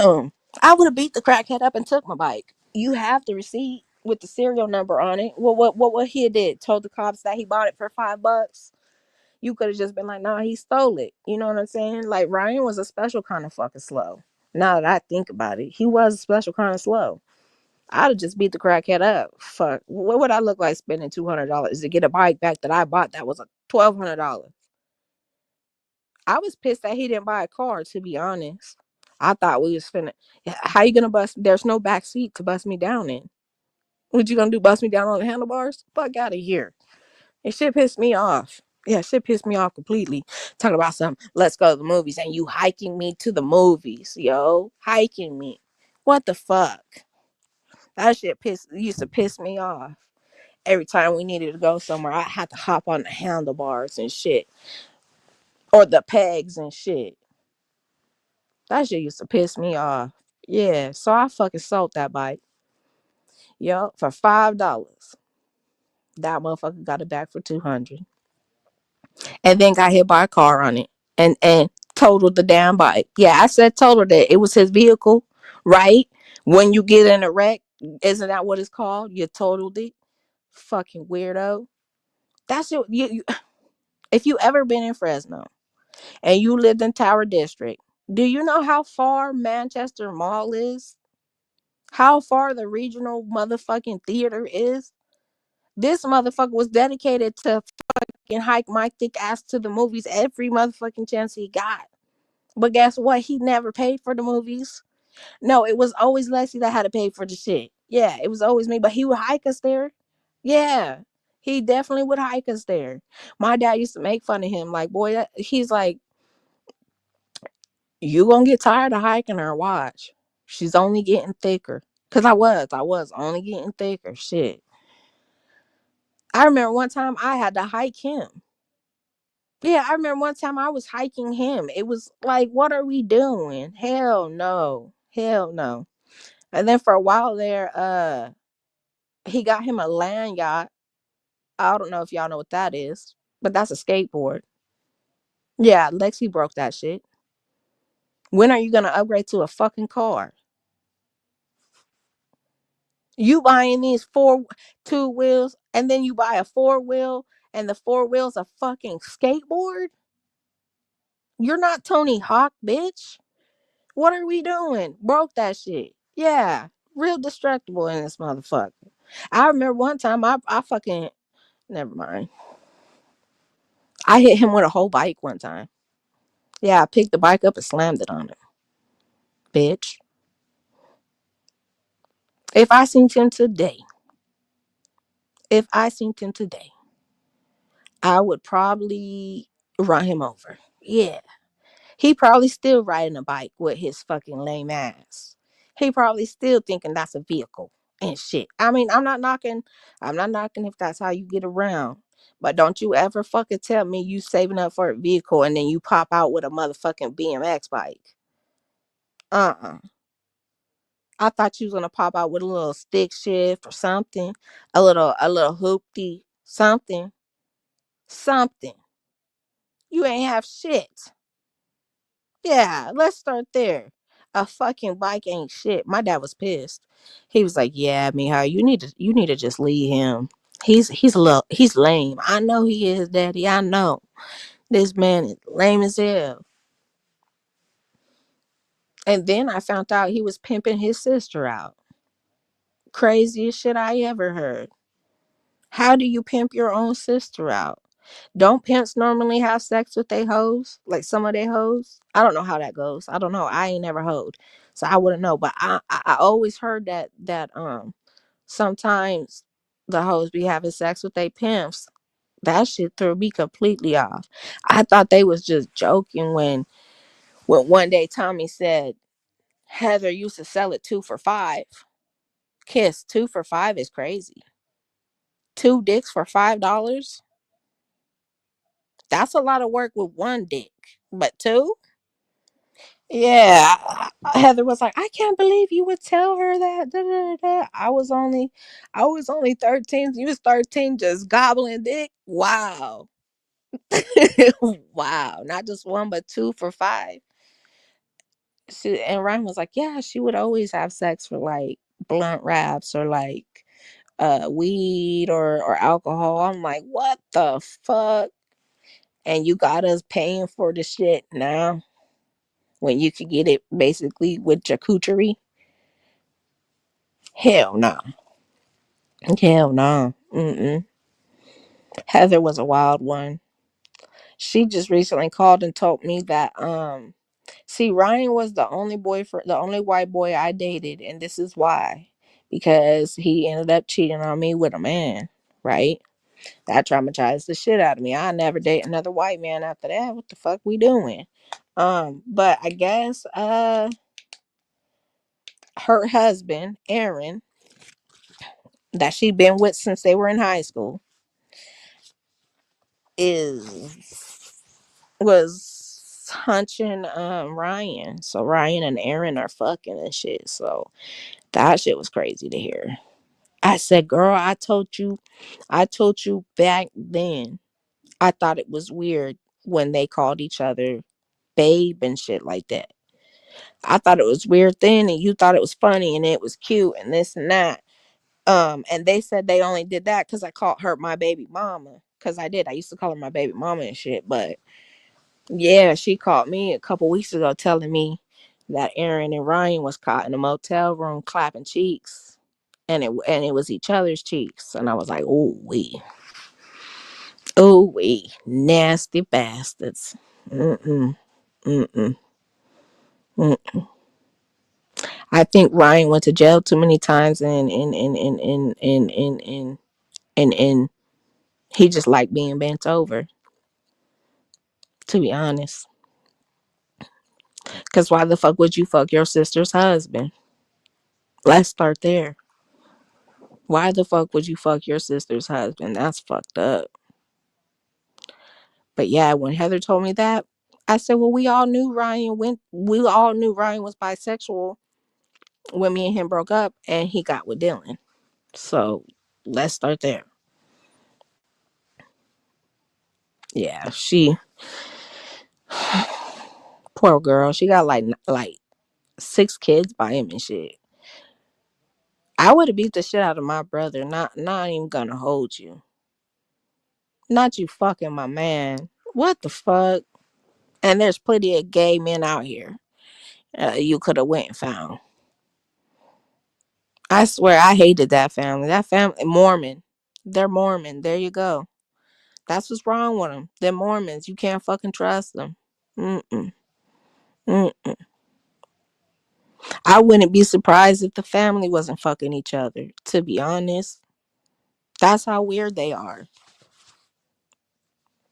"Damn!" I would have beat the crackhead up and took my bike. You have the receipt with the serial number on it. What he did? Told the cops that he bought it for $5. You could have just been like, "Nah, he stole it." You know what I'm saying? Like Ryan was a special kind of fucking slow. Now that I think about it, he was a special kind of slow. I'd have just beat the crackhead up. Fuck. What would I look like spending $200 to get a bike back that I bought that was a $1,200? I was pissed that he didn't buy a car, to be honest. I thought we was finna. How you gonna bust? There's no back seat to bust me down in. What you gonna do? Bust me down on the handlebars? Fuck out of here. It shit pissed me off. Yeah, shit pissed me off completely. Talking about some, let's go to the movies, and you hiking me to the movies, yo. Hiking me. What the fuck? That shit used to piss me off. Every time we needed to go somewhere, I had to hop on the handlebars and shit, or the pegs and shit. That shit used to piss me off. Yeah, so I fucking sold that bike, yo, for $5. That motherfucker got it back for 200, and then got hit by a car on it, and totaled the damn bike. Yeah, I said totaled it. It was his vehicle, right? When you get in a wreck, isn't that what it's called? You totaled it. Fucking weirdo. That's you. If you ever been in Fresno and you lived in Tower District, do you know how far Manchester Mall is? How far the regional motherfucking theater is? This motherfucker was dedicated to fucking hike my thick ass to the movies every motherfucking chance he got. But guess what? He never paid for the movies. No, it was always Lexi that had to pay for the shit. Yeah, it was always me, but he would hike us there. Yeah, he definitely would hike us there. My dad used to make fun of him, like, boy, he's like, you gonna get tired of hiking her. Watch, she's only getting thicker. Cause I was only getting thicker. Shit, I remember one time I had to hike him. Yeah, I remember one time I was hiking him. It was like, what are we doing? Hell no, hell no. And then for a while there, he got him a land yacht. I don't know if y'all know what that is, but that's a skateboard. Yeah, Lexi broke that shit. When are you gonna upgrade to a fucking car? You buying these four two wheels, and then you buy a four wheel, and the four wheels a fucking skateboard? You're not Tony Hawk, bitch. What are we doing? Broke that shit. Yeah, real destructible in this motherfucker. I remember one time I fucking never mind. I hit him with a whole bike one time. Yeah, I picked the bike up and slammed it on him, bitch. If I seen him today, if I seen him today, I would probably run him over. Yeah. He probably still riding a bike with his fucking lame ass. He probably still thinking that's a vehicle and shit. I mean, I'm not knocking if that's how you get around. But don't you ever fucking tell me you saving up for a vehicle and then you pop out with a motherfucking BMX bike. Uh-uh. I thought you was gonna pop out with a little stick shift or something, a little hoopty something, something. You ain't have shit. Yeah, let's start there. A fucking bike ain't shit. My dad was pissed. He was like, "Yeah, Mihai, you need to just leave him. He's lame. I know he is, Daddy. I know this man is lame as hell." And then I found out he was pimping his sister out. Craziest shit I ever heard. How do you pimp your own sister out? Don't pimps normally have sex with they hoes? Like some of they hoes? I don't know how that goes. I don't know. I ain't never hoed. So I wouldn't know. But I always heard that sometimes the hoes be having sex with they pimps. That shit threw me completely off. I thought they was just joking when one day Tommy said Heather used to sell it 2 for $5. Kiss 2 for $5 is crazy. Two dicks for $5? That's a lot of work with one dick. But two? Yeah. Heather was like, I can't believe you would tell her that. Da, da, da, da. I was only 13. You was 13 just gobbling dick. Wow. Wow. Not just one, but 2 for $5. And Ryan was like, yeah, she would always have sex for like blunt wraps or like weed or alcohol. I'm like, what the fuck? And you got us paying for the shit now when you could get it basically with charcuterie. Hell no. Hell no. Mm-mm. Heather was a wild one. She just recently called and told me that see, Ryan was the only boyfriend, the only white boy I dated, and this is why. Because he ended up cheating on me with a man, right? That traumatized the shit out of me. I never date another white man after that. What the fuck we doing? But I guess her husband, Aaron, that she been with since they were in high school, is was hunching Ryan. So Ryan and Aaron are fucking and shit. So that shit was crazy to hear. I said, girl, I told you back then. I thought it was weird when they called each other babe and shit like that. I thought it was weird then, and you thought it was funny and it was cute and this and that. And they said they only did that because I called her my baby mama. Cause I did. I used to call her my baby mama and shit. But yeah, she called me a couple weeks ago telling me that Aaron and Ryan was caught in a motel room clapping cheeks. and it was each other's cheeks, and I was like, oh we nasty bastards. Mm-mm, mm-mm, mm. I think Ryan went to jail too many times, and he just liked being bent over. To be honest, because why the fuck would you fuck your sister's husband? Let's start there. Why the fuck would you fuck your sister's husband? That's fucked up. But yeah, when Heather told me that, I said, well, we all knew Ryan was bisexual when me and him broke up and he got with Dylan. So let's start there. Yeah, she poor girl. She got like 6 kids by him and shit. I would have beat the shit out of my brother. Not even gonna hold you. Not you fucking my man. What the fuck? And there's plenty of gay men out here. You could have went and found. I swear, I hated that family. That family, Mormon. They're Mormon. There you go. That's what's wrong with them. They're Mormons. You can't fucking trust them. Mm-mm. Mm. I wouldn't be surprised if the family wasn't fucking each other. To be honest, that's how weird they are.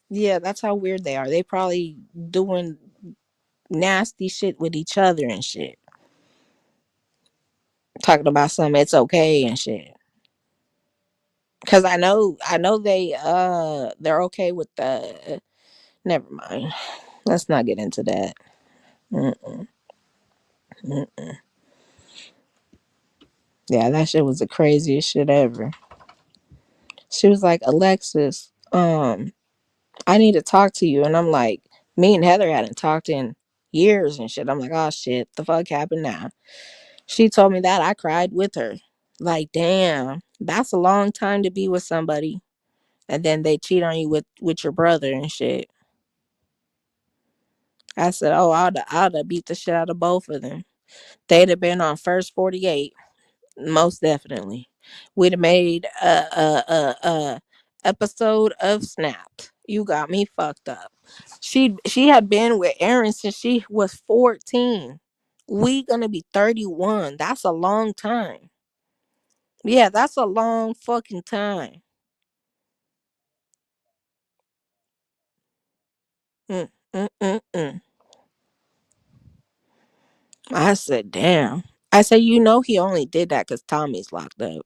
Yeah, that's how weird they are. They probably doing nasty shit with each other and shit. Talking about something it's okay and shit. Cause I know they're okay with the. Never mind. Let's not get into that. Mm-mm, mm-mm. Yeah, that shit was the craziest shit ever. She was like, Alexis, I need to talk to you. And I'm like, me and Heather hadn't talked in years and shit. I'm like, oh shit, the fuck happened now? She told me that. I cried with her. Like, damn, that's a long time to be with somebody. And then they cheat on you with your brother and shit. I said, oh, I'd have beat the shit out of both of them. They'd have been on first 48. Most definitely. We'd have made a episode of Snapped. You got me fucked up. She had been with Aaron since she was 14. We gonna be 31. That's a long time. Yeah, that's a long fucking time. Mm, mm, mm, mm. I said, damn. I said, he only did that because Tommy's locked up.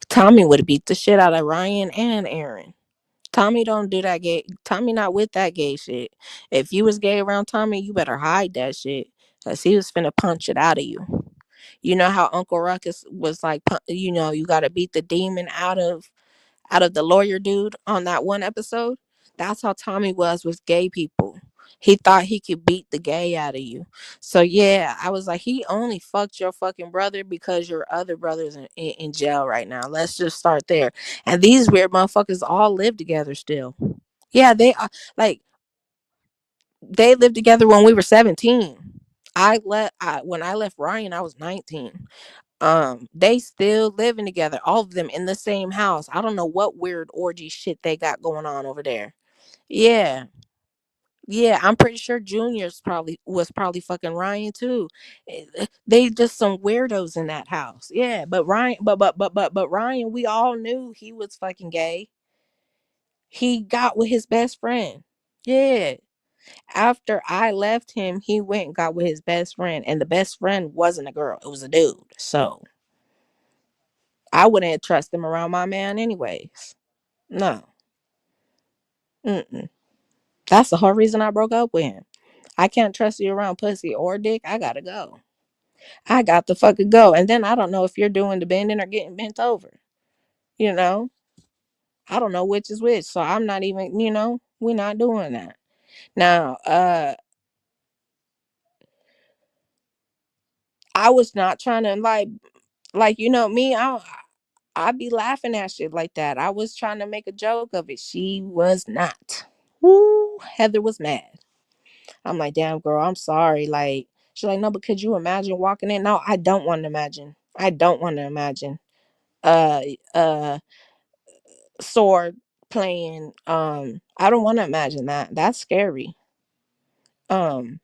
Tommy would have beat the shit out of Ryan and Aaron. Tommy don't do that gay. Tommy not with that gay shit. If you was gay around Tommy, you better hide that shit, cause he was finna punch it out of you. You know how Uncle Ruckus was like, you gotta beat the demon out of the lawyer dude on that one episode. That's how Tommy was with gay people. He thought he could beat the gay out of you. So yeah, I was like, he only fucked your fucking brother because your other brother's in jail right now. Let's just start there. And these weird motherfuckers all live together still. Yeah, they are like they lived together when we were 17. When I left Ryan, I was 19. They still living together, all of them in the same house. I don't know what weird orgy shit they got going on over there. Yeah. Yeah, I'm pretty sure Junior's probably fucking Ryan too. They just some weirdos in that house. Yeah, but Ryan but Ryan, we all knew he was fucking gay. He got with his best friend. Yeah. After I left him, he went and got with his best friend, and the best friend wasn't a girl, it was a dude. So I wouldn't trust him around my man anyways. No. Mm-mm. That's the whole reason I broke up with him. I can't trust you around pussy or dick. I gotta go. I got to fucking go. And then I don't know if you're doing the bending or getting bent over. You know, I don't know which is which. So I'm not even, we're not doing that. Now, I was not trying to like me, I'd be laughing at shit like that. I was trying to make a joke of it. She was not. Woo, Heather was mad. I'm like, damn girl, I'm sorry. Like, she's like, no, but could you imagine walking in? No, I don't want to imagine. I don't want to imagine. uh uh sword playing. I don't want to imagine that. That's scary. Um,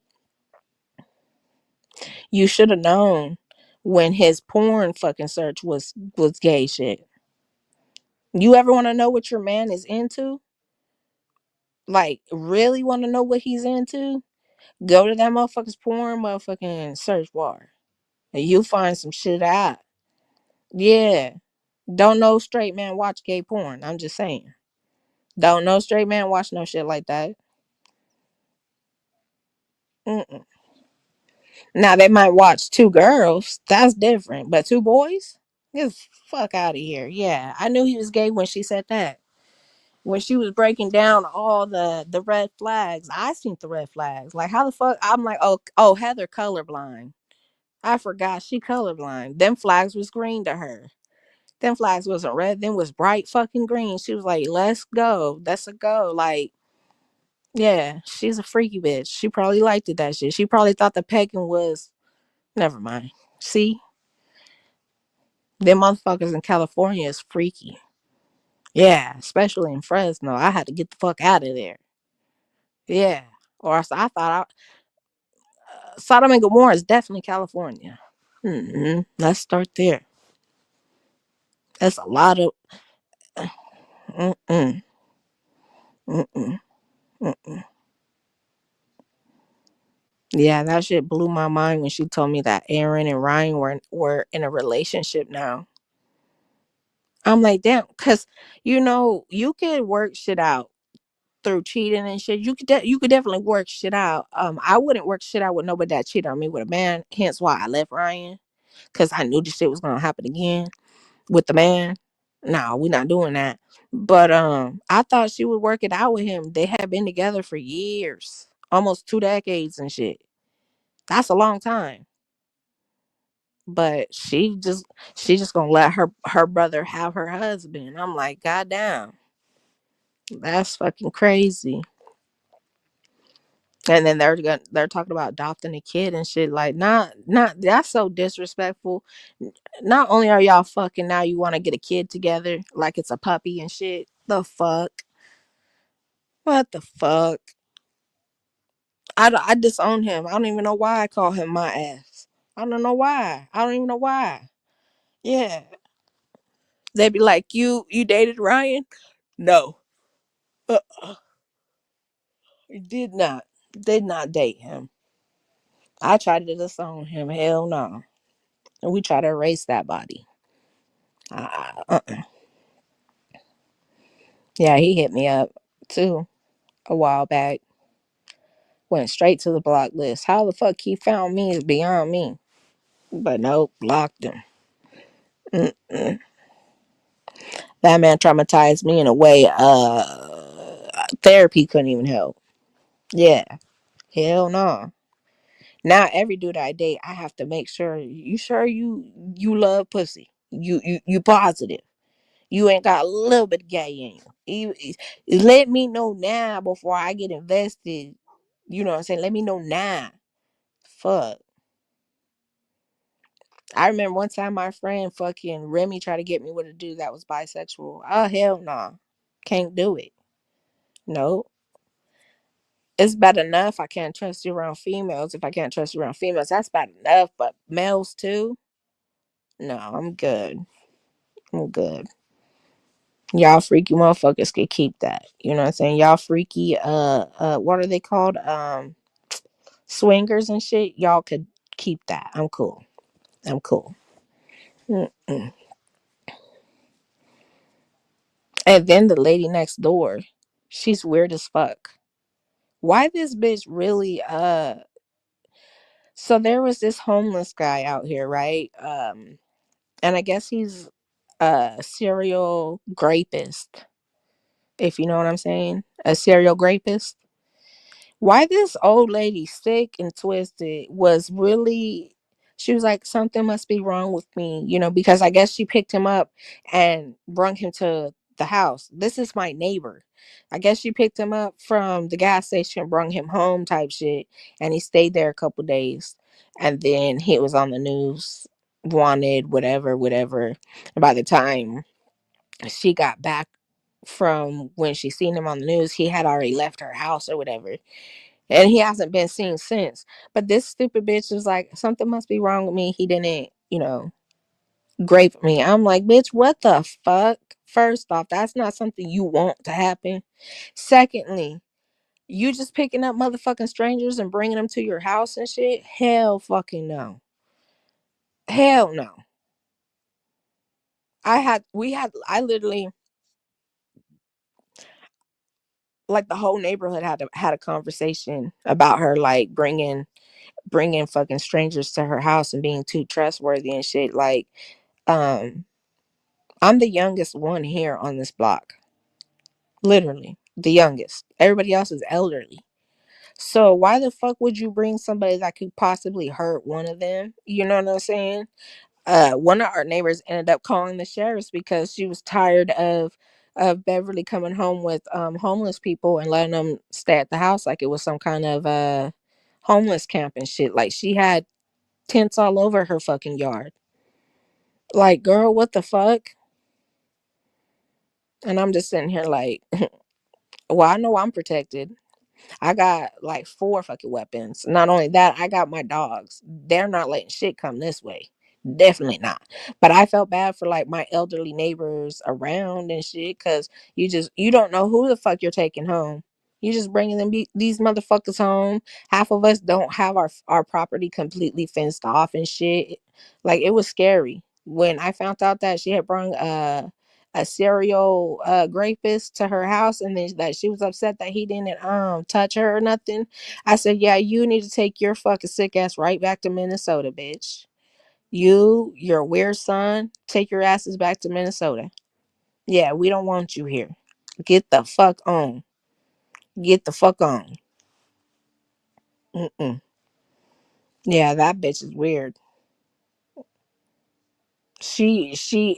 you should have known when his porn fucking search was gay shit. You ever want to know what your man is into? Like, really want to know what he's into? Go to that motherfucker's porn motherfucking search bar, and you'll find some shit out. Yeah. Don't no straight man watch gay porn. I'm just saying. Don't no straight man watch no shit like that. Mm-mm. Now they might watch two girls. That's different. But two boys? Get the fuck out of here. Yeah, I knew he was gay when she said that. When she was breaking down all the red flags, I seen the red flags. Like how the fuck? I'm like, oh, Heather colorblind. I forgot she colorblind. Them flags was green to her. Them flags wasn't red. Them was bright fucking green. She was like, let's go. That's a go. Like, yeah, she's a freaky bitch. She probably liked it that shit. She probably thought the pegging was. Never mind. See, them motherfuckers in California is freaky. Yeah, especially in Fresno. I had to get the fuck out of there. Yeah. Or I thought Sodom and Gomorrah is definitely California. Let's start there. That's a lot of. Mm-mm, mm-mm, mm-mm. Yeah, that shit blew my mind when she told me that Aaron and Ryan were in a relationship now. I'm like, damn, because you could work shit out through cheating and shit. You could definitely work shit out. I wouldn't work shit out with nobody that cheated on me with a man. Hence why I left Ryan, because I knew this shit was gonna happen again with the man. No, we're not doing that. But I thought she would work it out with him. They had been together for years, almost 2 decades and shit. That's a long time. But she just gonna let her brother have her husband. I'm like, God damn, that's fucking crazy. And then they're talking about adopting a kid and shit. Like, not that's so disrespectful. Not only are y'all fucking, now you want to get a kid together like it's a puppy and shit. The fuck? What the fuck? I disown him. I don't even know why I call him my ass. I don't know why. I don't even know why. Yeah, they'd be like, you dated Ryan? No, uh, did not date him. I tried to disown him. Hell no. And we try to erase that body. Uh. Yeah, he hit me up too a while back. Went straight to the block list. How the fuck he found me is beyond me. But nope, blocked him. Mm-mm. That man traumatized me in a way therapy couldn't even help. Yeah. Hell no. Now every dude I date, I have to make sure you love pussy. You positive. You ain't got a little bit of gay in you. Let me know now before I get invested. You know what I'm saying? Let me know now. Fuck. I remember one time my friend fucking Remy tried to get me with a dude that was bisexual. Oh hell no. Nah. Can't do it. No. It's bad enough I can't trust you around females. If I can't trust you around females, that's bad enough. But males too? No, I'm good. I'm good. Y'all freaky motherfuckers could keep that. You know what I'm saying? Y'all freaky what are they called? Swingers and shit. Y'all could keep that. I'm cool. I'm cool. Mm-mm. And then the lady next door, she's weird as fuck. Why this bitch really so there was this homeless guy out here, right? And I guess he's a serial rapist, if you know what I'm saying. A serial rapist. Why this old lady, sick and twisted, was really, she was like, something must be wrong with me, because I guess she picked him up and brought him to the house. This is my neighbor. I guess she picked him up from the gas station, brought him home type shit, and he stayed there a couple days, and then he was on the news. wanted, whatever, whatever. And by the time she got back from when she seen him on the news, he had already left her house or whatever. And he hasn't been seen since. But this stupid bitch was like, something must be wrong with me. He didn't, grape me. I'm like, bitch, what the fuck? First off, that's not something you want to happen. Secondly, you just picking up motherfucking strangers and bringing them to your house and shit? Hell fucking no. Hell no. I literally, like, the whole neighborhood had a conversation about her, like, bringing fucking strangers to her house and being too trustworthy and shit. Like, um, I'm the youngest one here on this block. Literally, the youngest. Everybody else is elderly. So why the fuck would you bring somebody that could possibly hurt one of them? You know what I'm saying? One of our neighbors ended up calling the sheriffs because she was tired of Beverly coming home with homeless people and letting them stay at the house like it was some kind of homeless camp and shit. Like, she had tents all over her fucking yard. Like, girl, what the fuck? And I'm just sitting here like, well, I know I'm protected. I got like four fucking weapons. Not only that, I got my dogs. They're not letting shit come this way. Definitely not. But I felt bad for like my elderly neighbors around and shit, because you don't know who the fuck you're taking home. You just bringing these motherfuckers home. Half of us don't have our property completely fenced off and shit. Like, it was scary when I found out that she had brought a serial rapist to her house, and then that she was upset that he didn't touch her or nothing. I said, yeah, you need to take your fucking sick ass right back to Minnesota, bitch. Your weird son, take your asses back to Minnesota. Yeah, we don't want you here. Get the fuck on. Get the fuck on. Mm-mm. Yeah, that bitch is weird. She she's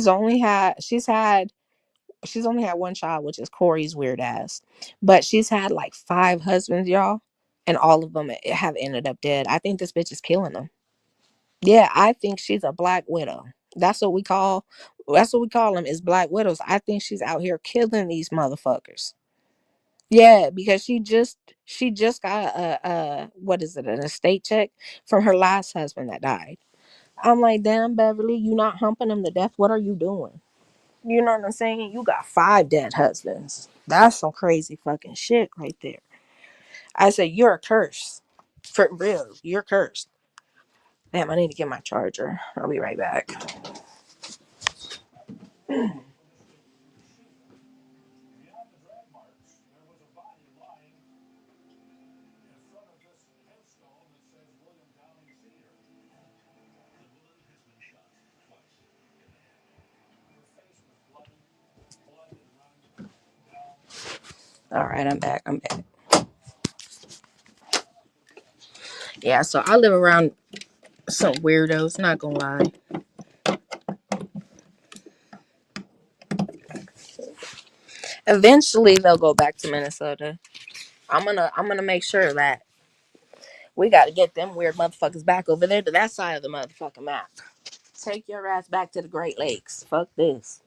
only had one child, which is Corey's weird ass. But she's had like five husbands, y'all, and all of them have ended up dead. I think this bitch is killing them. Yeah, I think she's a black widow. That's what we call that's what we call them, is black widows. I think she's out here killing these motherfuckers. Yeah, because she just got a what is it, an estate check from her last husband that died. I'm like, damn, Beverly, you not humping him to death? What are you doing? You know what I'm saying? You got five dead husbands. That's some crazy fucking shit right there. I said, you're a curse. For real, you're cursed. Damn, I need to get my charger. I'll be right back. All right, I'm back. I'm back. Yeah, so I live around some weirdos, not gonna lie. Eventually they'll go back to Minnesota. I'm gonna make sure that we gotta get them weird motherfuckers back over there to that side of the motherfucking map. Take your ass back to the Great Lakes. Fuck this.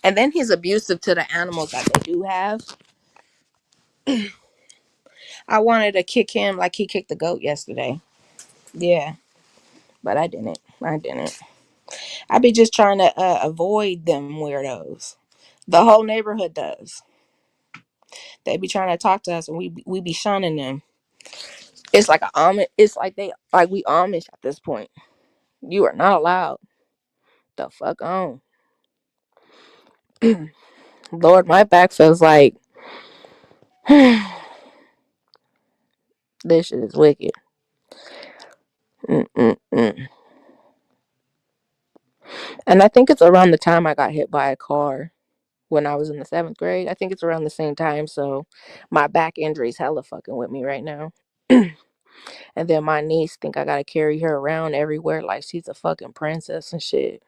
And then he's abusive to the animals that they do have. I wanted to kick him like he kicked the goat yesterday. Yeah, but I didn't. I didn't. I be just trying to avoid them weirdos. The whole neighborhood does. They be trying to talk to us, and we be shunning them. It's like a Amish. It's like we Amish at this point. You are not allowed. The fuck on. Lord, my back feels like this shit is wicked. Mm-mm-mm. And I think it's around the time I got hit by a car when I was in the seventh grade. I think it's around the same time. So my back injury's hella fucking with me right now. And then my niece think I gotta carry her around everywhere like she's a fucking princess and shit.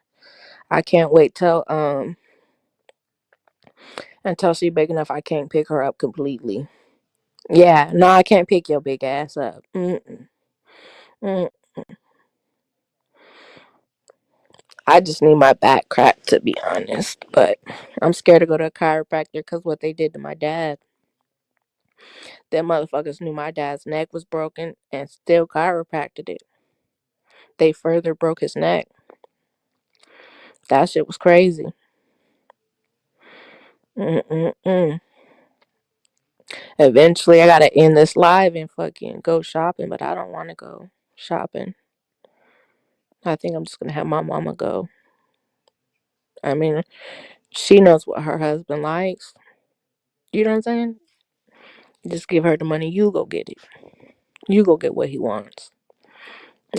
I can't wait till Until she big enough, I can't pick her up completely. Yeah, no, I can't pick your big ass up. Mm-mm. Mm. I just need my back cracked, to be honest. But I'm scared to go to a chiropractor because what they did to my dad. Them motherfuckers knew my dad's neck was broken and still chiropracted it. They further broke his neck. That shit was crazy. Mm-mm-mm. Eventually, I gotta end this live and fucking go shopping, but I don't want to go shopping. I think I'm just gonna have my mama go. I mean, she knows what her husband likes. You know what I'm saying? Just give her the money. You go get it. You go get what he wants.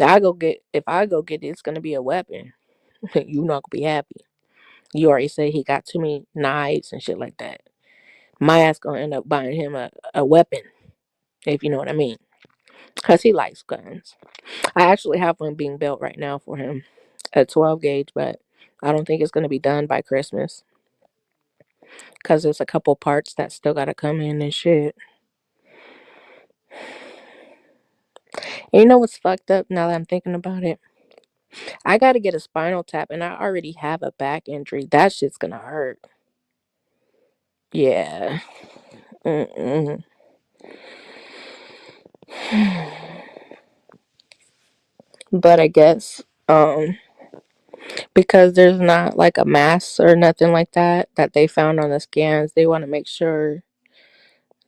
I go get. If I go get it, it's gonna be a weapon. You not gonna be happy. You already say he got too many knives and shit like that. My ass gonna end up buying him a weapon, if you know what I mean. Cause he likes guns. I actually have one being built right now for him, a 12 gauge, but I don't think it's gonna be done by Christmas. Cause there's a couple parts that still gotta come in and shit. And you know what's fucked up now that I'm thinking about it? I gotta get a spinal tap, and I already have a back injury. That shit's gonna hurt. Yeah. Mm-mm. But I guess because there's not like a mass or nothing like that they found on the scans, they want to make sure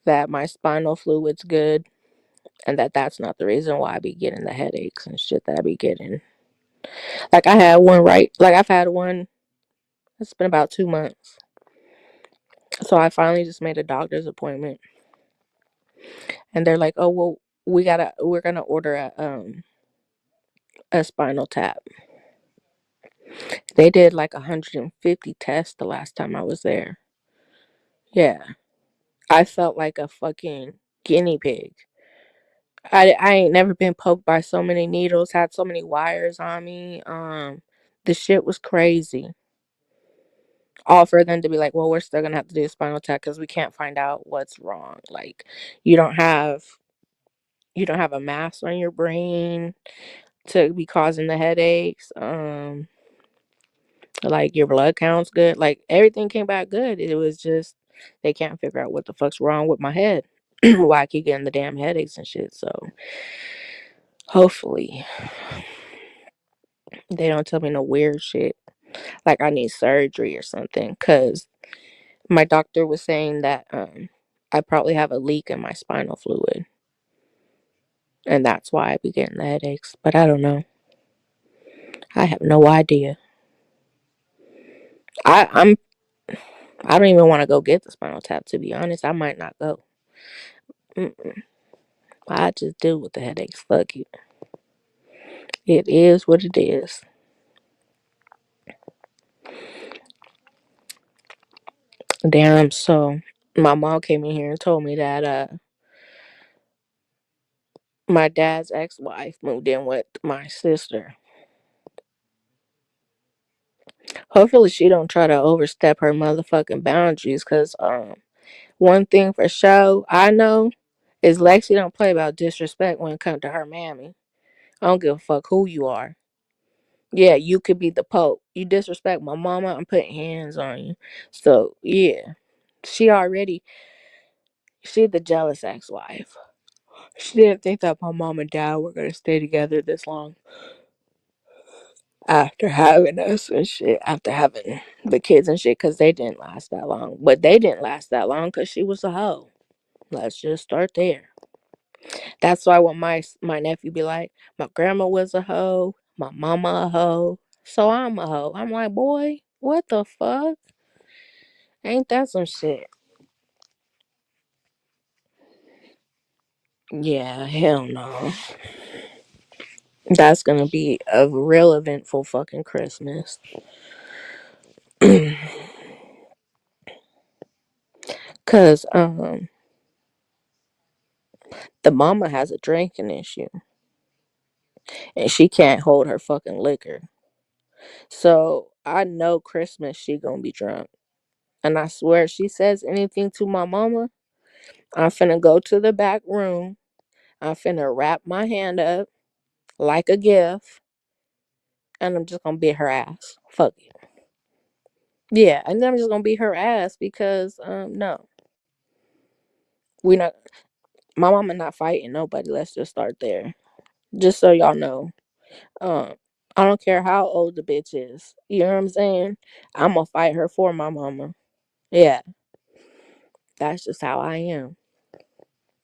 that my spinal fluid's good and that's not the reason why I be getting the headaches and shit that I be getting. Like I had one right, like I've had one. It's been about 2 months, so I finally just made a doctor's appointment, and they're like, "Oh well, we're gonna order a spinal tap." They did like 150 tests the last time I was there. Yeah, I felt like a fucking guinea pig. I ain't never been poked by so many needles, had so many wires on me. The shit was crazy. All for them to be like, well, we're still gonna have to do a spinal tap because we can't find out what's wrong. Like, you don't have you don't have a mass on your brain to be causing the headaches. Like your blood count's good. Like everything came back good. It was just they can't figure out what the fuck's wrong with my head. Why I keep getting the damn headaches and shit. So hopefully they don't tell me no weird shit like I need surgery or something. Cause my doctor was saying that I probably have a leak in my spinal fluid, and that's why I be getting the headaches. But I don't know. I have no idea. I I'm I don't even want to go get the spinal tap. To be honest, I might not go. Mm-mm. I just deal with the headaches. Fuck it. It is what it is. Damn. So my mom came in here and told me that my dad's ex-wife moved in with my sister. Hopefully she don't try to overstep her motherfucking boundaries. Cause one thing for sure I know is Lexi don't play about disrespect when it comes to her mammy. I don't give a fuck who you are. Yeah, you could be the Pope. You disrespect my mama, I'm putting hands on you. So yeah, she already she the jealous ex-wife. She didn't think that my mom and dad were gonna stay together this long after having us and shit. After having the kids and shit, because they didn't last that long. But they didn't last that long because she was a hoe. Let's just start there. That's why when my nephew be like, my grandma was a hoe, my mama a hoe, so I'm a hoe. I'm like, boy, what the fuck? Ain't that some shit? Yeah, hell no. That's gonna be a real eventful fucking Christmas. Cause the mama has a drinking issue and she can't hold her fucking liquor. So I know Christmas she gonna be drunk. And I swear, if she says anything to my mama, I'm finna go to the back room. I'm finna wrap my hand up like a gift, and I'm just gonna beat her ass. Fuck it. Yeah, and then I'm just gonna beat her ass because no, we not. My mama not fighting nobody. Let's just start there. Just so y'all know. Um, I don't care how old the bitch is. You know what I'm saying? I'm gonna fight her for my mama. Yeah, that's just how I am.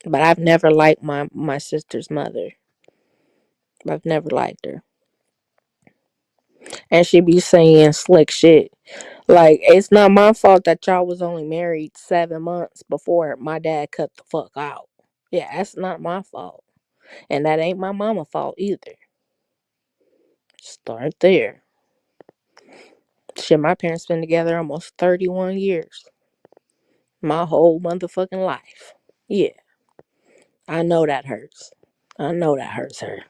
But I've never liked my sister's mother. I've never liked her, and she be saying slick shit. Like, it's not my fault that y'all was only married 7 months before my dad cut the fuck out. Yeah, that's not my fault. And that ain't my mama fault either. Start there. Shit, my parents been together almost 31 years. My whole motherfucking life. Yeah, I know that hurts. I know that hurts her.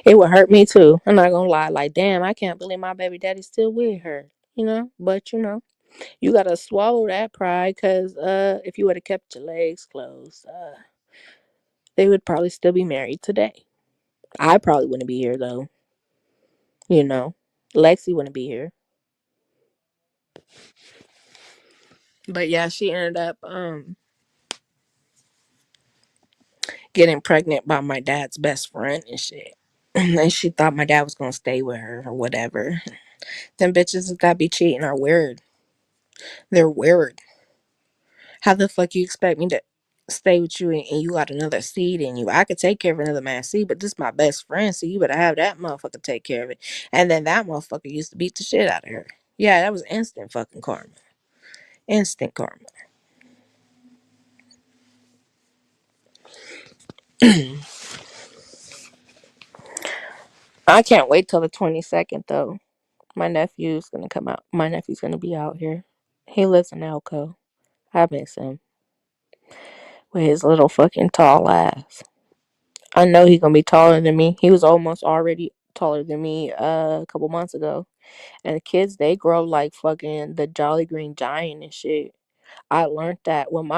It would hurt me too. I'm not gonna lie. Like, damn, I can't believe my baby daddy's still with her. But you gotta swallow that pride, cause if you would have kept your legs closed, they would probably still be married today. I probably wouldn't be here though. You know, Lexi wouldn't be here. But yeah, she ended up getting pregnant by my dad's best friend and shit. And she thought my dad was gonna stay with her or whatever. Them bitches that be cheating are weird. They're weird. How the fuck you expect me to stay with you and you got another seed in you? I could take care of another man's seed, but this is my best friend, so you better have that motherfucker take care of it. And then that motherfucker used to beat the shit out of her. Yeah, that was instant fucking karma. Instant karma. I can't wait till the 22nd though. My nephew's gonna come out. My nephew's gonna be out here. He lives in Elko. I miss him with his little fucking tall ass. I know he gonna be taller than me. He was almost already taller than me a couple months ago. And the kids, they grow like fucking the Jolly Green Giant and shit. I learned that when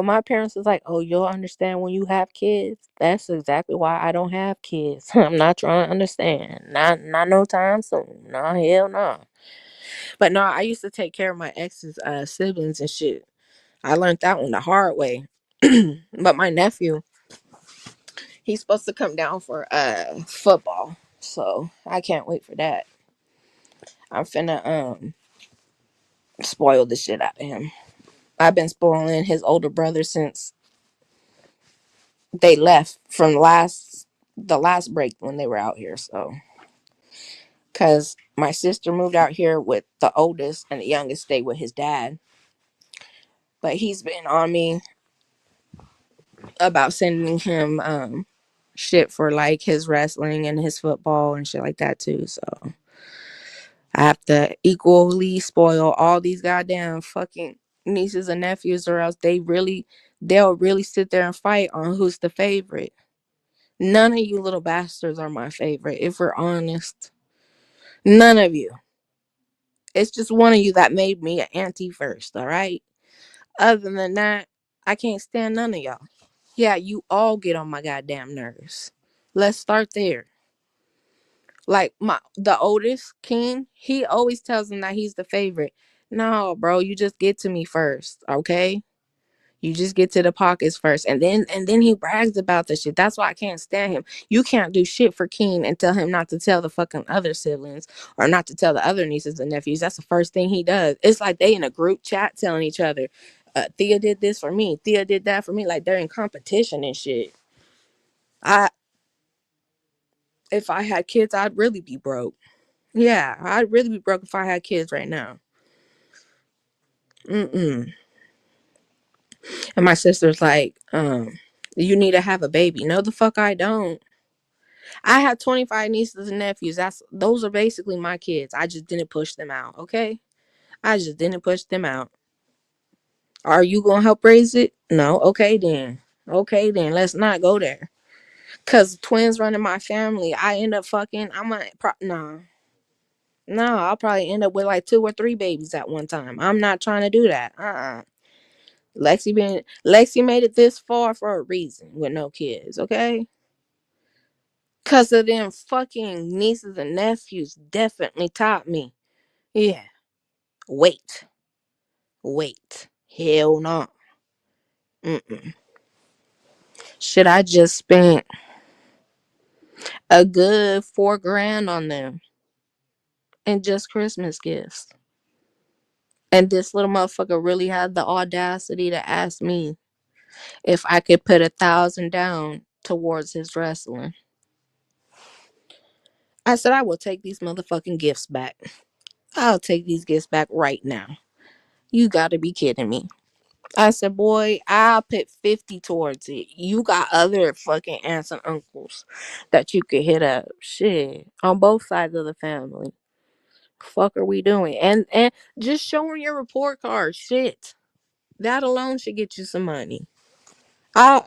my parents was like, "Oh, you'll understand when you have kids." That's exactly why I don't have kids. I'm not trying to understand. Not no time soon. Nah, hell no. But no, I used to take care of my ex's siblings and shit. I learned that one the hard way. But my nephew, he's supposed to come down for football. So I can't wait for that. I'm finna spoil the shit out of him. I've been spoiling his older brother since they left from the last break when they were out here. So, cause my sister moved out here with the oldest and the youngest stayed with his dad. But he's been on me about sending him shit for like his wrestling and his football and shit like that too. So I have to equally spoil all these goddamn fucking nieces and nephews, or else they'll really sit there and fight on who's the favorite. None of you little bastards are my favorite, if we're honest. None of you. It's just one of you that made me an auntie first, all right? Other than that, I can't stand none of y'all. Yeah, you all get on my goddamn nerves. Let's start there. Like the oldest, King, he always tells him that he's the favorite. No, bro, you just get to me first, okay? You just get to the pockets first, and then he brags about the shit. That's why I can't stand him. You can't do shit for Keen and tell him not to tell the fucking other siblings or not to tell the other nieces and nephews. That's the first thing he does. It's like they in a group chat telling each other, "Thea did this for me. Thea did that for me." Like they're in competition and shit. I If I had kids, I'd really be broke. Yeah, I'd really be broke if I had kids right now. Mm-mm. And my sister's like, you need to have a baby. No, the fuck I don't. I have 25 nieces and nephews. Those are basically my kids. I just didn't push them out, okay? I just didn't push them out. Are you gonna help raise it? No. Okay then. Okay then. Let's not go there. Cause twins running my family. I end up fucking. Nah. No, I'll probably end up with like two or three babies at one time. I'm not trying to do that. Lexi made it this far for a reason with no kids, okay? Cause of them fucking nieces and nephews definitely taught me. Yeah. Wait. Wait. Hell no. Mm-mm. Should I just spent a good 4 grand on them and just Christmas gifts? And this little motherfucker really had the audacity to ask me if I could put 1,000 down towards his wrestling. I said I will take these motherfucking gifts back. I'll take these gifts back right now. You gotta be kidding me. I said, boy, I'll put 50 towards it. You got other fucking aunts and uncles that you could hit up. Shit. On both sides of the family. Fuck are we doing? And just showing your report card. Shit. That alone should get you some money. I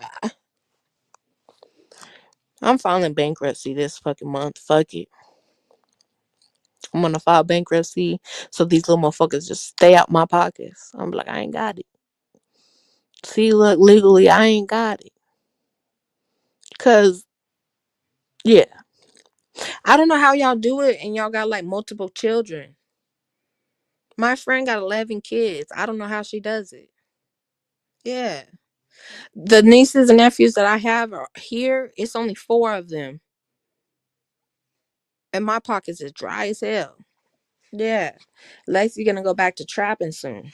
I'm filing bankruptcy this fucking month. Fuck it. I'm gonna file bankruptcy so these little motherfuckers just stay out my pockets. I'm like, I ain't got it. See, look, legally, I ain't got it. Cause yeah, I don't know how y'all do it, and y'all got like multiple children. My friend got 11 kids. I don't know how she does it. Yeah, the nieces and nephews that I have are here. It's only four of them, and my pockets is dry as hell. Yeah, Lacey gonna go back to trapping soon.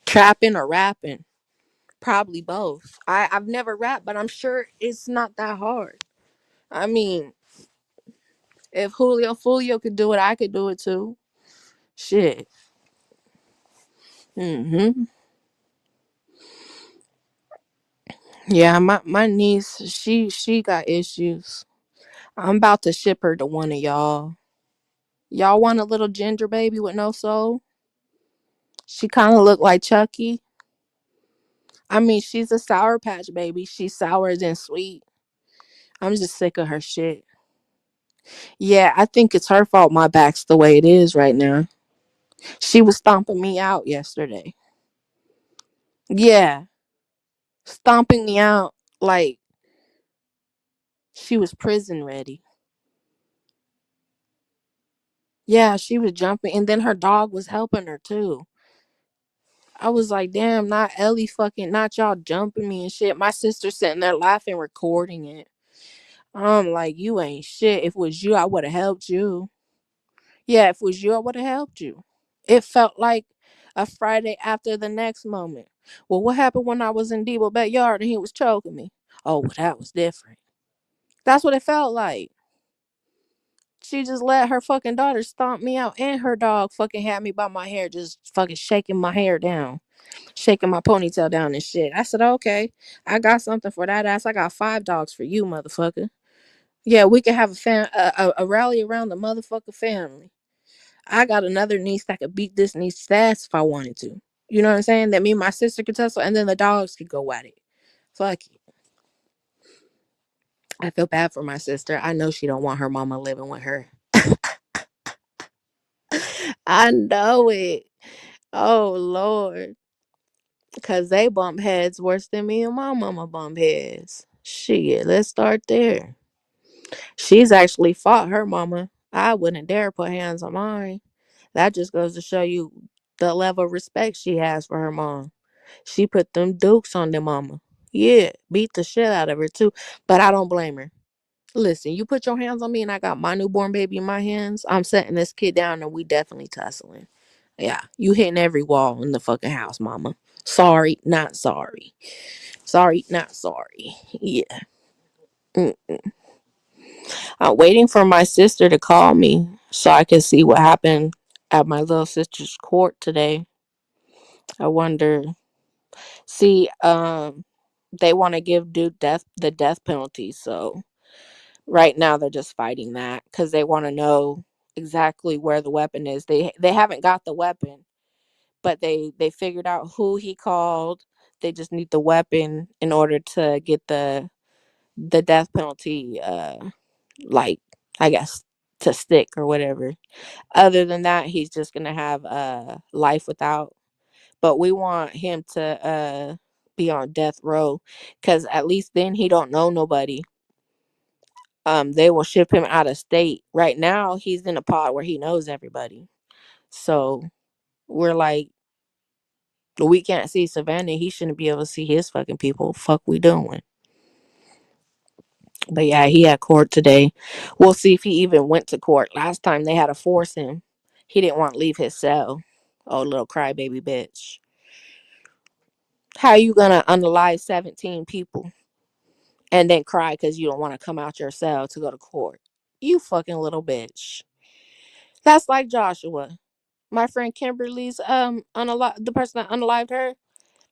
Trapping or rapping. Probably both. I've never rapped, but I'm sure it's not that hard. I mean, if Julio could do it, I could do it too. Shit. Mhm. Yeah, my niece, she got issues. I'm about to ship her to one of y'all. Y'all want a little ginger baby with no soul? She kind of look like Chucky. I mean, she's a sour patch baby. She's sour than sweet. I'm just sick of her shit. Yeah, I think it's her fault my back's the way it is right now. She was stomping me out yesterday. Yeah, stomping me out like she was prison ready. Yeah, she was jumping, and then her dog was helping her too. I was like, damn, not Ellie fucking, not y'all jumping me and shit. My sister sitting there laughing, recording it. I'm like, you ain't shit. If it was you, I would have helped you. Yeah, if it was you, I would have helped you. It felt like a Friday after the next moment. Well, what happened when I was in Debo's backyard and he was choking me? Oh, well, that was different. That's what it felt like. She just let her fucking daughter stomp me out, and her dog fucking had me by my hair, just fucking shaking my hair down, shaking my ponytail down and shit. I said, okay, I got something for that ass. I got 5 dogs for you, motherfucker. Yeah, we could have a rally around the motherfucker family. I got another niece that could beat this niece's ass if I wanted to. You know what I'm saying? That me and my sister could tussle, and then the dogs could go at it. Fuck it. I feel bad for my sister. I know she don't want her mama living with her. I know it. Oh Lord, cause they bump heads worse than me and my mama bump heads. Shit, let's start there. She's actually fought her mama. I wouldn't dare put hands on mine. That just goes to show you the level of respect she has for her mom. She put them dukes on their mama. Yeah, beat the shit out of her too. But I don't blame her. Listen, you put your hands on me and I got my newborn baby in my hands, I'm setting this kid down and we definitely tussling. Yeah, you hitting every wall in the fucking house, mama. Sorry, not sorry. Sorry, not sorry. Yeah. Mm. I'm waiting for my sister to call me so I can see what happened at my little sister's court today. I wonder. See, they want to give dude the death penalty, so right now they're just fighting that because they want to know exactly where the weapon is. They haven't got the weapon, but they figured out who he called. They just need the weapon in order to get the death penalty like I guess to stick or whatever. Other than that, he's just gonna have life without. But we want him to be on death row, because at least then he don't know nobody. They will ship him out of state. Right now, he's in a pod where he knows everybody. So we're like, we can't see Savannah. He shouldn't be able to see his fucking people. Fuck, we doing. But yeah, he had court today. We'll see if he even went to court. Last time they had to force him. He didn't want to leave his cell. Oh, little crybaby bitch. How you gonna unalive 17 people and then cry because you don't want to come out your cell to go to court? You fucking little bitch. That's like Joshua, my friend Kimberly's the person that unalived her.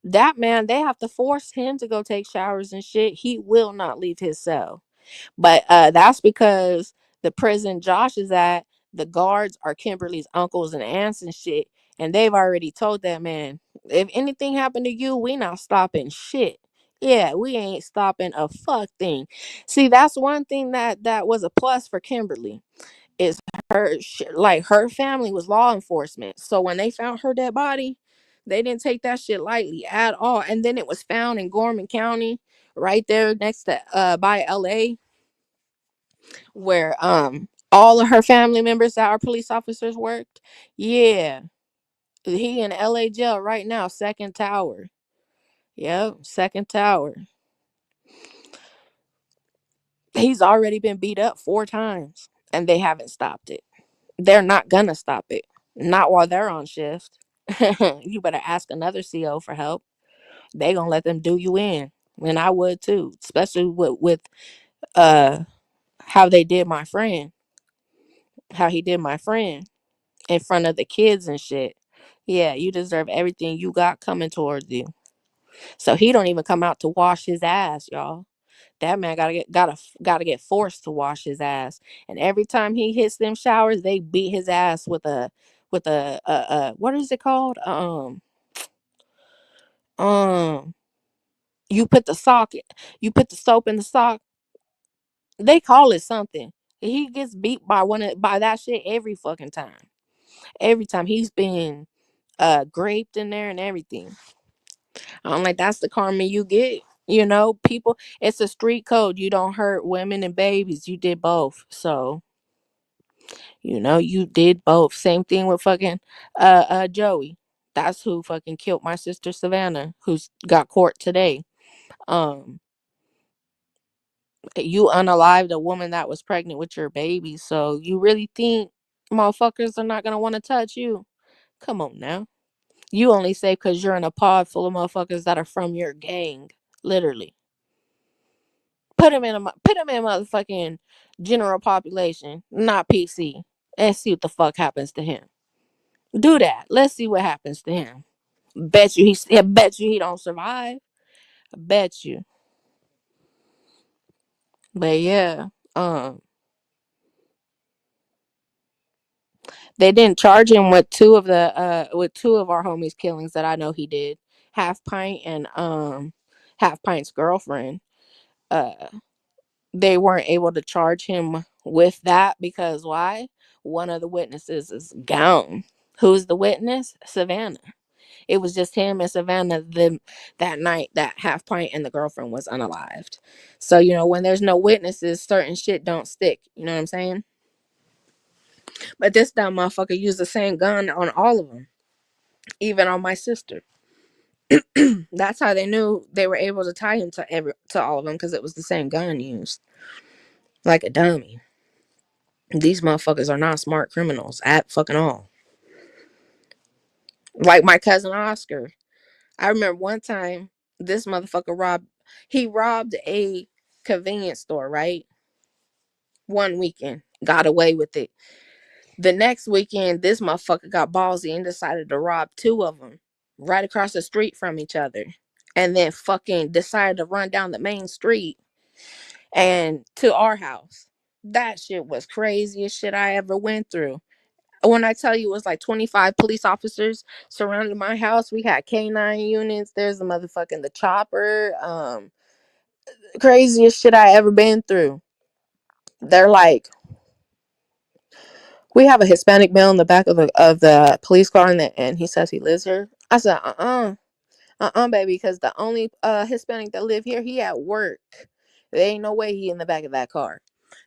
That man, they have to force him to go take showers and shit. He will not leave his cell. But that's because the prison Josh is at, the guards are Kimberly's uncles and aunts and shit. And they've already told that man, if anything happened to you, we not stopping shit. Yeah, we ain't stopping a fuck thing. See, that's one thing that was a plus for Kimberly, is like her family was law enforcement. So when they found her dead body, they didn't take that shit lightly at all. And then it was found in Gorman County, right there next to by LA, where all of her family members that are police officers worked. Yeah, he in LA jail right now, second tower. Yep, second tower. He's already been beat up 4 times and they haven't stopped it. They're not gonna stop it, not while they're on shift. You better ask another CO for help. They gonna let them do you in, and I would too, especially with uh how they did my friend, how he did my friend in front of the kids and shit. Yeah, you deserve everything you got coming towards you. So he don't even come out to wash his ass, y'all. That man gotta get forced to wash his ass. And every time he hits them showers, they beat his ass with what is it called? Um you put the sock, you put the soap in the sock. They call it something. He gets beat by by that shit every fucking time. Every time he's been graped in there and everything. I'm like, that's the karma you get. You know, people, it's a street code. You don't hurt women and babies. You did both. So, you know, you did both. Same thing with fucking Joey. That's who fucking killed my sister Savannah, who's got court today. Um, you unalived a woman that was pregnant with your baby. So you really think motherfuckers are not gonna want to touch you? Come on now. You only say because you're in a pod full of motherfuckers that are from your gang. Literally. Put him in motherfucking general population, not PC, and see what the fuck happens to him. Do that. Let's see what happens to him. Bet you he don't survive. I bet you. But yeah, um, they didn't charge him with two of our homies' killings that I know he did. Half Pint and Half Pint's girlfriend. Uh, they weren't able to charge him with that because why? One of the witnesses is gone. Who's the witness? Savannah. It was just him and Savannah that night that Half Pint and the girlfriend was unalived. So, you know, when there's no witnesses, certain shit don't stick. You know what I'm saying? But this dumb motherfucker used the same gun on all of them, even on my sister. That's how they knew they were able to tie him to all of them, because it was the same gun used. Like a dummy. These motherfuckers are not smart criminals at fucking all. Like my cousin Oscar. I remember one time this motherfucker robbed a convenience store, right? One weekend. Got away with it. The next weekend, this motherfucker got ballsy and decided to rob two of them right across the street from each other. And then fucking decided to run down the main street and to our house. That shit was craziest shit I ever went through. When I tell you it was like 25 police officers surrounding my house, we had K9 units. There's the motherfucking the chopper. Craziest shit I ever been through. They're like, We have a Hispanic male in the back of the police car, and he says he lives here. I said, baby, because the only Hispanic that live here, he at work. There ain't no way he in the back of that car.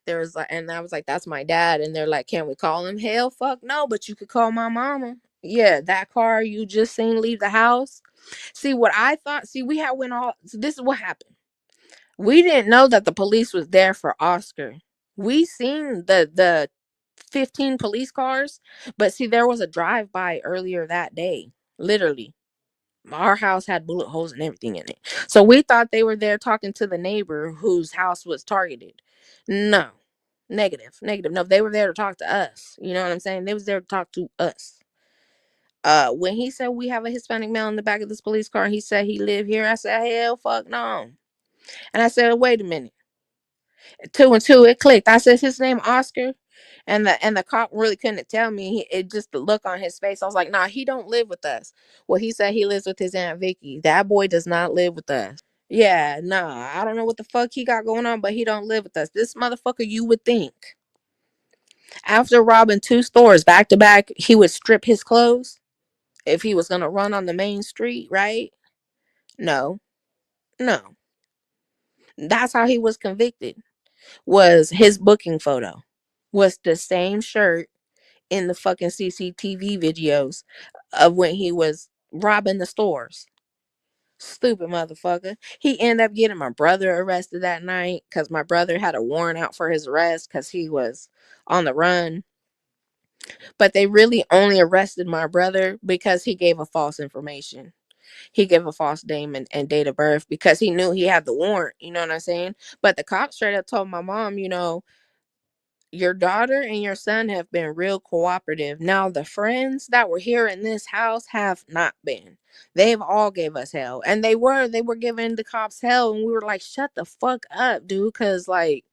There was like, and I was like, that's my dad, and they're like, can we call him? Hell, fuck no, but you could call my mama. Yeah, that car you just seen leave the house. See what I thought. See, we had went all. So this is what happened. We didn't know that the police was there for Oscar. We seen the 15 police cars, but see, there was a drive by earlier that day. Literally, our house had bullet holes and everything in it. So we thought they were there talking to the neighbor whose house was targeted. No. Negative. Negative. No, they were there to talk to us. You know what I'm saying? They was there to talk to us. When he said we have a Hispanic male in the back of this police car, he said he lived here. I said, hell fuck no. And I said, wait a minute. Two and two, it clicked. I said his name Oscar. And the cop really couldn't tell me. It just the look on his face. I was like, nah, he don't live with us. Well, he said he lives with his Aunt Vicky. That boy does not live with us. Yeah, nah. I don't know what the fuck he got going on, but he don't live with us. This motherfucker, you would think, after robbing two stores back to back, he would strip his clothes if he was gonna run on the main street, right? No, no. That's how he was convicted. Was his booking photo was the same shirt in the fucking CCTV videos of when he was robbing the stores. Stupid motherfucker. He ended up getting my brother arrested that night because my brother had a warrant out for his arrest because he was on the run. But they really only arrested my brother because he gave a false information. He gave a false name and date of birth because he knew he had the warrant. You know what I'm saying? But the cop straight up told my mom, your daughter and your son have been real cooperative. Now the friends that were here in this house have not been. They've all gave us hell. And they were giving the cops hell, and we were like, shut the fuck up, dude. Cause like,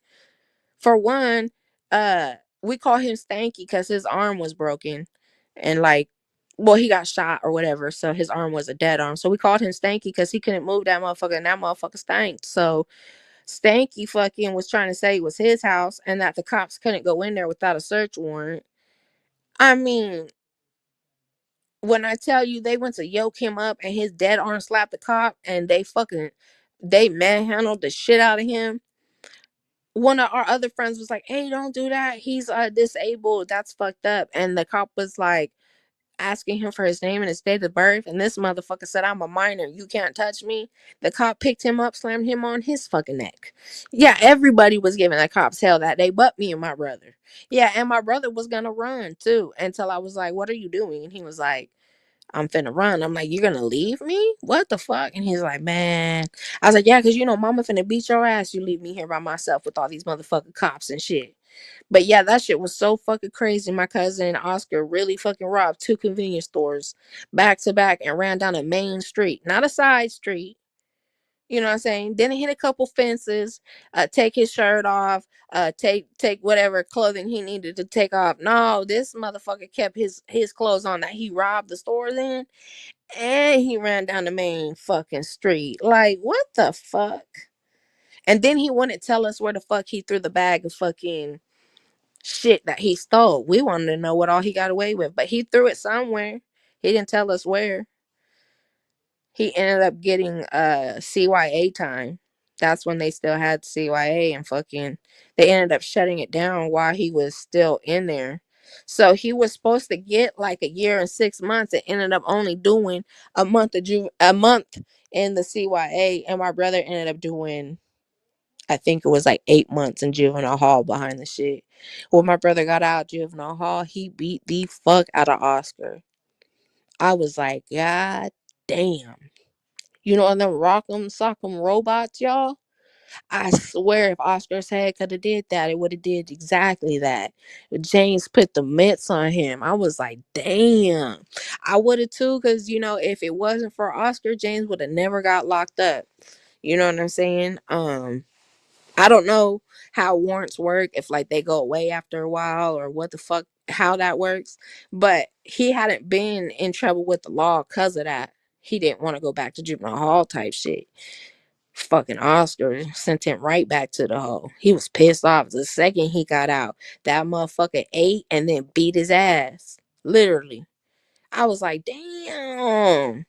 for one, uh we call him Stanky because his arm was broken. And like, well, he got shot or whatever, so his arm was a dead arm. So we called him Stanky because he couldn't move that motherfucker, and that motherfucker stank. So Stanky fucking was trying to say it was his house and that the cops couldn't go in there without a search warrant. I mean, when I tell you they went to yoke him up and his dead arm slapped the cop and they manhandled the shit out of him. One of our other friends was like, "Hey, don't do that. He's disabled. That's fucked up." And the cop was like, asking him for his name and his date of birth, and this motherfucker said, I'm a minor, you can't touch me. The cop picked him up, slammed him on his fucking neck. Yeah, everybody was giving the cops hell that day but me and my brother. Yeah, and my brother was gonna run too until I was like, what are you doing? And he was like, I'm finna run. I'm like, you're gonna leave me? What the fuck? And he's like, man. I was like, yeah, because mama finna beat your ass. You leave me here by myself with all these motherfucking cops and shit. But yeah, that shit was so fucking crazy. My cousin Oscar really fucking robbed two convenience stores back to back and ran down a main street, not a side street. You know what I'm saying? Then he hit a couple fences, take his shirt off, take whatever clothing he needed to take off. No, this motherfucker kept his clothes on that he robbed the stores in, and he ran down the main fucking street. Like, what the fuck? And then he wouldn't tell us where the fuck he threw the bag of fucking shit that he stole. We wanted to know what all he got away with, but he threw it somewhere. He didn't tell us where. He ended up getting CYA time. That's when they still had CYA, and fucking they ended up shutting it down while he was still in there. So he was supposed to get like a year and 6 months. It ended up only doing a month in the CYA, and my brother ended up doing, I think it was like 8 months in juvenile hall behind the shit. When my brother got out of juvenile hall, he beat the fuck out of Oscar. I was like, God damn. Them rock'em sock'em robots, y'all? I swear if Oscar's head could have did that, it would have did exactly that. James put the mitts on him. I was like, damn. I would have too, because, if it wasn't for Oscar, James would have never got locked up. You know what I'm saying? I don't know how warrants work, if like they go away after a while or what the fuck, how that works. But he hadn't been in trouble with the law because of that. He didn't want to go back to juvenile hall type shit. Fucking Oscar sent him right back to the hole. He was pissed off. The second he got out, that motherfucker ate and then beat his ass. Literally. I was like, damn.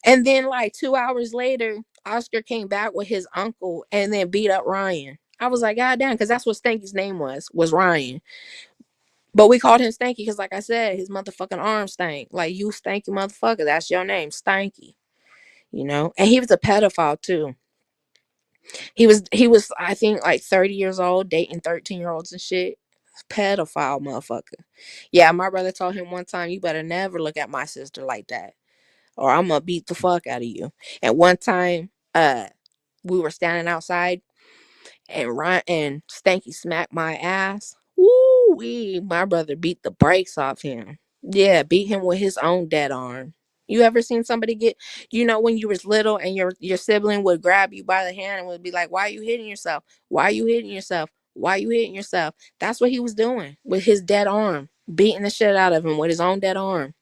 And then like 2 hours later, Oscar came back with his uncle and then beat up Ryan. I was like, God damn, because that's what Stanky's name was Ryan. But we called him Stanky because, like I said, his motherfucking arm stank. Like, you stanky motherfucker. That's your name, Stanky. You know? And he was a pedophile too. He was I think like 30 years old, dating 13-year-olds and shit. Pedophile motherfucker. Yeah, my brother told him one time, you better never look at my sister like that, or I'm gonna beat the fuck out of you. And one time, we were standing outside and Ryan and Stanky smacked my ass. Woo wee, my brother beat the brakes off him. Yeah, beat him with his own dead arm. You ever seen somebody get, when you was little and your sibling would grab you by the hand and would be like, "Why are you hitting yourself? Why are you hitting yourself? Why are you hitting yourself?" That's what he was doing with his dead arm, beating the shit out of him with his own dead arm.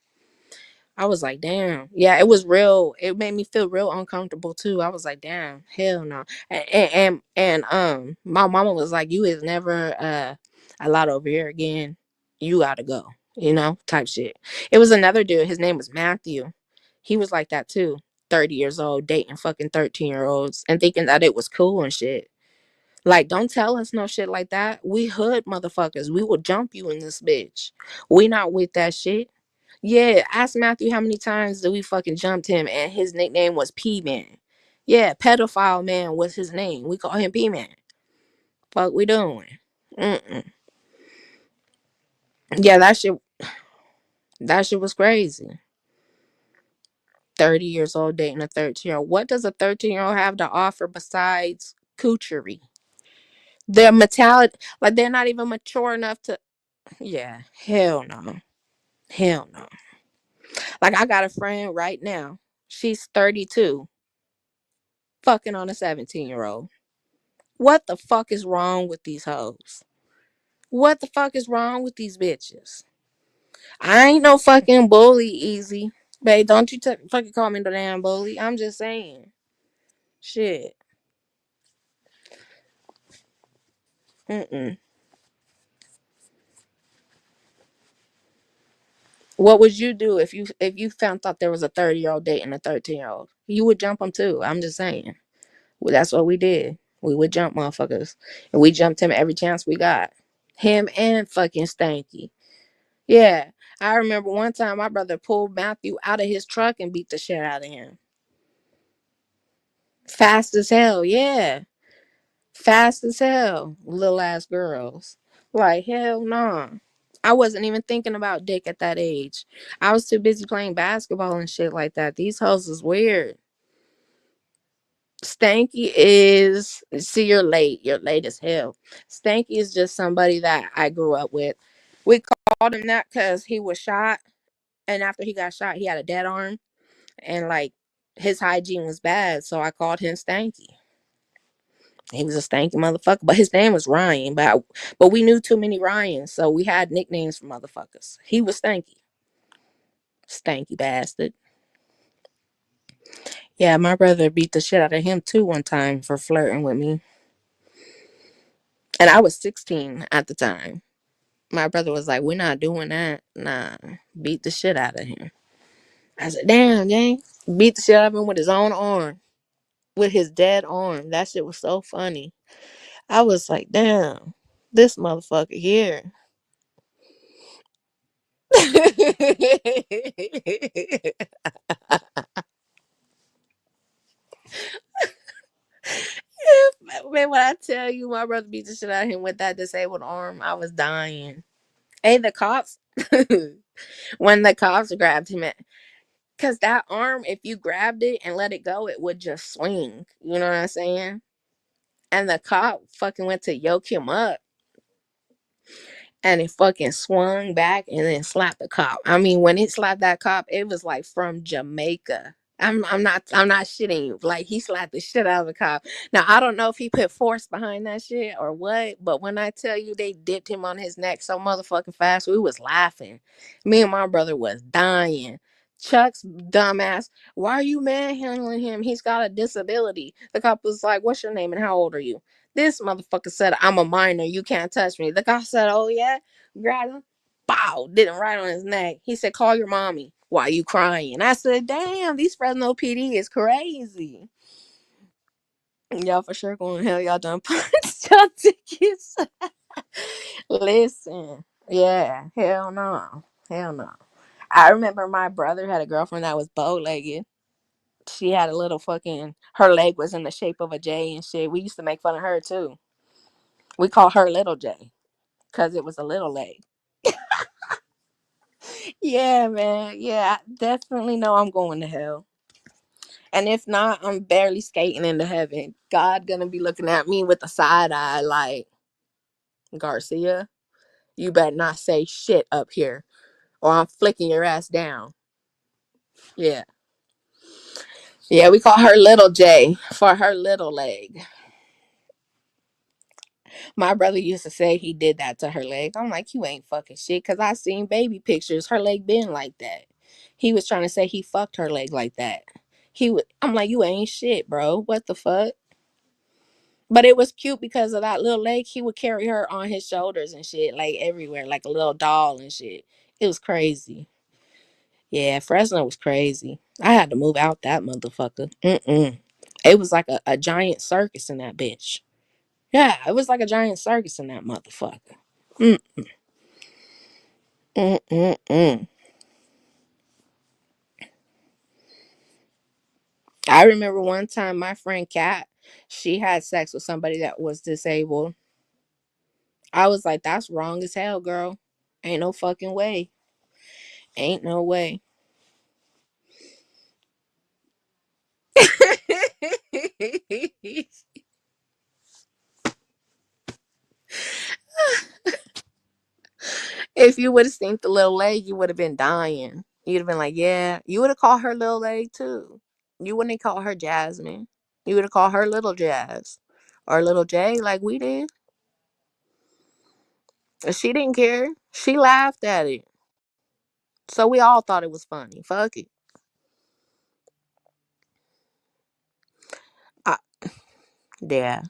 I was like, damn. Yeah, it was real. It made me feel real uncomfortable too. I was like, damn, hell no. And my mama was like, you is never allowed over here again. You gotta go, type shit. It was another dude. His name was Matthew. He was like that too. 30 years old, dating fucking 13-year-olds and thinking that it was cool and shit. Like, don't tell us no shit like that. We hood motherfuckers. We will jump you in this bitch. We not with that shit. Yeah, ask Matthew how many times did we fucking jumped him and his nickname was P Man. Yeah, pedophile man was his name. We call him P Man. Fuck we doing? Mm-mm. Yeah, that shit was crazy. 30 years old dating a 13-year-old. What does a 13-year-old have to offer besides coochery? Their mentality, like they're not even mature enough to. Yeah, hell no. Hell no. Like I got a friend right now. She's 32, fucking on a 17-year-old. What the fuck is wrong with these hoes? What the fuck is wrong with these bitches? I ain't no fucking bully, easy. Babe, don't you fucking call me no damn bully. I'm just saying. Shit. Mm-mm. What would you do if you found out there was a 30-year-old dating a 13-year-old? You would jump them too. I'm just saying. Well, that's what we did. We would jump motherfuckers. And we jumped him every chance we got. Him and fucking Stanky. Yeah. I remember one time my brother pulled Matthew out of his truck and beat the shit out of him. Fast as hell, yeah. Fast as hell, little ass girls. Like, hell nah. I wasn't even thinking about dick at that age. I was too busy playing basketball and shit like that. These hoes is weird. Stanky is, see, you're late. You're late as hell. Stanky is just somebody that I grew up with. We called him that because he was shot. And after he got shot, he had a dead arm. And like his hygiene was bad. So I called him Stanky. He was a stanky motherfucker, but his name was Ryan. But we knew too many Ryans, so we had nicknames for motherfuckers. He was stanky, stanky bastard. Yeah, my brother beat the shit out of him too one time for flirting with me, and I was 16 at the time. My brother was like, "We're not doing that." Nah, beat the shit out of him. I said, "Damn, gang." Beat the shit out of him with his own arm, with his dead arm. That shit was so funny. I was like, "Damn, this motherfucker here." Man, when I tell you my brother beat the shit out of him with that disabled arm, I was dying. Hey, the cops, when the cops grabbed him, because that arm, if you grabbed it and let it go, it would just swing. You know what I'm saying? And the cop fucking went to yoke him up and it fucking swung back and then slapped the cop. I mean, when it slapped that cop, it was like from Jamaica. I'm not shitting you. Like he slapped the shit out of the cop. Now I don't know if he put force behind that shit or what, but when I tell you they dipped him on his neck so motherfucking fast, we was laughing. Me and my brother was dying. Chuck's dumbass, why are you manhandling him? He's got a disability. The cop was like, what's your name and how old are you? This motherfucker said, I'm a minor. You can't touch me. The cop said, oh, yeah? Grabbed him. Bow. Did him right on his neck. He said, call your mommy. Why are you crying? I said, damn, these Fresno PD is crazy. Y'all for sure going to hell. Y'all done punched y'all tickets. Listen. Yeah. Hell no. Hell no. I remember my brother had a girlfriend that was bow legged. She had a little fucking, her leg was in the shape of a J and shit. We used to make fun of her too. We call her Little J because it was a little leg. Yeah, man. Yeah, I definitely know I'm going to hell. And if not, I'm barely skating into heaven. God gonna be looking at me with a side eye like, Garcia, you better not say shit up here or I'm flicking your ass down. Yeah. Yeah, we call her Little J for her little leg. My brother used to say he did that to her leg. I'm like, you ain't fucking shit, because I seen baby pictures. Her leg been like that. He was trying to say he fucked her leg like that. I'm like, you ain't shit, bro. What the fuck? But it was cute because of that little leg. He would carry her on his shoulders and shit, like everywhere, like a little doll and shit. It was crazy. Yeah, Fresno was crazy. I had to move out that motherfucker. Mm-mm. It was like a giant circus in that bitch. Yeah, it was like a giant circus in that motherfucker. Mm, mm, mm, mm. I remember one time my friend Kat, she had sex with somebody that was disabled. I was like, that's wrong as hell, girl. Ain't no fucking way. Ain't no way. If you would have seen the little leg, you would have been dying. You'd have been like, yeah. You would have called her little leg too. You wouldn't have called her Jasmine. You would have called her little Jazz. Or little J like we did. She didn't care. She laughed at it. So we all thought it was funny. Fuck it. I, yeah.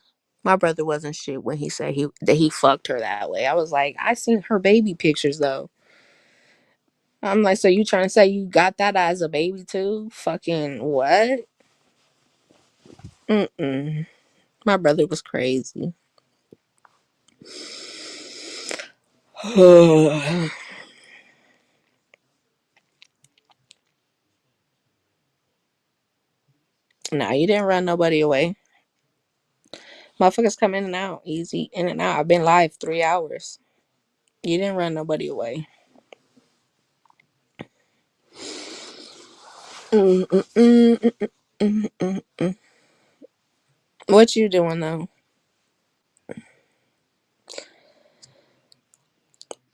My brother wasn't shit when he said he fucked her that way. I was like, I seen her baby pictures though. I'm like, so you trying to say you got that as a baby too? Fucking what? Mm-mm. My brother was crazy. Nah, you didn't run nobody away. Motherfuckers come in and out, easy in and out. I've been live 3 hours. You didn't run nobody away. Mm-mm-mm-mm-mm-mm. What you doing though?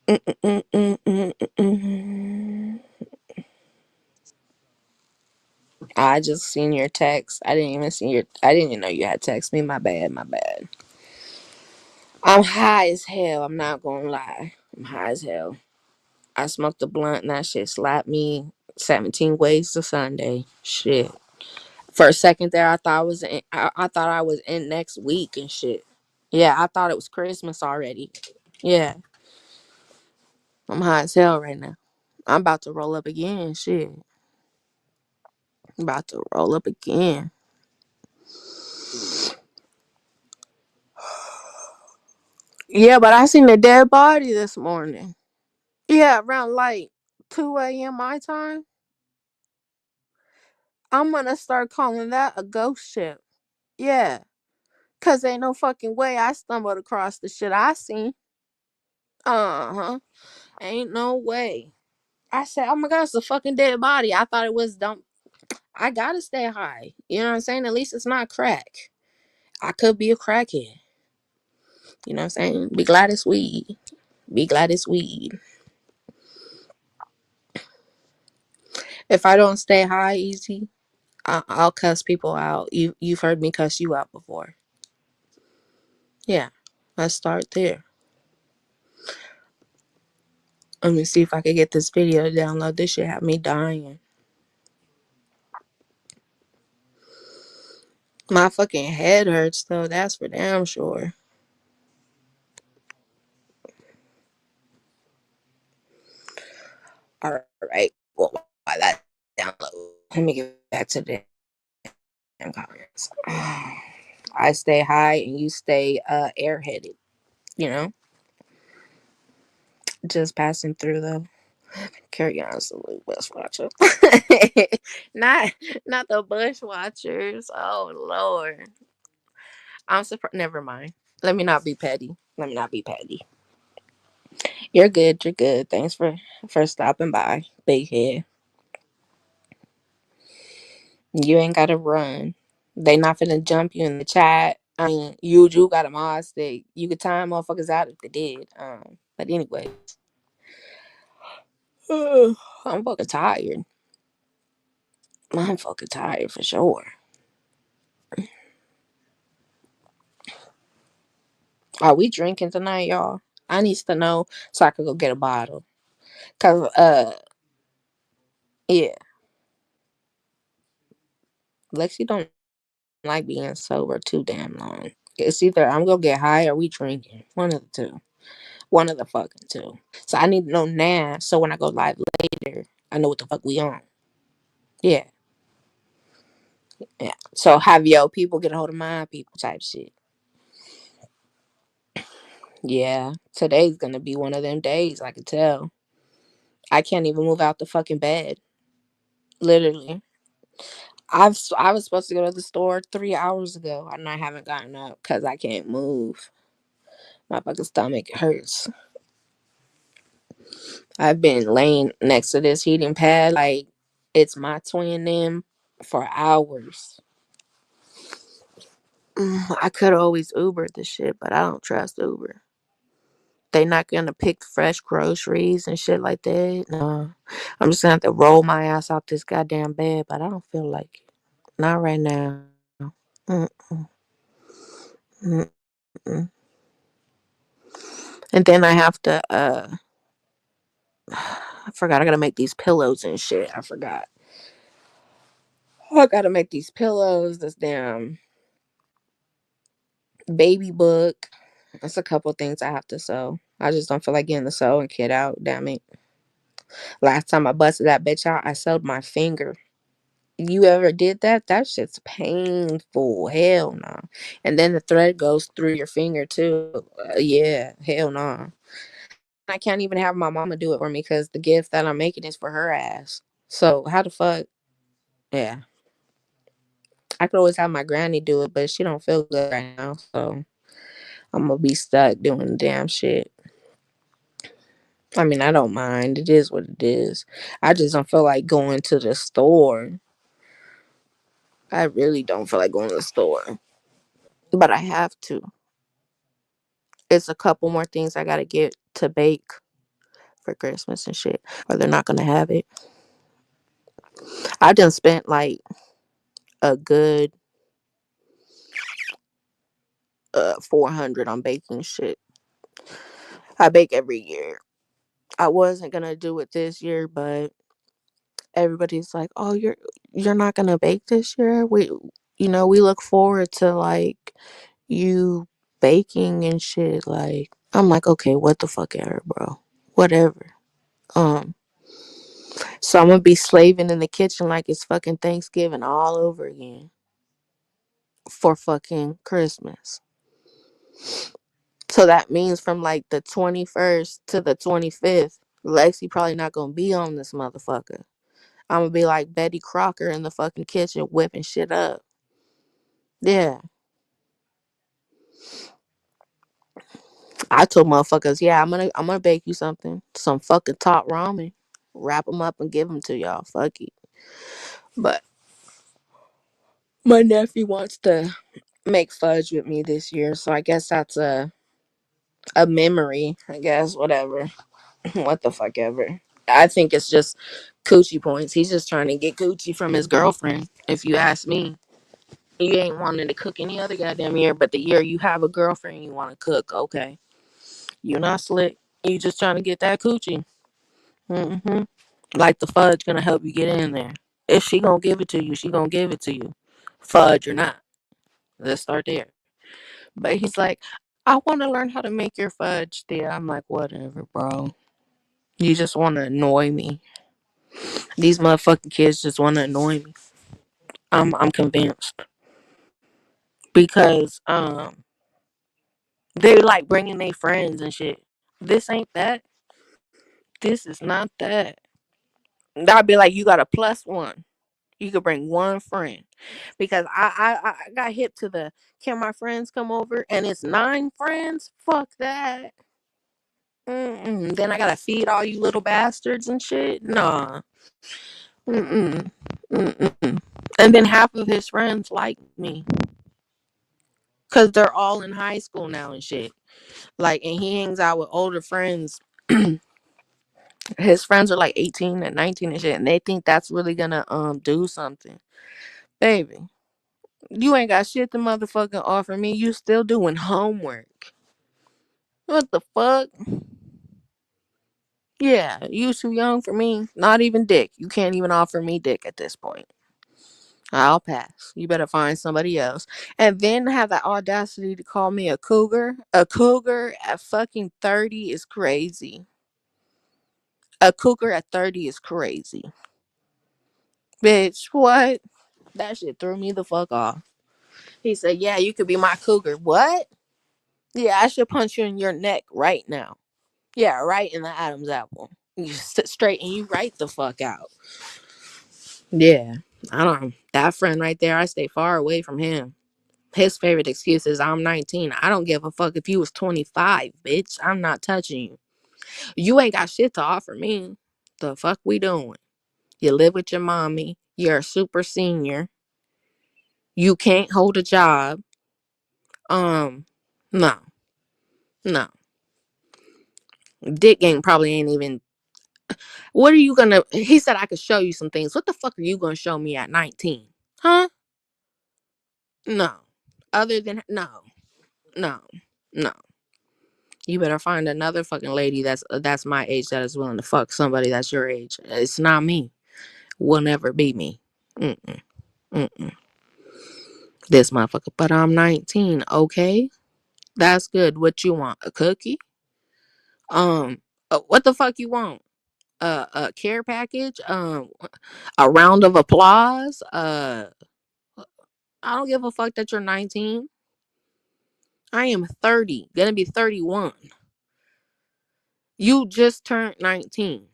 Mm-mm-mm-mm-mm. I just seen your text. I didn't even see your. I didn't even know you had text me. My bad. My bad. I'm high as hell. I'm not gonna lie. I'm high as hell. I smoked a blunt and that shit slapped me 17 ways to Sunday. Shit. For a second there, I thought I was in. I thought I was in next week and shit. Yeah, I thought it was Christmas already. Yeah, I'm high as hell right now. I'm about to roll up again. Shit, I'm about to roll up again. Yeah, but I seen a dead body this morning. Yeah, around like 2 a.m. my time. I'm gonna start calling that a ghost ship. Yeah, cause ain't no fucking way I stumbled across the shit I seen. Uh-huh. Ain't no way. I said, oh my god, it's a fucking dead body. I thought it was dumb. I gotta stay high. You know what I'm saying? At least it's not crack. I could be a crackhead. You know what I'm saying? Be glad it's weed. Be glad it's weed. If I don't stay high easy, I'll cuss people out. You've heard me cuss you out before. Yeah, let's start there. Let me see if I can get this video to download. This shit have me dying. My fucking head hurts though. That's for damn sure. All right. Well, while that download, let me get back to the damn comments. I stay high and you stay airheaded. You know, just passing through though. Carry on, salute Bush Watcher. not, not the Bush Watchers. Oh Lord, I'm surprised. Never mind. Let me not be petty. Let me not be petty. You're good. You're good. Thanks for stopping by, big head. You ain't gotta run. They not finna jump you in the chat. I mean, you got a mod stick. You could time motherfuckers out if they did. But anyway, I'm fucking tired. I'm fucking tired for sure. Are we drinking tonight, y'all? I needs to know so I could go get a bottle. Cause yeah, Lexi don't like being sober too damn long. It's either I'm gonna get high or we drinking. One of the two. One of the fucking two. So I need to know now so when I go live later, I know what the fuck we on. Yeah. Yeah. So have yo people get a hold of my people type shit. Yeah. Today's gonna be one of them days, I can tell. I can't even move out the fucking bed. Literally. I was supposed to go to the store 3 hours ago and I haven't gotten up because I can't move. My fucking stomach hurts. I've been laying next to this heating pad like it's my twin them for hours. I could always Uber the shit, but I don't trust Uber. They not gonna pick fresh groceries and shit like that. No, I'm just gonna have to roll my ass out this goddamn bed, but I don't feel like it. Not right now. Mm-mm, mm-mm. And then I have to. I forgot. I gotta make these pillows and shit. I forgot. Oh, I gotta make these pillows. This damn baby book. That's a couple things I have to sew. I just don't feel like getting the sewing kit out. Damn it. Last time I busted that bitch out, I sewed my finger. You ever did that? That shit's painful. Hell no. And then the thread goes through your finger too. Yeah, hell no. I can't even have my mama do it for me because the gift that I'm making is for her ass. So how the fuck? Yeah, I could always have my granny do it, but she don't feel good right now, so I'm gonna be stuck doing the damn shit. I mean, I don't mind. It is what it is. I just don't feel like going to the store. I really don't feel like going to the store, but I have to. It's a couple more things I gotta get to bake for Christmas and shit, or they're not gonna have it. I done spent like a good 400 on baking shit. I bake every year. I wasn't gonna do it this year, but everybody's like, "Oh, you're not gonna bake this year." We look forward to like you baking and shit. Like, I'm like, okay, what the fuck ever, bro. Whatever. Um, so I'm gonna be slaving in the kitchen like it's fucking Thanksgiving all over again for fucking Christmas. So that means from like the 21st to the 25th, Lexi probably not gonna be on this motherfucker. I'm gonna be like Betty Crocker in the fucking kitchen whipping shit up. Yeah. I told motherfuckers, yeah, I'm gonna bake you something, some fucking top ramen, wrap them up and give them to y'all. Fuck it. But my nephew wants to make fudge with me this year, so I guess that's a memory. I guess whatever, what the fuck ever. I think it's just coochie points. He's just trying to get coochie from his girlfriend. If you ask me, you ain't wanting to cook any other goddamn year, but the year you have a girlfriend, you want to cook. Okay, you're not slick. You just trying to get that coochie. Hmm. Like the fudge gonna help you get in there. If she gonna give it to you, she gonna give it to you. Fudge or not. Let's start there. But he's like, I want to learn how to make your fudge there. I'm like, whatever, bro. You just want to annoy me. These motherfucking kids just want to annoy me. I'm convinced because they like bringing their friends and shit. This ain't that. This is not that. I'd be like, you got a plus one. You could bring one friend because I got hip to the can my friends come over and it's 9 friends. Fuck that. Mm-mm. Then I gotta feed all you little bastards and shit. Nah. Mm-mm. Mm-mm. And then half of his friends like me because they're all in high school now and shit. Like, and he hangs out with older friends. His friends are like 18 and 19 and shit, and they think that's really gonna do something. Baby, you ain't got shit to motherfucking offer me. You still doing homework. What the fuck? Yeah, you too young for me. Not even dick. You can't even offer me dick at this point. I'll pass. You better find somebody else. And then have the audacity to call me a cougar. A cougar at fucking 30 is crazy. A cougar at 30 is crazy. Bitch, what? That shit threw me the fuck off. He said, yeah, you could be my cougar. What? Yeah, I should punch you in your neck right now. Yeah, right in the Adam's apple. You sit straight and you right the fuck out. Yeah, I don't. That friend right there, I stay far away from him. His favorite excuse is I'm 19. I don't give a fuck if you was 25, bitch. I'm not touching you. You ain't got shit to offer me. The fuck we doing? You live with your mommy. You're a super senior. You can't hold a job. Um, no, no. Dick gang probably ain't even. What are you gonna? He said I could show you some things. What the fuck are you gonna show me at 19? Huh? No. Other than no, no, no. You better find another fucking lady that's my age that is willing to fuck somebody that's your age. It's not me. Will never be me. Mm-mm, mm-mm. This motherfucker. But I'm 19. Okay, that's good. What you want? A cookie? What the fuck you want? A care package? A round of applause? I don't give a fuck that you're 19. I am 30. Gonna be 31. You just turned 19.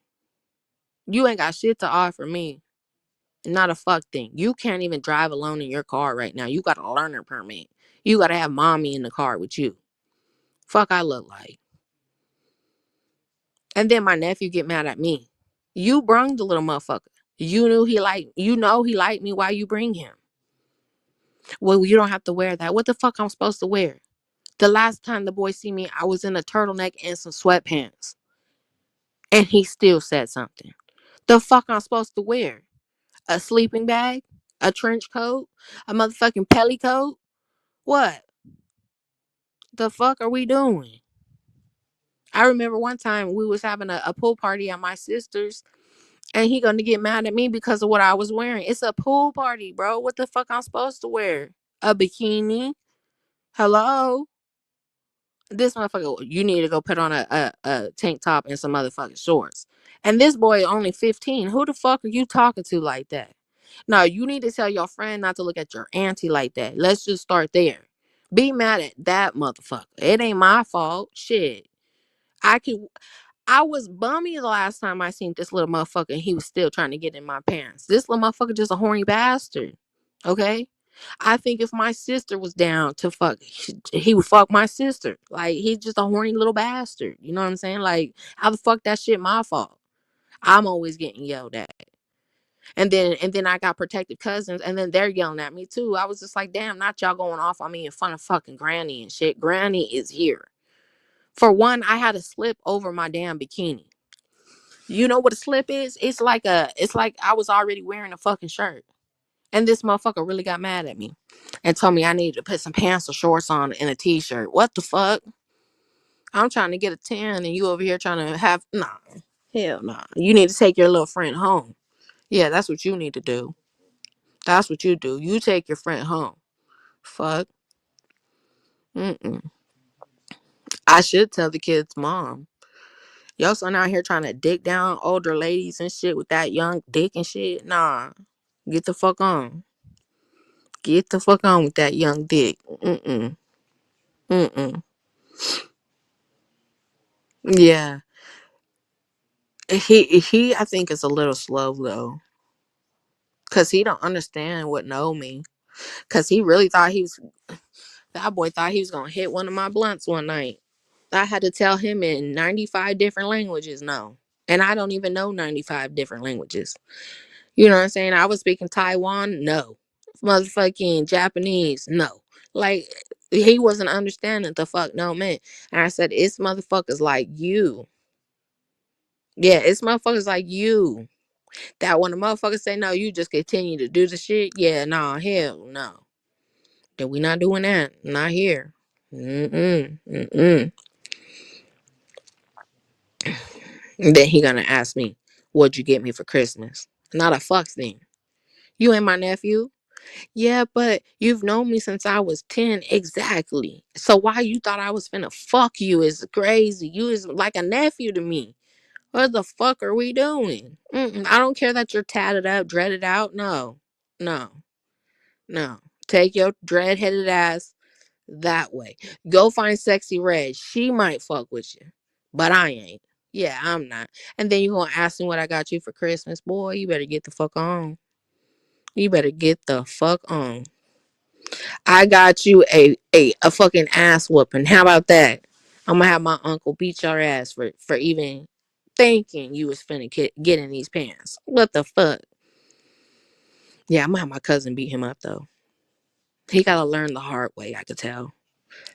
You ain't got shit to offer me. Not a fuck thing. You can't even drive alone in your car right now. You got a learner permit. You gotta have mommy in the car with you. Fuck I look like. And then my nephew get mad at me. You brung the little motherfucker. You know he liked me. Why you bring him? Well, you don't have to wear that. What the fuck I'm supposed to wear? The last time the boy see me, I was in a turtleneck and some sweatpants. And he still said something. The fuck I'm supposed to wear? A sleeping bag? A trench coat? A motherfucking pelly coat? What? The fuck are we doing? I remember one time we was having a pool party at my sister's and he gonna get mad at me because of what I was wearing. It's a pool party, bro. What the fuck I'm supposed to wear? A bikini? Hello? This motherfucker, you need to go put on a tank top and some motherfucking shorts. And this boy only 15. Who the fuck are you talking to like that? No, you need to tell your friend not to look at your auntie like that. Let's just start there. Be mad at that motherfucker. It ain't my fault. Shit. I can I was bummy the last time I seen this little motherfucker and he was still trying to get in my pants. This little motherfucker just a horny bastard. Okay? I think if my sister was down to fuck, he would fuck my sister. Like he's just a horny little bastard. You know what I'm saying? Like how the fuck that shit my fault? I'm always getting yelled at. And then I got protective cousins and then they're yelling at me too. I was just like, damn, not y'all going off on me in front of fucking granny and shit. Granny is here. For one, I had to slip over my damn bikini. You know what a slip is? It's like I was already wearing a fucking shirt. And this motherfucker really got mad at me and told me I needed to put some pants or shorts on and a t-shirt. What the fuck? I'm trying to get a tan and you over here trying to have nah. Hell nah. You need to take your little friend home. Yeah, that's what you need to do. That's what you do. You take your friend home. Fuck. Mm-mm. I should tell the kid's mom. Yo, son out here trying to dick down older ladies and shit with that young dick and shit. Nah. Get the fuck on. Get the fuck on with that young dick. Mm-mm. Mm-mm. Yeah. He I think is a little slow though. Cause he don't understand what know me. Cause he really thought he was that boy thought he was gonna hit one of my blunts one night. I had to tell him in 95 different languages no. And I don't even know 95 different languages. You know what I'm saying? I was speaking Taiwan, no. Motherfucking Japanese, no. Like he wasn't understanding the fuck no man. And I said, it's motherfuckers like you. Yeah, it's motherfuckers like you. That when the motherfuckers say no, you just continue to do the shit. Yeah, nah, hell no. Then we not doing that. Not here. Mm-mm. Mm-mm. And then he gonna ask me, what'd you get me for Christmas? Not a fuck thing. You ain't my nephew. Yeah, but you've known me since I was 10 exactly. So why you thought I was finna fuck you is crazy. You is like a nephew to me. What the fuck are we doing? Mm-mm. I don't care that you're tatted up, dreaded out. No, no, no. Take your dread-headed ass that way. Go find Sexy Red. She might fuck with you, but I ain't. Yeah, I'm not. And then you gonna ask me what I got you for Christmas, boy? You better get the fuck on. You better get the fuck on. I got you a fucking ass whooping. How about that? I'm gonna have my uncle beat your ass for even thinking you was finna get in these pants. What the fuck? Yeah, I'm gonna have my cousin beat him up though. He gotta learn the hard way. I could tell.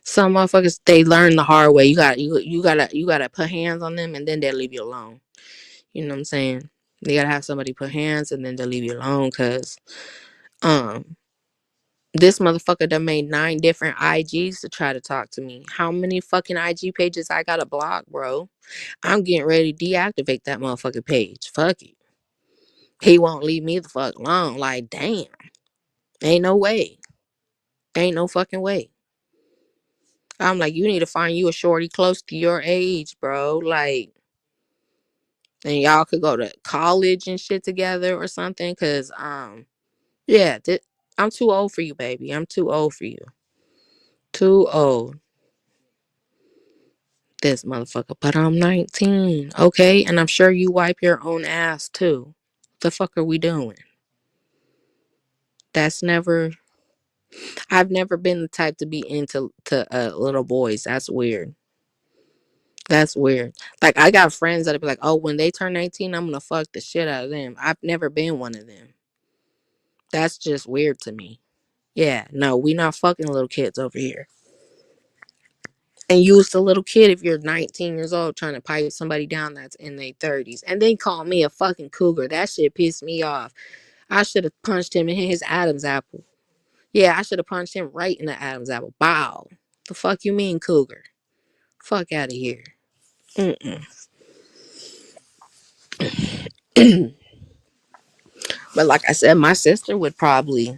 Some motherfuckers they learn the hard way. You gotta put hands on them and then they'll leave you alone. You know what I'm saying? You gotta have somebody put hands and then they'll leave you alone because um this motherfucker done made 9 different IGs to try to talk to me. How many fucking IG pages I gotta block, bro? I'm getting ready to deactivate that motherfucking page. Fuck it. He won't leave me the fuck alone. Like, damn. Ain't no way. Ain't no fucking way. I'm like, you need to find you a shorty close to your age, bro. Like, and y'all could go to college and shit together or something. Cause, yeah, I'm too old for you, baby. I'm too old for you. Too old. This motherfucker, but I'm 19. Okay. And I'm sure you wipe your own ass too. The fuck are we doing? That's never, I've never been the type to be into little boys. That's weird. That's weird. Like, I got friends that'll be like, oh, when they turn 19, I'm gonna fuck the shit out of them. I've never been one of them. That's just weird to me. Yeah, no, we not fucking little kids over here. And you was a little kid if you're 19 years old trying to pipe somebody down that's in their 30s. And then call me a fucking cougar. That shit pissed me off. I should have punched him in his Adam's apple. Yeah, I should have punched him right in the Adam's apple. Bow. The fuck you mean, cougar? Fuck out of here. Mm-mm. But like I said, my sister would probably,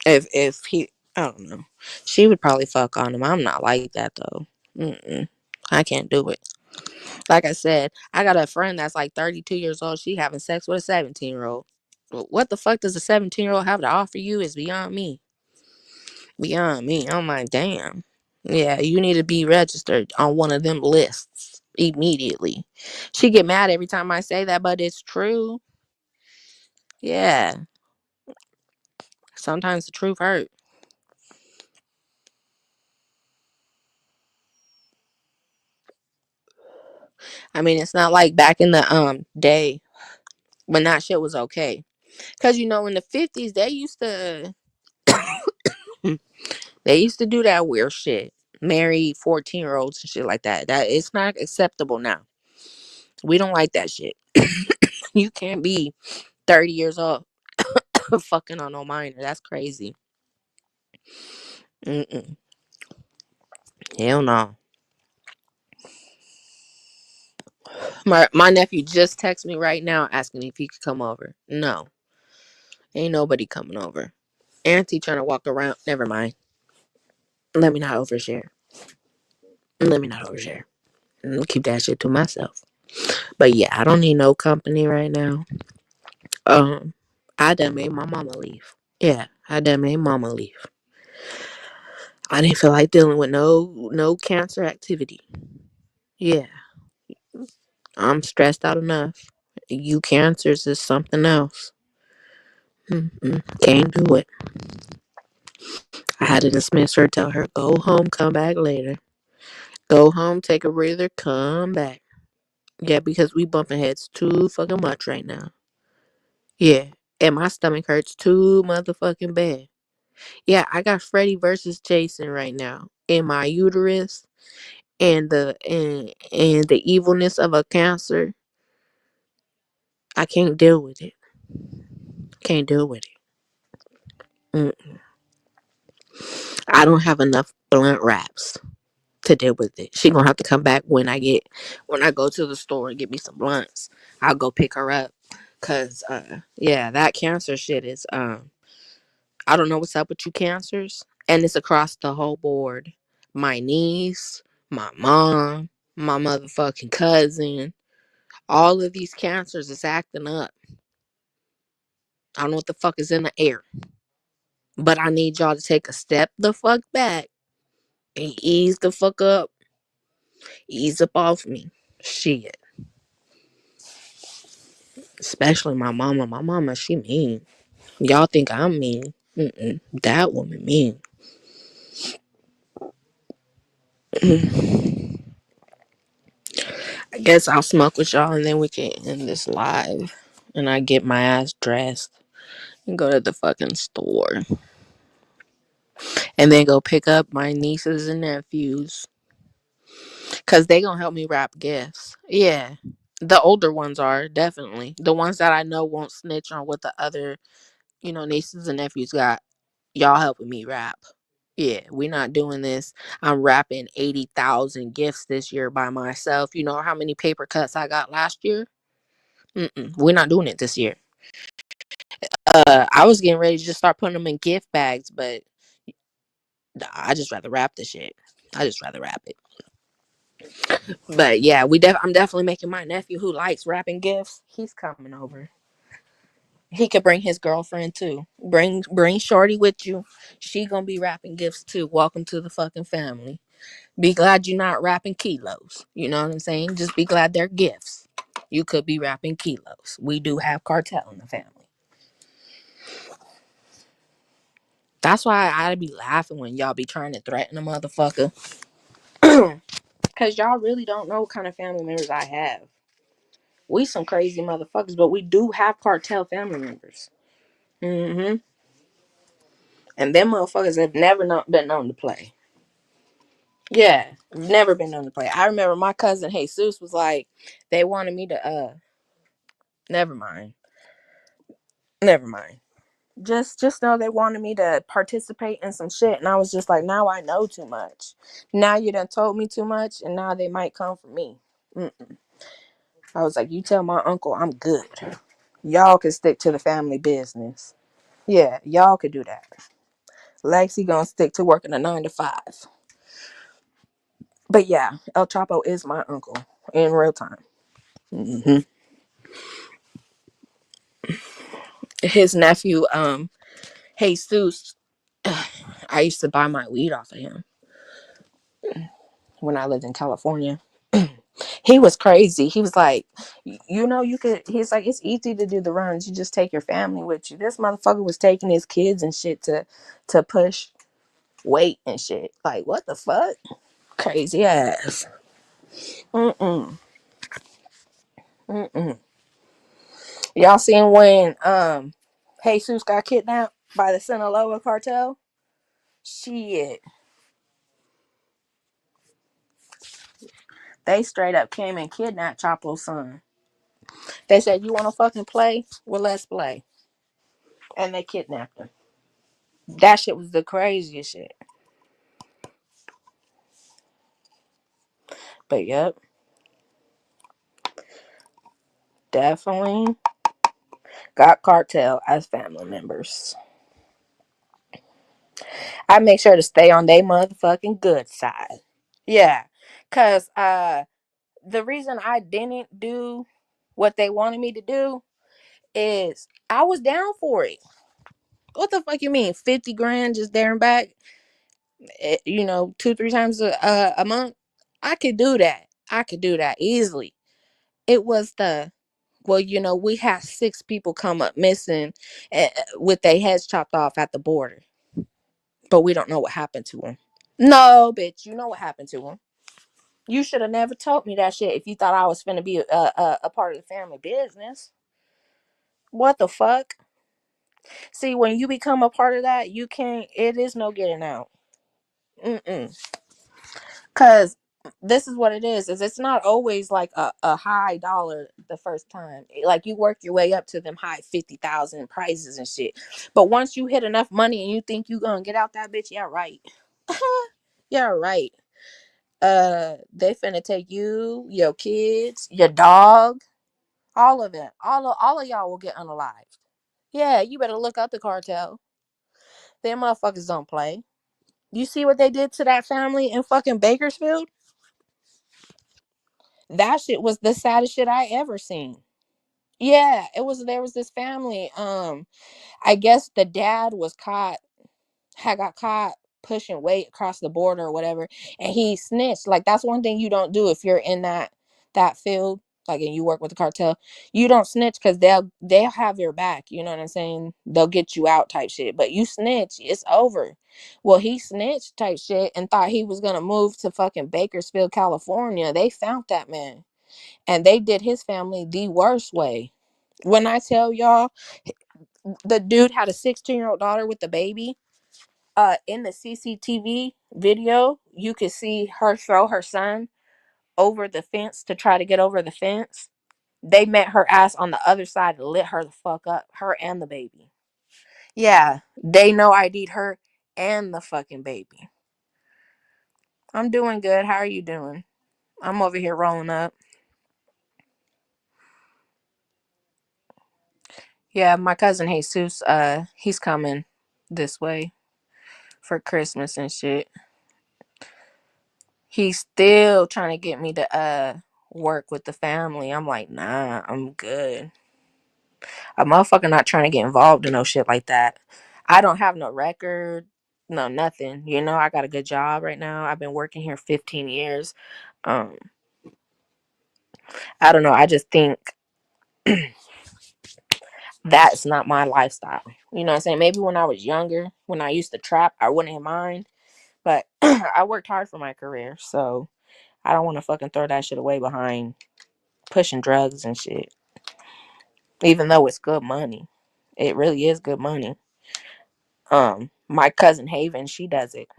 if he, I don't know, she would probably fuck on him. I'm not like that though. Mm-mm. I can't do it. Like I said, I got a friend that's like 32 years old. She having sex with a 17-year-old. What the fuck does a 17-year-old have to offer you is beyond me. Beyond me. I'm like, damn. Yeah, you need to be registered on one of them lists immediately. She get mad every time I say that, but it's true. Yeah. Sometimes the truth hurt. I mean, it's not like back in the day when that shit was okay. Cause you know in the 50s they used to do that weird shit. Marry 14-year-olds and shit like that. That it's not acceptable now. We don't like that shit. You can't be 30 years old fucking on no minor. That's crazy. Mm-mm. Hell no. My nephew just texted me right now asking if he could come over. No, ain't nobody coming over. Auntie trying to walk around. Never mind. Let me not overshare. Let me not overshare. Keep that shit to myself. But yeah, I don't need no company right now. Um, I done made my mama leave. Yeah, I done made mama leave. I didn't feel like dealing with no cancer activity. Yeah, I'm stressed out enough. You cancers is something else. Can't do it. I had to dismiss her, tell her go home, come back later. Go home, take a breather, come back. Yeah, because we bumping heads too fucking much right now. Yeah, and my stomach hurts too motherfucking bad. Yeah, I got Freddy versus Jason right now in my uterus, and the evilness of a cancer. I can't deal with it. Can't deal with it. Mm. I don't have enough blunt wraps to deal with it. She gonna have to come back when I go to the store and get me some blunts. I'll go pick her up. Cause yeah, that cancer shit is I don't know what's up with you cancers. And it's across the whole board. My niece, my mom, my motherfucking cousin. All of these cancers is acting up. I don't know what the fuck is in the air. But I need y'all to take a step the fuck back and ease the fuck up. Ease up off me. Shit. Especially my mama. My mama, she mean. Y'all think I'm mean. Mm-mm. That woman mean. I guess I'll smoke with y'all and then we can end this live. And I get my ass dressed and go to the fucking store. And then go pick up my nieces and nephews. Cause they gonna help me wrap gifts. Yeah. The older ones are, definitely. The ones that I know won't snitch on what the other, nieces and nephews got. Y'all helping me wrap. Yeah, we not doing this. I'm wrapping 80,000 gifts this year by myself. You know how many paper cuts I got last year? We're not doing it this year. I was getting ready to just start putting them in gift bags, but nah, I just rather wrap the shit. I just rather wrap it. But yeah, I'm definitely making my nephew who likes wrapping gifts. He's coming over. He could bring his girlfriend too. Bring Shorty with you. She gonna be wrapping gifts too. Welcome to the fucking family. Be glad you're not wrapping kilos. You know what I'm saying? Just be glad they're gifts. You could be wrapping kilos. We do have cartel in the family. That's why I be laughing when y'all be trying to threaten a motherfucker. Cause y'all really don't know what kind of family members I have. We some crazy motherfuckers, but we do have cartel family members. Mm-hmm. And them motherfuckers have never been known to play. Yeah, never been known to play. I remember my cousin Jesus was like, they wanted me to never mind. Never mind. Just know they wanted me to participate in some shit, and I was just like, now I know too much. Now you done told me too much, and now they might come for me. Mm-mm. I was like, you tell my uncle I'm good. Y'all can stick to the family business. Yeah, y'all could do that. Lexi gonna stick to working a 9 to 5. But yeah, El Chapo is my uncle in real time. Hmm. His nephew, Jesus, I used to buy my weed off of him when I lived in California. He was crazy. He was like, you could. He's like, it's easy to do the runs. You just take your family with you. This motherfucker was taking his kids and shit to push weight and shit. Like, what the fuck? Crazy ass. Mm-mm. Mm-mm. Y'all seen when Jesus got kidnapped by the Sinaloa cartel? Shit. They straight up came and kidnapped Chapo's son. They said, you wanna fucking play? Well, let's play. And they kidnapped him. That shit was the craziest shit. But yep, definitely got cartel as family members. I make sure to stay on their motherfucking good side. Yeah. Cause the reason I didn't do what they wanted me to do is I was down for it. What the fuck you mean? 50 grand just there and back, you know, two, three times a month? I could do that. I could do that easily. It was the, well, you know, we had six people come up missing with their heads chopped off at the border, but we don't know what happened to them. No, bitch, you know what happened to them. You should have never told me that shit if you thought I was finna be a part of the family business. What the fuck? See, when you become a part of that, you can't. It is no getting out. Mm-mm. Cause this is what it is it's not always like a high dollar the first time. Like you work your way up to them high 50,000 prices and shit. But once you hit enough money and you think you gonna get out that bitch, yeah, right. Yeah, right. They finna take you, your kids, your dog, all of it. All of y'all will get unalived. Yeah, you better look up the cartel. Them motherfuckers don't play. You see what they did to that family in fucking Bakersfield? That shit was the saddest shit I ever seen. Yeah, it was. There was this family. I guess the dad was caught, had got caught pushing weight across the border or whatever, and he snitched. Like that's one thing you don't do if you're in that field, like, and you work with the cartel. You don't snitch because they'll have your back. You know what I'm saying? They'll get you out type shit. But you snitch, it's over. Well, he snitched type shit and thought he was gonna move to fucking Bakersfield, California. They found that man and they did his family the worst way. When I tell y'all, the dude had a 16-year-old daughter with the baby. In the CCTV video, you could see her throw her son over the fence to try to get over the fence. They met her ass on the other side and lit her the fuck up, her and the baby. Yeah, they know ID'd her and the fucking baby. I'm doing good. How are you doing? I'm over here rolling up. Yeah, my cousin Jesus, he's coming this way for Christmas and shit. He's still trying to get me to work with the family. I'm like, nah, I'm good. A motherfucker not trying to get involved in no shit like that. I don't have no record, no nothing. You know, I got a good job right now. I've been working here 15 years. Um, I don't know. I just think that's not my lifestyle. You know what I'm saying? Maybe when I was younger, when I used to trap, I wouldn't mind. But I worked hard for my career, so I don't want to fucking throw that shit away behind pushing drugs and shit. Even though it's good money, it really is good money. My cousin Haven, she does it.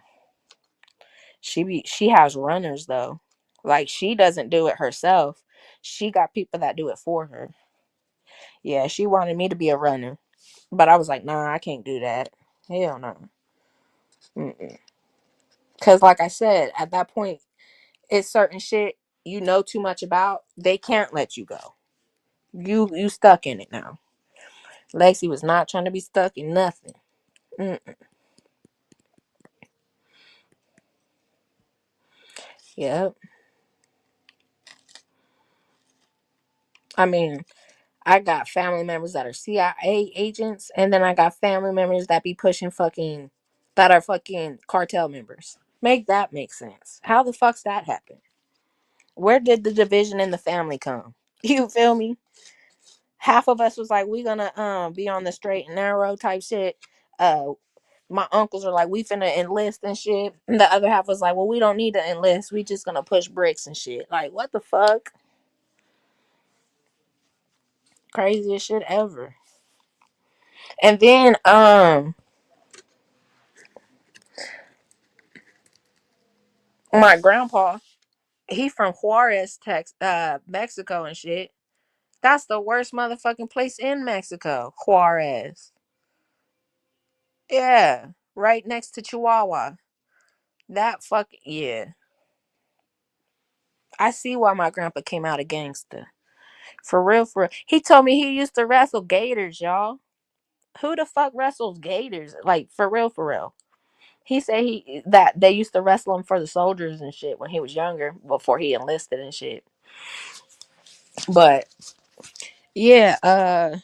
She has runners though. Like she doesn't do it herself. She got people that do it for her. Yeah, she wanted me to be a runner, but I was like, nah, I can't do that. Hell no. Mm-mm. Cause like I said, at that point, it's certain shit you know too much about. They can't let you go. You stuck in it now. Lacey was not trying to be stuck in nothing. Mm-mm. Yep. I mean, I got family members that are CIA agents, and then I got family members that be pushing fucking, that are fucking cartel members. Make that make sense. How the fuck's that happen? Where did the division in the family come? You feel me? Half of us was like, we gonna be on the straight and narrow type shit. Uh, my uncles are like, we finna enlist and shit. And the other half was like, well, we don't need to enlist. We just gonna push bricks and shit. Like, what the fuck? Craziest shit ever. And then my grandpa, he from Juarez, Mexico and shit. That's the worst motherfucking place in Mexico, Juarez. Yeah, right next to Chihuahua. That fuck yeah. I see why my grandpa came out a gangster. For real, for real. He told me he used to wrestle gators, y'all. Who the fuck wrestles gators? Like for real, for real. He said he that they used to wrestle him for the soldiers and shit when he was younger, before he enlisted and shit. But yeah, that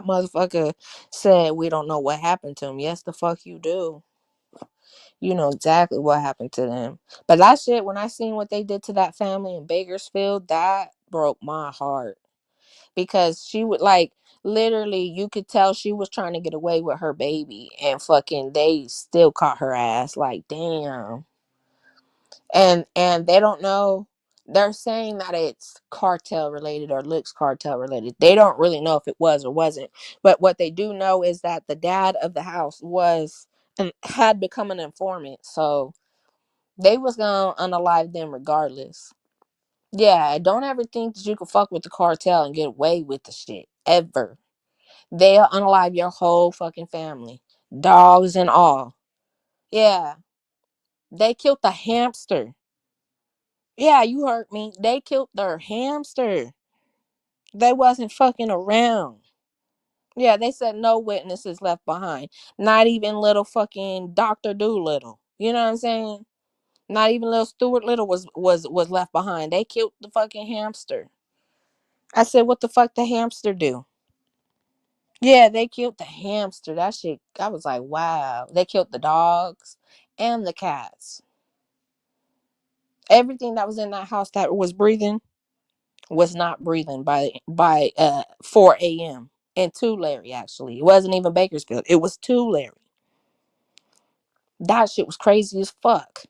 motherfucker said we don't know what happened to him. Yes, the fuck you do. You know exactly what happened to them. But that shit, when I seen what they did to that family in Bakersfield, that broke my heart. Because she would like literally, you could tell she was trying to get away with her baby, and fucking they still caught her ass. Like, damn. And they don't know. They're saying that it's cartel related or looks cartel related. They don't really know if it was or wasn't. But what they do know is that the dad of the house was and had become an informant. So they was gonna unalive them regardless. Yeah, don't ever think that you can fuck with the cartel and get away with the shit. Ever. They'll unalive your whole fucking family. Dogs and all. Yeah. They killed the hamster. Yeah, you heard me. They killed their hamster. They wasn't fucking around. Yeah, they said no witnesses left behind. Not even little fucking Dr. Doolittle. You know what I'm saying? Not even little Stuart Little was left behind. They killed the fucking hamster. I said, what the fuck the hamster do? Yeah, they killed the hamster. That shit, I was like, wow. They killed the dogs and the cats. Everything that was in that house that was breathing was not breathing by 4 a.m. And Tulare, actually. It wasn't even Bakersfield. It was Tulare. That shit was crazy as fuck.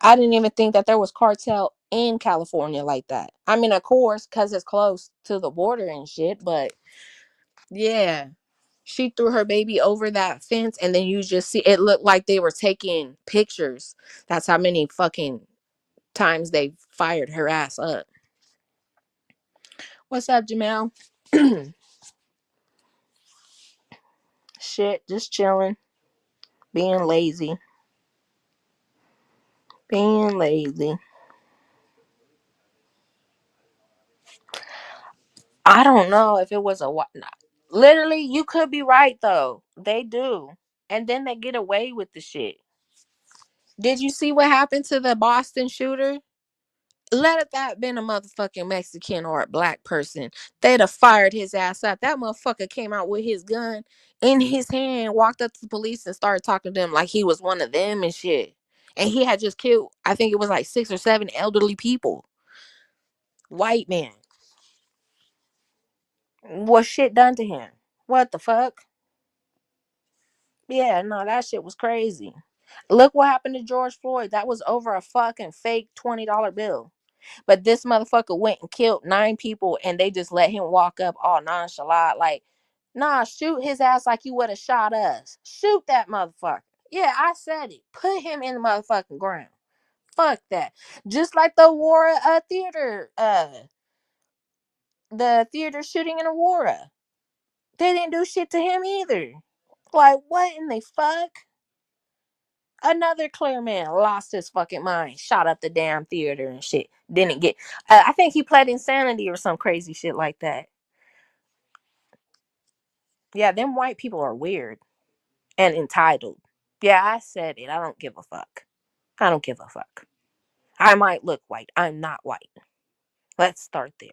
I didn't even think that there was cartel in California like that. I mean, of course, because it's close to the border and shit, but yeah. She threw her baby over that fence, and then you just see it looked like they were taking pictures. That's how many fucking times they fired her ass up. What's up, Jamel? Shit, just chilling, being lazy, being lazy. I don't know if it was a what. Literally, you could be right though. They do, and then they get away with the shit. Did you see what happened to the Boston shooter? Let it that been a motherfucking Mexican or a black person, they'd have fired his ass out. That motherfucker came out with his gun in his hand, walked up to the police and started talking to them like he was one of them and shit. And he had just killed, I think it was like 6 or 7 elderly people. White man. What shit done to him? What the fuck? Yeah, no, that shit was crazy. Look what happened to George Floyd. That was over a fucking fake $20 bill. But this motherfucker went and killed 9 people, and they just let him walk up all nonchalant. Like, nah, shoot his ass like you would have shot us. Shoot that motherfucker. Yeah, I said it. Put him in the motherfucking ground. Fuck that. Just like the Aurora theater, the theater shooting in Aurora. They didn't do shit to him either. Like, what in the fuck? Another clear man lost his fucking mind, shot up the damn theater and shit. Didn't get. I think he pled insanity or some crazy shit like that. Yeah, them white people are weird and entitled. Yeah, I said it. I don't give a fuck. I don't give a fuck. I might look white. I'm not white. Let's start there.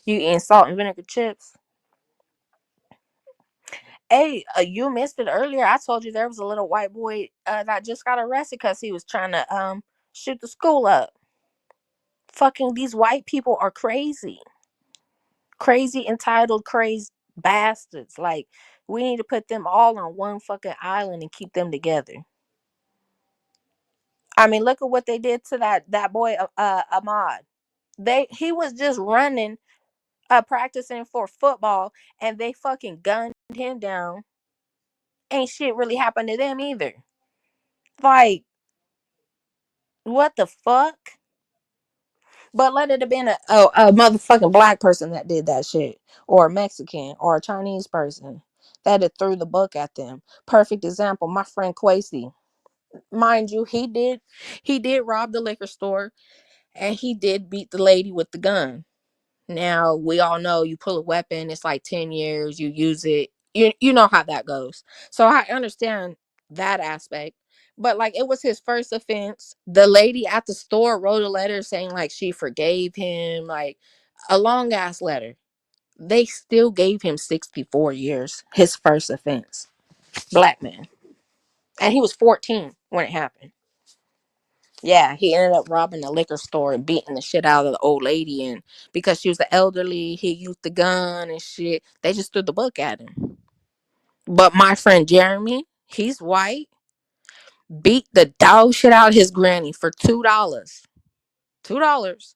You eating salt and vinegar chips? Hey, you missed it earlier. I told you there was a little white boy that just got arrested because he was trying to shoot the school up. Fucking these white people are crazy. Crazy, entitled, crazed bastards. Like, we need to put them all on one fucking island and keep them together. I mean, look at what they did to that boy, Ahmad. He was just running, practicing for football, and they fucking gunned him down. Ain't shit really happened to them either. Like, what the fuck? But let it have been a motherfucking black person that did that shit, or a Mexican, or a Chinese person that had threw the book at them. Perfect example, my friend Quasi. Mind you, he did rob the liquor store, and he did beat the lady with the gun. Now we all know you pull a weapon, it's like 10 years, you use it. You know how that goes. So I understand that aspect. But like it was his first offense. The lady at the store wrote a letter saying like she forgave him, like a long ass letter. They still gave him 64 years, his first offense. Black man. And he was 14 when it happened. Yeah, he ended up robbing the liquor store and beating the shit out of the old lady. And because she was the elderly, he used the gun and shit. They just threw the book at him. But my friend Jeremy, he's white, beat the dog shit out of his granny for $2. $2.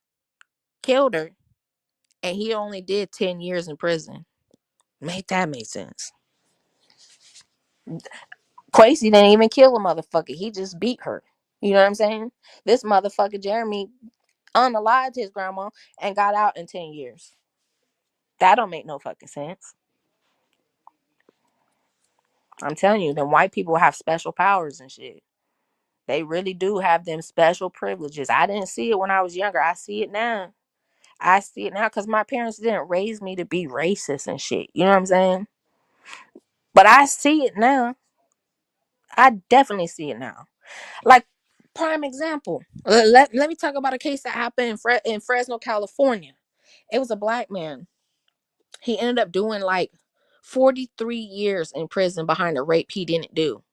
Killed her. And he only did 10 years in prison. Make that make sense. Quasi didn't even kill a motherfucker. He just beat her. You know what I'm saying? This motherfucker Jeremy unalived his grandma and got out in 10 years. That don't make no fucking sense. I'm telling you, them white people have special powers and shit. They really do have them special privileges. I didn't see it when I was younger. I see it now. I see it now because my parents didn't raise me to be racist and shit. You know what I'm saying? But I see it now. I definitely see it now. Like, prime example. Let me talk about a case that happened in Fresno, California. It was a black man. He ended up doing like 43 years in prison behind a rape he didn't do.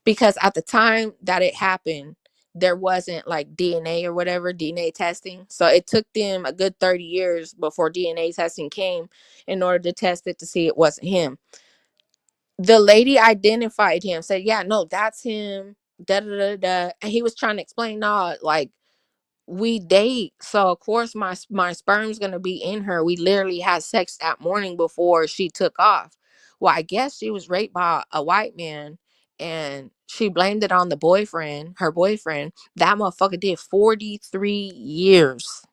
Because at the time that it happened, there wasn't like DNA or whatever, DNA testing. So it took them a good 30 years before DNA testing came in order to test it to see it wasn't him. The lady identified him, said, "Yeah, no, that's him." Da da da da. And he was trying to explain, "No, like we date, so of course my sperm's gonna be in her. We literally had sex that morning before she took off." Well, I guess she was raped by a white man, and she blamed it on the boyfriend, her boyfriend. That motherfucker did 43 years.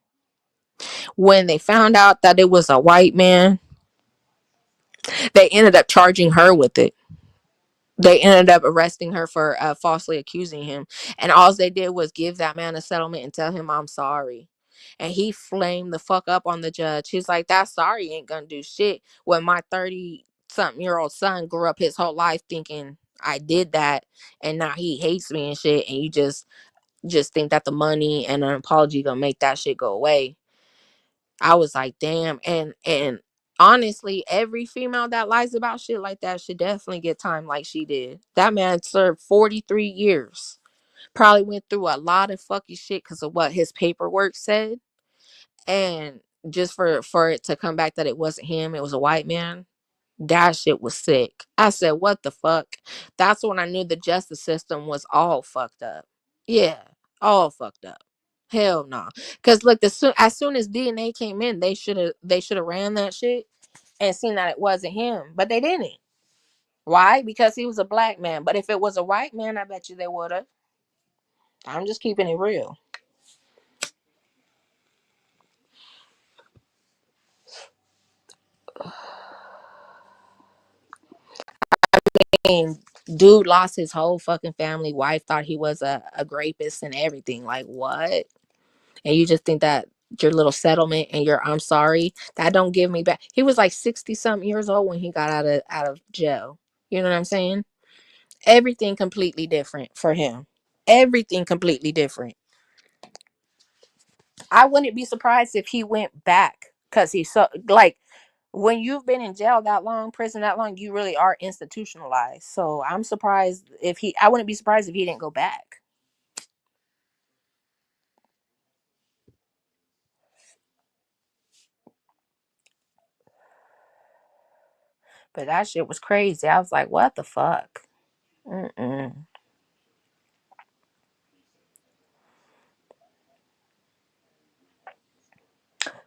When they found out that it was a white man, they ended up charging her with it. They ended up arresting her for falsely accusing him. And all they did was give that man a settlement and tell him, "I'm sorry." And he flamed the fuck up on the judge. He's like, "That sorry ain't gonna do shit." When my 30 something year old son grew up his whole life thinking I did that, and now he hates me and shit, and you just think that the money and an apology gonna make that shit go away. I was like, damn. And honestly, every female that lies about shit like that should definitely get time like she did. That man served 43 years. Probably went through a lot of fucking shit because of what his paperwork said. And just for it to come back that it wasn't him, it was a white man. That shit was sick. I said, what the fuck? That's when I knew the justice system was all fucked up. Yeah, all fucked up. Hell no. Cause look, as soon as DNA came in, they should have ran that shit and seen that it wasn't him, but they didn't. Why? Because he was a black man. But if it was a white man, I bet you they would have. I'm just keeping it real. And dude lost his whole fucking family. Wife thought he was a rapist and everything. Like what? And you just think that your little settlement and your "I'm sorry" that don't give me back. He was like 60 something years old when he got out of jail. You know what I'm saying? Everything completely different for him. Everything completely different. I wouldn't be surprised if he went back because he's so like when you've been in jail that long, prison that long, you really are institutionalized. So I'm surprised if he. I wouldn't be surprised if he didn't go back. But that shit was crazy. I was like, what the fuck? Mm-mm.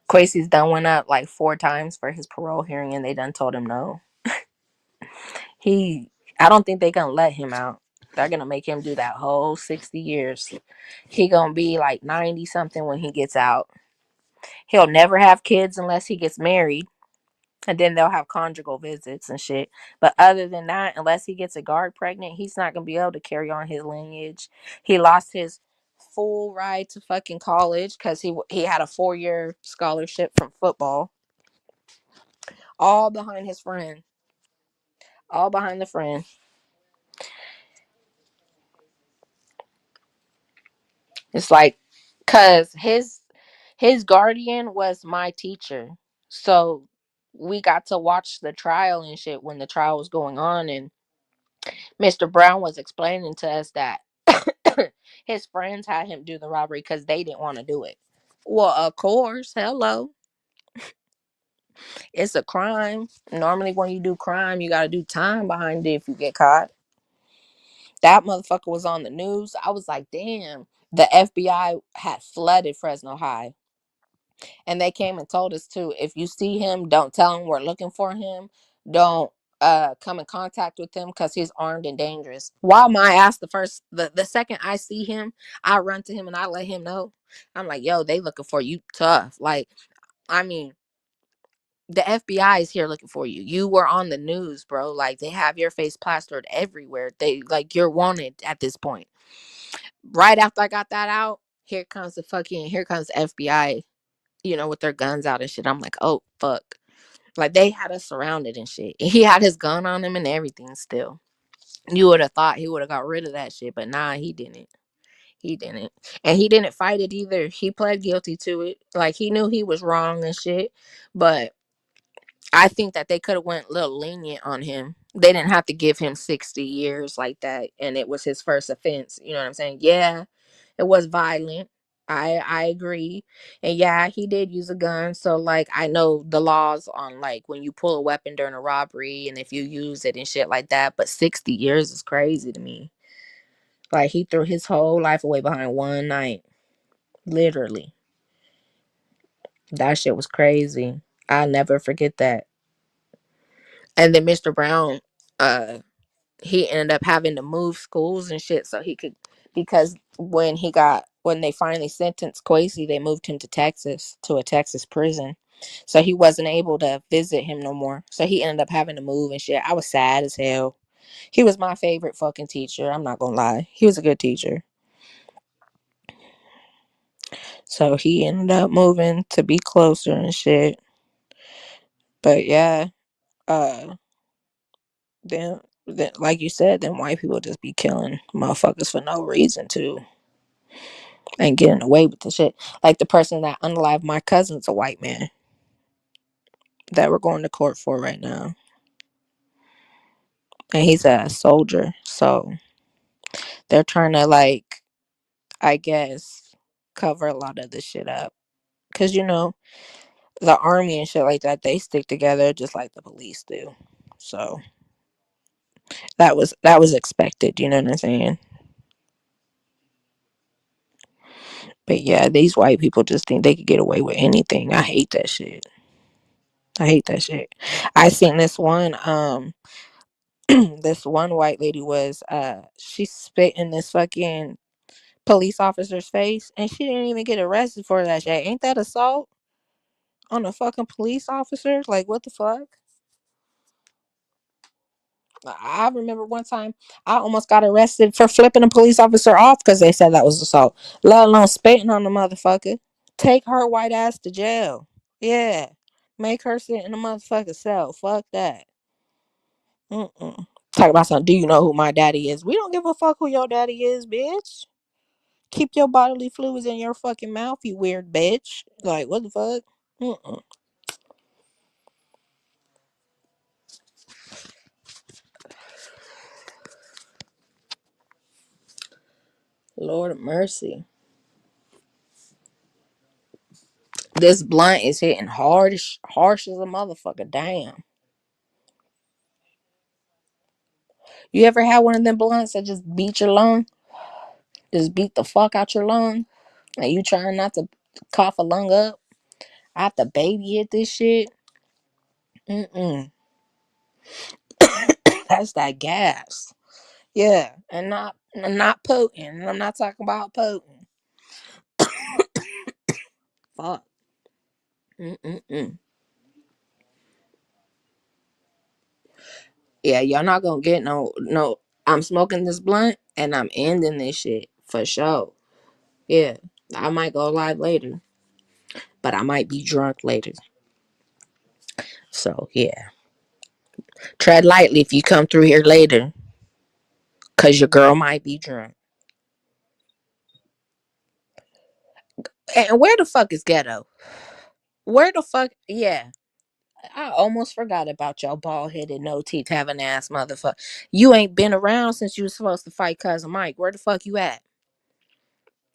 Quasi's done went up like 4 times for his parole hearing, and they done told him no. He, I don't think they gonna let him out. They're gonna make him do that whole 60 years. He gonna be like 90 something when he gets out. He'll never have kids unless he gets married, and then they'll have conjugal visits and shit. But other than that, unless he gets a guard pregnant, he's not gonna be able to carry on his lineage. He lost his full ride to fucking college because he had a 4-year scholarship from football, all behind his friend, all behind the friend. It's like, cause his guardian was my teacher, so we got to watch the trial and shit when the trial was going on, and Mr. Brown was explaining to us that his friends had him do the robbery because they didn't want to do it. Well, of course, hello, it's a crime. Normally, when you do crime, you got to do time behind it if you get caught. That motherfucker was on the news. I was like, damn. The FBI had flooded Fresno High. And they came and told us too, if you see him, don't tell him we're looking for him. Don't come in contact with him because he's armed and dangerous. While my ass the second I see him, I run to him and I let him know. I'm like, yo, they looking for you tough. Like, I mean, the FBI is here looking for you. You were on the news, bro. Like, they have your face plastered everywhere. They like you're wanted at this point. Right after I got that out, here comes the FBI, with their guns out and shit. I'm like, oh fuck. Like, they had us surrounded and shit. And he had his gun on him and everything still. You would have thought he would have got rid of that shit, but nah, he didn't. He didn't. And he didn't fight it either. He pled guilty to it. Like, he knew he was wrong and shit. But I think that they could have went a little lenient on him. They didn't have to give him 60 years like that, and it was his first offense. You know what I'm saying? Yeah, it was violent. I agree. And yeah, he did use a gun. So like, I know the laws on like when you pull a weapon during a robbery and if you use it and shit like that, but 60 years is crazy to me. Like, he threw his whole life away behind one night. Literally. That shit was crazy. I'll never forget that. And then Mr. Brown, uh he ended up having to move schools and shit so he could, because when they finally sentenced Quasi, they moved him to Texas, to a Texas prison, so he wasn't able to visit him no more, so he ended up having to move and shit. I was sad as hell. He was my favorite fucking teacher, I'm not gonna lie. He was a good teacher. So he ended up moving to be closer and shit. But yeah, uh then like you said, then white people just be killing motherfuckers for no reason too, and getting away with the shit. Like the person that unalived my cousin's a white man that we're going to court for right now. And he's a soldier. So they're trying to, like, I guess, cover a lot of this shit up. Because, the army and shit like that, they stick together just like the police do. So that was expected, you know what I'm saying? But yeah, these white people just think they could get away with anything. I hate that shit. I hate that shit. I seen this one white lady was she spit in this fucking police officer's face and she didn't even get arrested for that shit. Ain't that assault on a fucking police officer? Like, what the fuck? I remember one time I almost got arrested for flipping a police officer off because they said that was assault, let alone spitting on the motherfucker. Take her white ass to jail. Yeah. Make her sit in the motherfucking cell. Fuck that. Mm-mm. Talk about something. Do you know who my daddy is? We don't give a fuck who your daddy is, bitch. Keep your bodily fluids in your fucking mouth, you weird bitch. Like, what the fuck? Mm-mm. Lord of mercy. This blunt is hitting hard, harsh as a motherfucker. Damn. You ever had one of them blunts that just beat your lung? Just beat the fuck out your lung? And you trying not to cough a lung up? I have to baby hit this shit. Mm-mm. That's that gas. Yeah. And not potent. And I'm not talking about potent. Fuck. Mm-mm-mm. Yeah, y'all not gonna get no. I'm smoking this blunt and I'm ending this shit for sure. Yeah, I might go live later, but I might be drunk later. So yeah, tread lightly if you come through here later, cause your girl might be drunk. And where the fuck is ghetto? Where the fuck? Yeah. I almost forgot about your bald headed, no teeth having ass motherfucker. You ain't been around since you was supposed to fight cousin Mike. Where the fuck you at?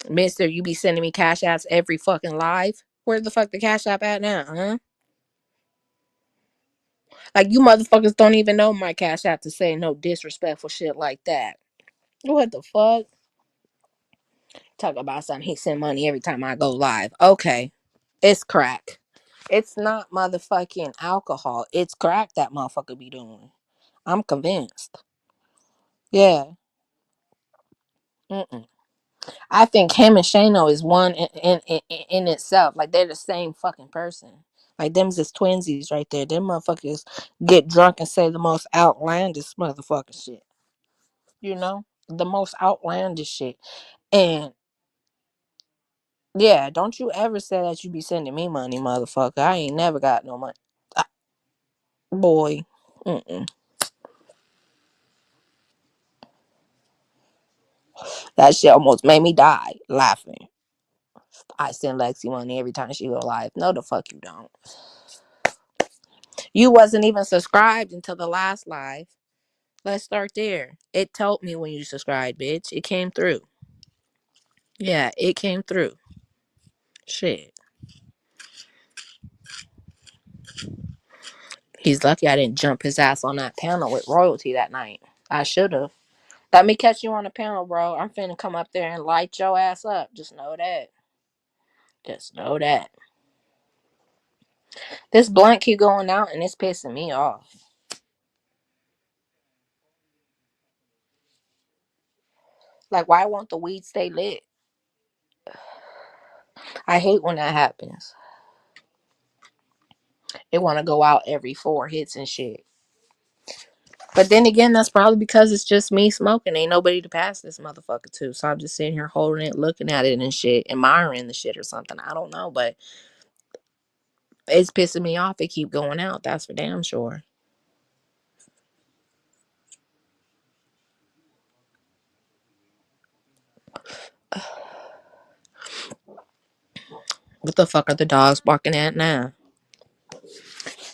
Mister, you be sending me cash apps every fucking live. Where the fuck the cash app at now, huh? Like you motherfuckers don't even know my cash app to say no disrespectful shit like that. What the fuck? Talk about something he send money every time I go live. Okay. It's crack. It's not motherfucking alcohol. It's crack that motherfucker be doing. I'm convinced. Yeah. Mm-mm. I think him and Shano is one in itself. Like they're the same fucking person. Like them's is twinsies right there. Them motherfuckers get drunk and say the most outlandish motherfucking shit. You know, the most outlandish shit. And yeah, don't you ever say that you be sending me money, motherfucker. I ain't never got no money, boy. Mm-mm. That shit almost made me die laughing. I send Lexi money every time she go live. No, the fuck you don't. You wasn't even subscribed until the last live. Let's start there. It told me when you subscribed, bitch. It came through. Yeah, it came through. Shit. He's lucky I didn't jump his ass on that panel with royalty that night. I should have. Let me catch you on the panel, bro. I'm finna come up there and light your ass up. Just know that. Just know that. This blunt keep going out and it's pissing me off. Like, why won't the weed stay lit? I hate when that happens. It want to go out every 4 hits and shit. But then again, that's probably because it's just me smoking. Ain't nobody to pass this motherfucker to. So I'm just sitting here holding it, looking at it and shit, admiring the shit or something. I don't know, but it's pissing me off. It keep going out. That's for damn sure. What the fuck are the dogs barking at now?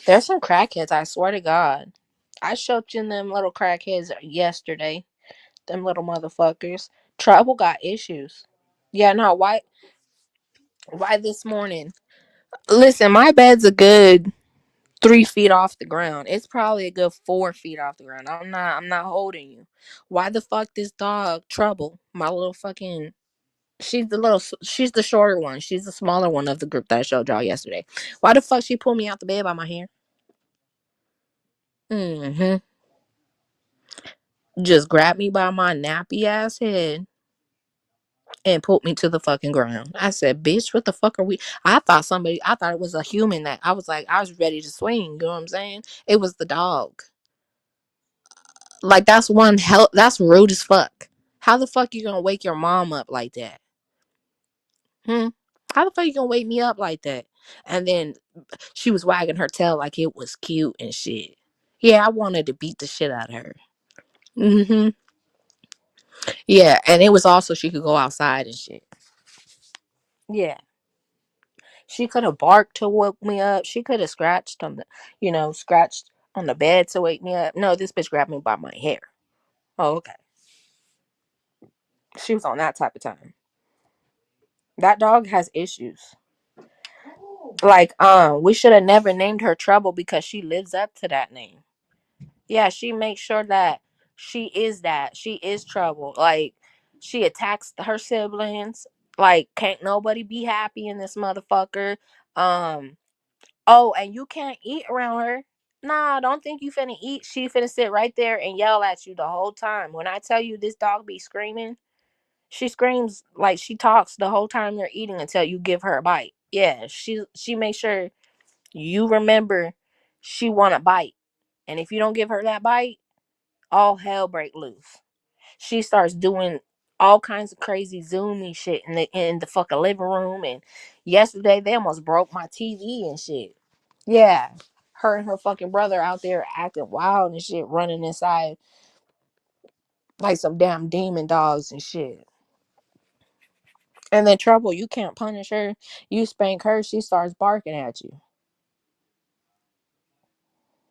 There's some crackheads, I swear to God. I showed you them little crackheads yesterday. Them little motherfuckers. Trouble got issues. Yeah, no, why this morning? Listen, my bed's a good 3 feet off the ground. It's probably a good 4 feet off the ground. I'm not holding you. Why the fuck this dog Trouble? My little fucking she's the shorter one. She's the smaller one of the group that I showed y'all yesterday. Why the fuck she pulled me out the bed by my hair? Mm-hmm. Just grabbed me by my nappy ass head and put me to the fucking ground. I said, bitch, what the fuck are we? I thought it was a human that I was like, I was ready to swing. You know what I'm saying? It was the dog. Like, that's rude as fuck. How the fuck you gonna wake your mom up like that? Hmm? How the fuck you gonna wake me up like that? And then she was wagging her tail like it was cute and shit. Yeah, I wanted to beat the shit out of her. Hmm. Yeah, and it was also she could go outside and shit. Yeah. She could have barked to wake me up. She could have scratched on the bed to wake me up. No, this bitch grabbed me by my hair. Oh, okay. She was on that type of time. That dog has issues. Like, we should have never named her Trouble because she lives up to that name. Yeah, she makes sure that she is that. She is Trouble. Like, she attacks her siblings. Like, can't nobody be happy in this motherfucker. Um, Oh, and you can't eat around her. Nah, don't think you finna eat. She finna sit right there and yell at you the whole time. When I tell you this dog be screaming, she screams like she talks the whole time you're eating until you give her a bite. Yeah, she makes sure you remember she want a bite. And if you don't give her that bite, all hell break loose. She starts doing all kinds of crazy zoomy shit in the fucking living room. And yesterday they almost broke my TV and shit. Yeah. Her and her fucking brother out there acting wild and shit, running inside like some damn demon dogs and shit. And then trouble, you can't punish her. You spank her, she starts barking at you.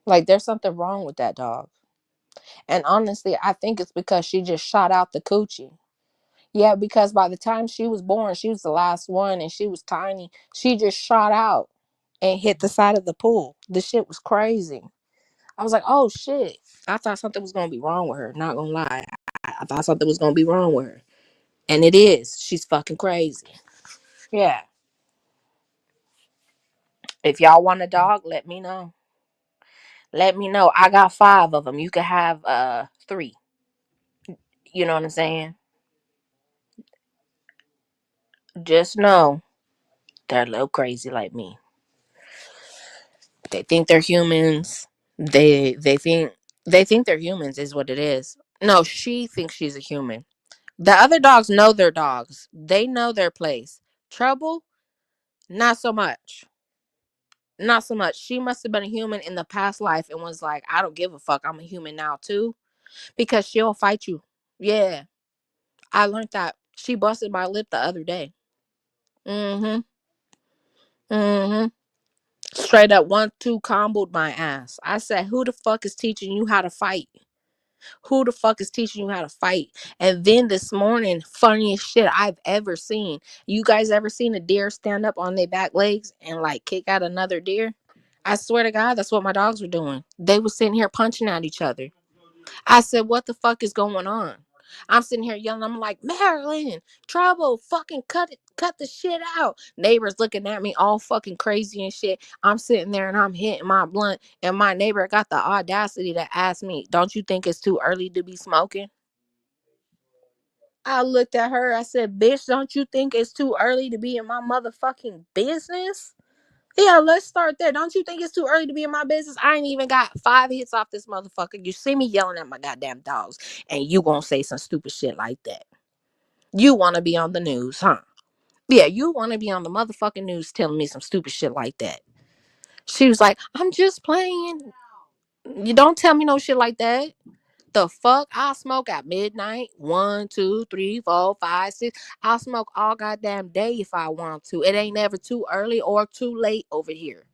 Like there's something wrong with that dog. And honestly, I think it's because she just shot out the coochie. Yeah, because by the time she was born, she was the last one and she was tiny. She just shot out and hit the side of the pool. The shit was crazy. I was like, oh shit. I thought something was gonna be wrong with her. Not gonna lie. I thought something was gonna be wrong with her. And it is. She's fucking crazy. Yeah. If y'all want a dog, let me know. Let me know. I got 5 of them. You could have 3. You know what I'm saying? Just know they're a little crazy like me. They think they're humans. They think they're humans is what it is. No, she thinks she's a human. The other dogs know they're dogs. They know their place. Trouble, not so much. Not so much. She must have been a human in the past life and was like, I don't give a fuck. I'm a human now too. Because she'll fight you. Yeah. I learned that. She busted my lip the other day. Mm-hmm. Mm-hmm. Straight up 1-2 comboed my ass. I said, who the fuck is teaching you how to fight? Who the fuck is teaching you how to fight? And then this morning, funniest shit I've ever seen. You guys ever seen a deer stand up on their back legs and like kick out another deer? I swear to God, that's what my dogs were doing. They were sitting here punching at each other. I said, what the fuck is going on? I'm sitting here yelling. I'm like, Marilyn, trouble, fucking cut the shit out. Neighbors looking at me all fucking crazy and shit. I'm sitting there and I'm hitting my blunt, and my neighbor got the audacity to ask me, don't you think it's too early to be smoking? I looked at her. I said, bitch, don't you think it's too early to be in my motherfucking business? Yeah, let's start there. Don't you think it's too early to be in my business? I ain't even got 5 hits off this motherfucker. You see me yelling at my goddamn dogs, and you gonna say some stupid shit like that. You wanna be on the news, huh? Yeah, you wanna be on the motherfucking news telling me some stupid shit like that. She was like, I'm just playing. You don't tell me no shit like that. The fuck? I'll smoke at midnight. 1, 2, 3, 4, 5, 6. I'll smoke all goddamn day if I want to. It ain't never too early or too late over here.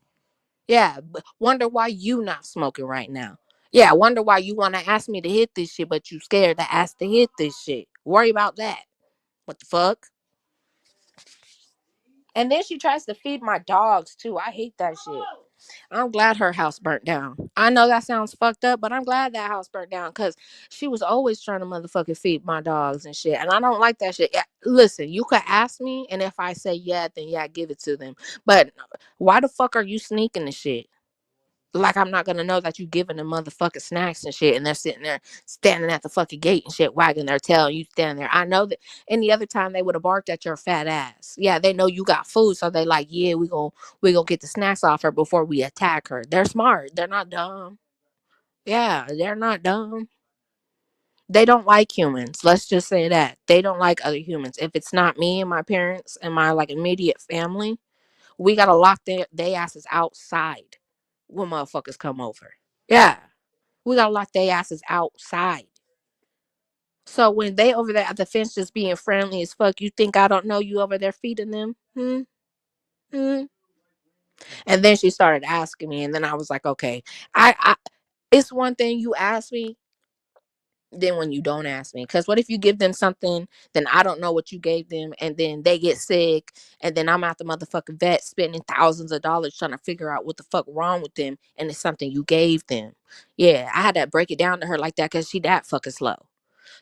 Yeah, but wonder why you not smoking right now. Yeah, wonder why you want to ask me to hit this shit, but you scared to ask to hit this shit. Worry about that. What the fuck? And then she tries to feed my dogs too. I hate that shit. I'm glad her house burnt down. I know that sounds fucked up, but I'm glad that house burnt down because she was always trying to motherfucking feed my dogs and shit. And I don't like that shit. Yeah, listen, you could ask me, and if I say yeah, then yeah, give it to them. But why the fuck are you sneaking the shit? Like I'm not gonna know that you giving them motherfucking snacks and shit, and they're sitting there standing at the fucking gate and shit, wagging their tail, and you standing there. I know that any other time they would have barked at your fat ass. Yeah, they know you got food, so they like, yeah, we gonna get the snacks off her before we attack her. They're smart. They're not dumb. Yeah, they're not dumb. They don't like humans. Let's just say that they don't like other humans. If it's not me and my parents and my like immediate family, we gotta lock they asses outside when motherfuckers come over. Yeah. We gotta lock their asses outside. So when they over there at the fence just being friendly as fuck, you think I don't know you over there feeding them? Hmm? Hmm? And then she started asking me, and then I was like, okay, I it's one thing you ask me than when you don't ask me. Because what if you give them something, then I don't know what you gave them, and then they get sick, and then I'm at the motherfucking vet spending thousands of dollars trying to figure out what the fuck wrong with them, and it's something you gave them. Yeah, I had to break it down to her like that because she that fucking slow.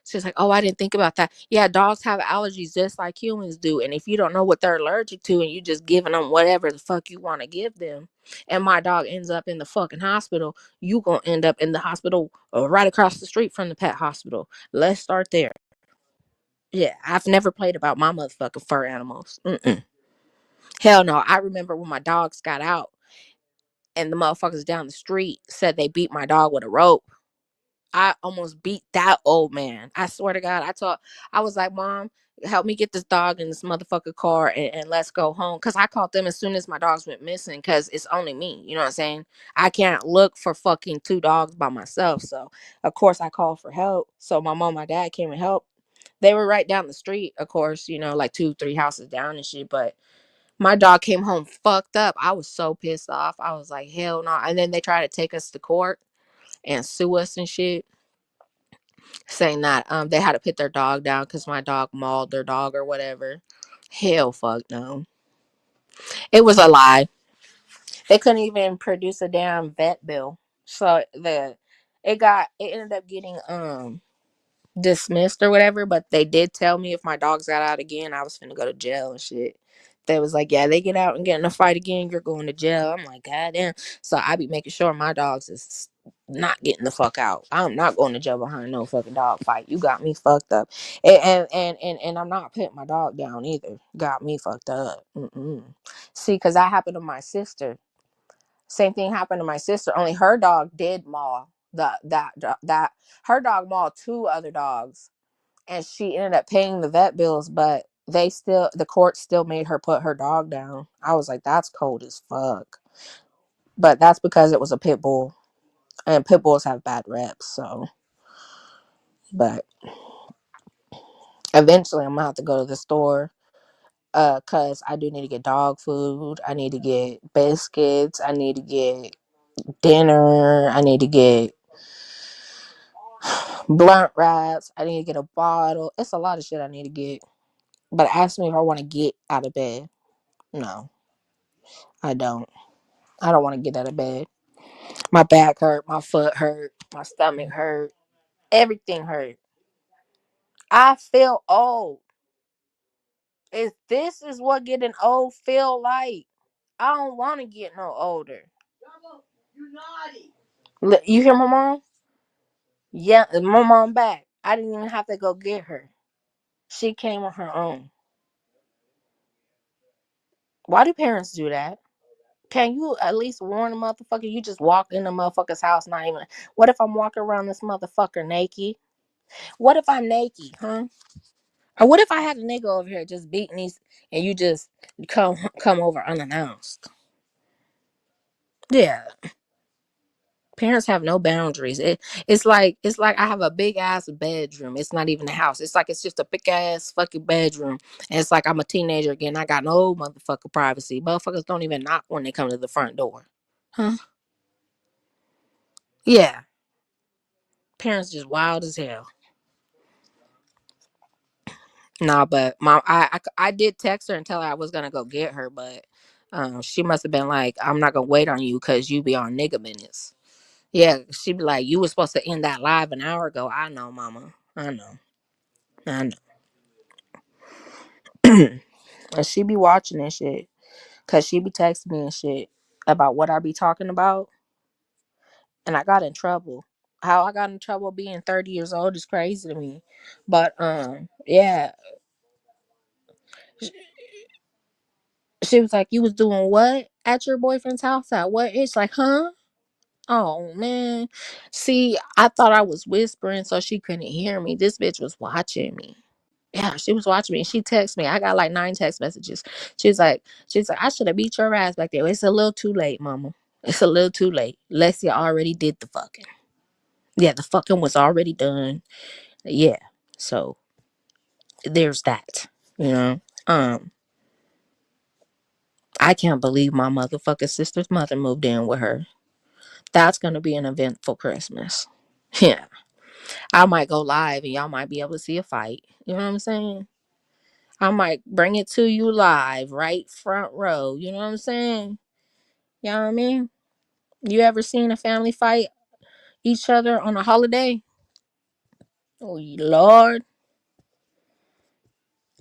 She's like, oh, I didn't think about that. Yeah, dogs have allergies just like humans do. And if you don't know what they're allergic to and you just giving them whatever the fuck you want to give them, and my dog ends up in the fucking hospital, you going to end up in the hospital right across the street from the pet hospital. Let's start there. Yeah, I've never played about my motherfucking fur animals. Mm-mm. Hell no. I remember when my dogs got out and the motherfuckers down the street said they beat my dog with a rope. I almost beat that old man. I swear to God, I was like, Mom, help me get this dog in this motherfucker car and let's go home. Cause I called them as soon as my dogs went missing. Cause it's only me. You know what I'm saying? I can't look for fucking 2 dogs by myself. So of course I called for help. So my mom, my dad came and helped. They were right down the street, of course, like 2, 3 houses down and shit. But my dog came home fucked up. I was so pissed off. I was like, hell no. And then they tried to take us to court and sue us and shit, saying that they had to put their dog down because my dog mauled their dog or whatever. Hell fuck no. It was a lie. They couldn't even produce a damn vet bill. So it ended up getting dismissed or whatever, but they did tell me if my dogs got out again, I was finna go to jail and shit. They was like, yeah, they get out and get in a fight again, you're going to jail. I'm like, god damn. So I be making sure my dogs is not getting the fuck out. I'm not going to jail behind no fucking dog fight. You got me fucked up. And I'm not putting my dog down either. Got me fucked up. Mm-mm. See, because that happened to my sister. Same thing happened to my sister. Only her dog did maul that her dog mauled two other dogs, and she ended up paying the vet bills. But the court still made her put her dog down. I was like, that's cold as fuck. But that's because it was a pit bull, and pit bulls have bad reps. So, but eventually, I'm gonna have to go to the store. Cause I do need to get dog food. I need to get biscuits. I need to get dinner. I need to get blunt wraps. I need to get a bottle. It's a lot of shit I need to get. But ask me if I want to get out of bed. No, I don't. I don't want to get out of bed. My back hurt. My foot hurt. My stomach hurt. Everything hurt. I feel old. If this is what getting old feel like, I don't want to get no older. You naughty. You hear my mom? Yeah, my mom back. I didn't even have to go get her. She came on her own. Why do parents do that? Can you at least warn a motherfucker? You just walk in the motherfucker's house, not even. What if I'm walking around this motherfucker naked? What if I'm naked, huh? Or what if I had a nigga over here just beating these, and you just come over unannounced? Yeah, parents have no boundaries. It's like I have a big ass bedroom. It's not even a house. It's like it's just a big ass fucking bedroom, and it's like I'm a teenager again. I got no motherfucker privacy. Motherfuckers don't even knock when they come to the front door, huh? Yeah, parents just wild as hell. Nah, but I did text her and tell her I was gonna go get her, but she must have been like, I'm not gonna wait on you because you be on nigga minutes. Yeah, she be like, you was supposed to end that live an hour ago. I know, mama. I know. I know. And she be watching and shit because she be texting me and shit about what I be talking about, and I got in trouble. How I got in trouble being 30 years old is crazy to me, but yeah, she was like, you was doing what at your boyfriend's house at what? It's like, huh? Oh man. See, I thought I was whispering so she couldn't hear me. This bitch was watching me. Yeah, she was watching me. She texted me. I got like 9 text messages. She's like, I should have beat your ass back there. It's a little too late, mama. It's a little too late. Lexi already did the fucking. Yeah, the fucking was already done. Yeah. So there's that. You know? I can't believe my motherfucking sister's mother moved in with her. That's gonna be an eventful Christmas. Yeah. I might go live and y'all might be able to see a fight. You know what I'm saying? I might bring it to you live, right front row. You know what I'm saying? You know what I mean? You ever seen a family fight each other on a holiday? Oh Lord.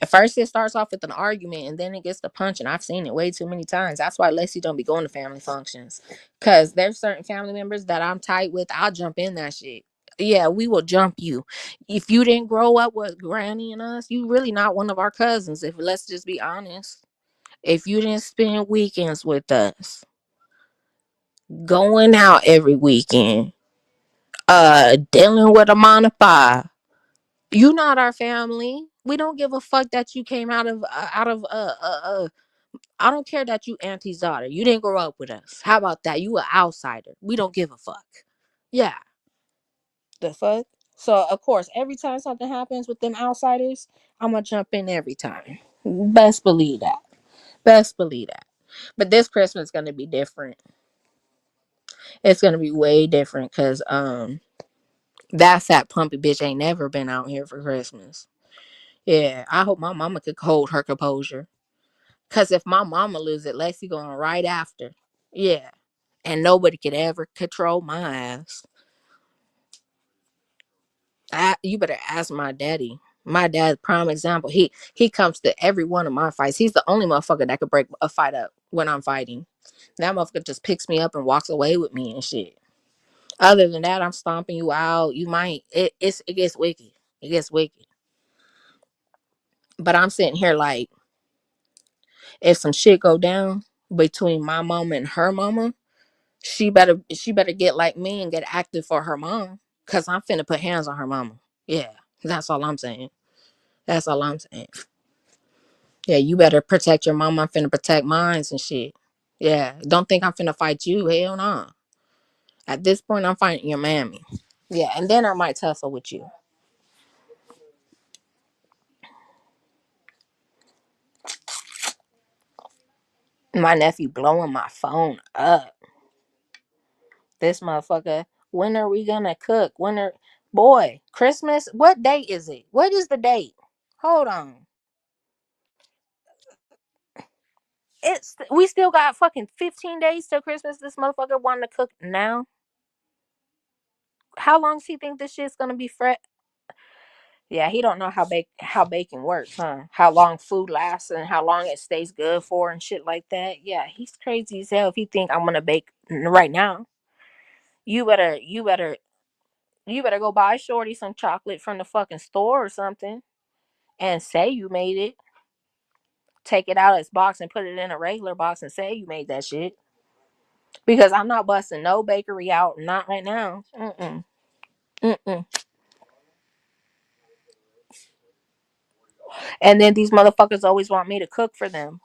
At first it starts off with an argument and then it gets to punching. I've seen it way too many times. That's why Lacey don't be going to family functions. Cause there's certain family members that I'm tight with. I'll jump in that shit. Yeah, we will jump you. If you didn't grow up with Granny and us, you really not one of our cousins. If let's just be honest. If you didn't spend weekends with us, going out every weekend, dealing with a monopile, you not our family. We don't give a fuck that you came out of. I don't care that you auntie's daughter. You didn't grow up with us. How about that? You an outsider. We don't give a fuck. Yeah. The fuck? So of course, every time something happens with them outsiders, I'm gonna jump in every time. Best believe that. Best believe that. But this Christmas is gonna be different. It's gonna be way different because that fat plumpy bitch ain't never been out here for Christmas. Yeah, I hope my mama could hold her composure. Cause if my mama lose it, Lexi going right after. Yeah, and nobody could ever control my ass. You better ask my daddy. My dad, prime example. He comes to every one of my fights. He's the only motherfucker that could break a fight up when I'm fighting. That motherfucker just picks me up and walks away with me and shit. Other than that, I'm stomping you out. You might it gets wicked. It gets wicked. But I'm sitting here like, if some shit go down between my mama and her mama, she better get like me and get active for her mom. Cause I'm finna put hands on her mama. Yeah, that's all I'm saying. That's all I'm saying. Yeah, you better protect your mama. I'm finna protect mines and shit. Yeah, don't think I'm finna fight you. Hell no. At this point, I'm fighting your mammy. Yeah, and then I might tussle with you. My nephew blowing my phone up. This motherfucker. When are we gonna cook? Boy, Christmas? What date is it? What is the date? Hold on. We still got fucking 15 days till Christmas. This motherfucker wanting to cook now. How long does he think this shit's gonna be fresh? Yeah, he don't know how baking works, huh? How long food lasts and how long it stays good for and shit like that. Yeah, he's crazy as hell if he think I'm gonna bake right now. You better you better you better go buy Shorty some chocolate from the fucking store or something and say you made it. Take it out of its box and put it in a regular box and say you made that shit. Because I'm not busting no bakery out, not right now. Mm-mm. Mm-mm. And then these motherfuckers always want me to cook for them.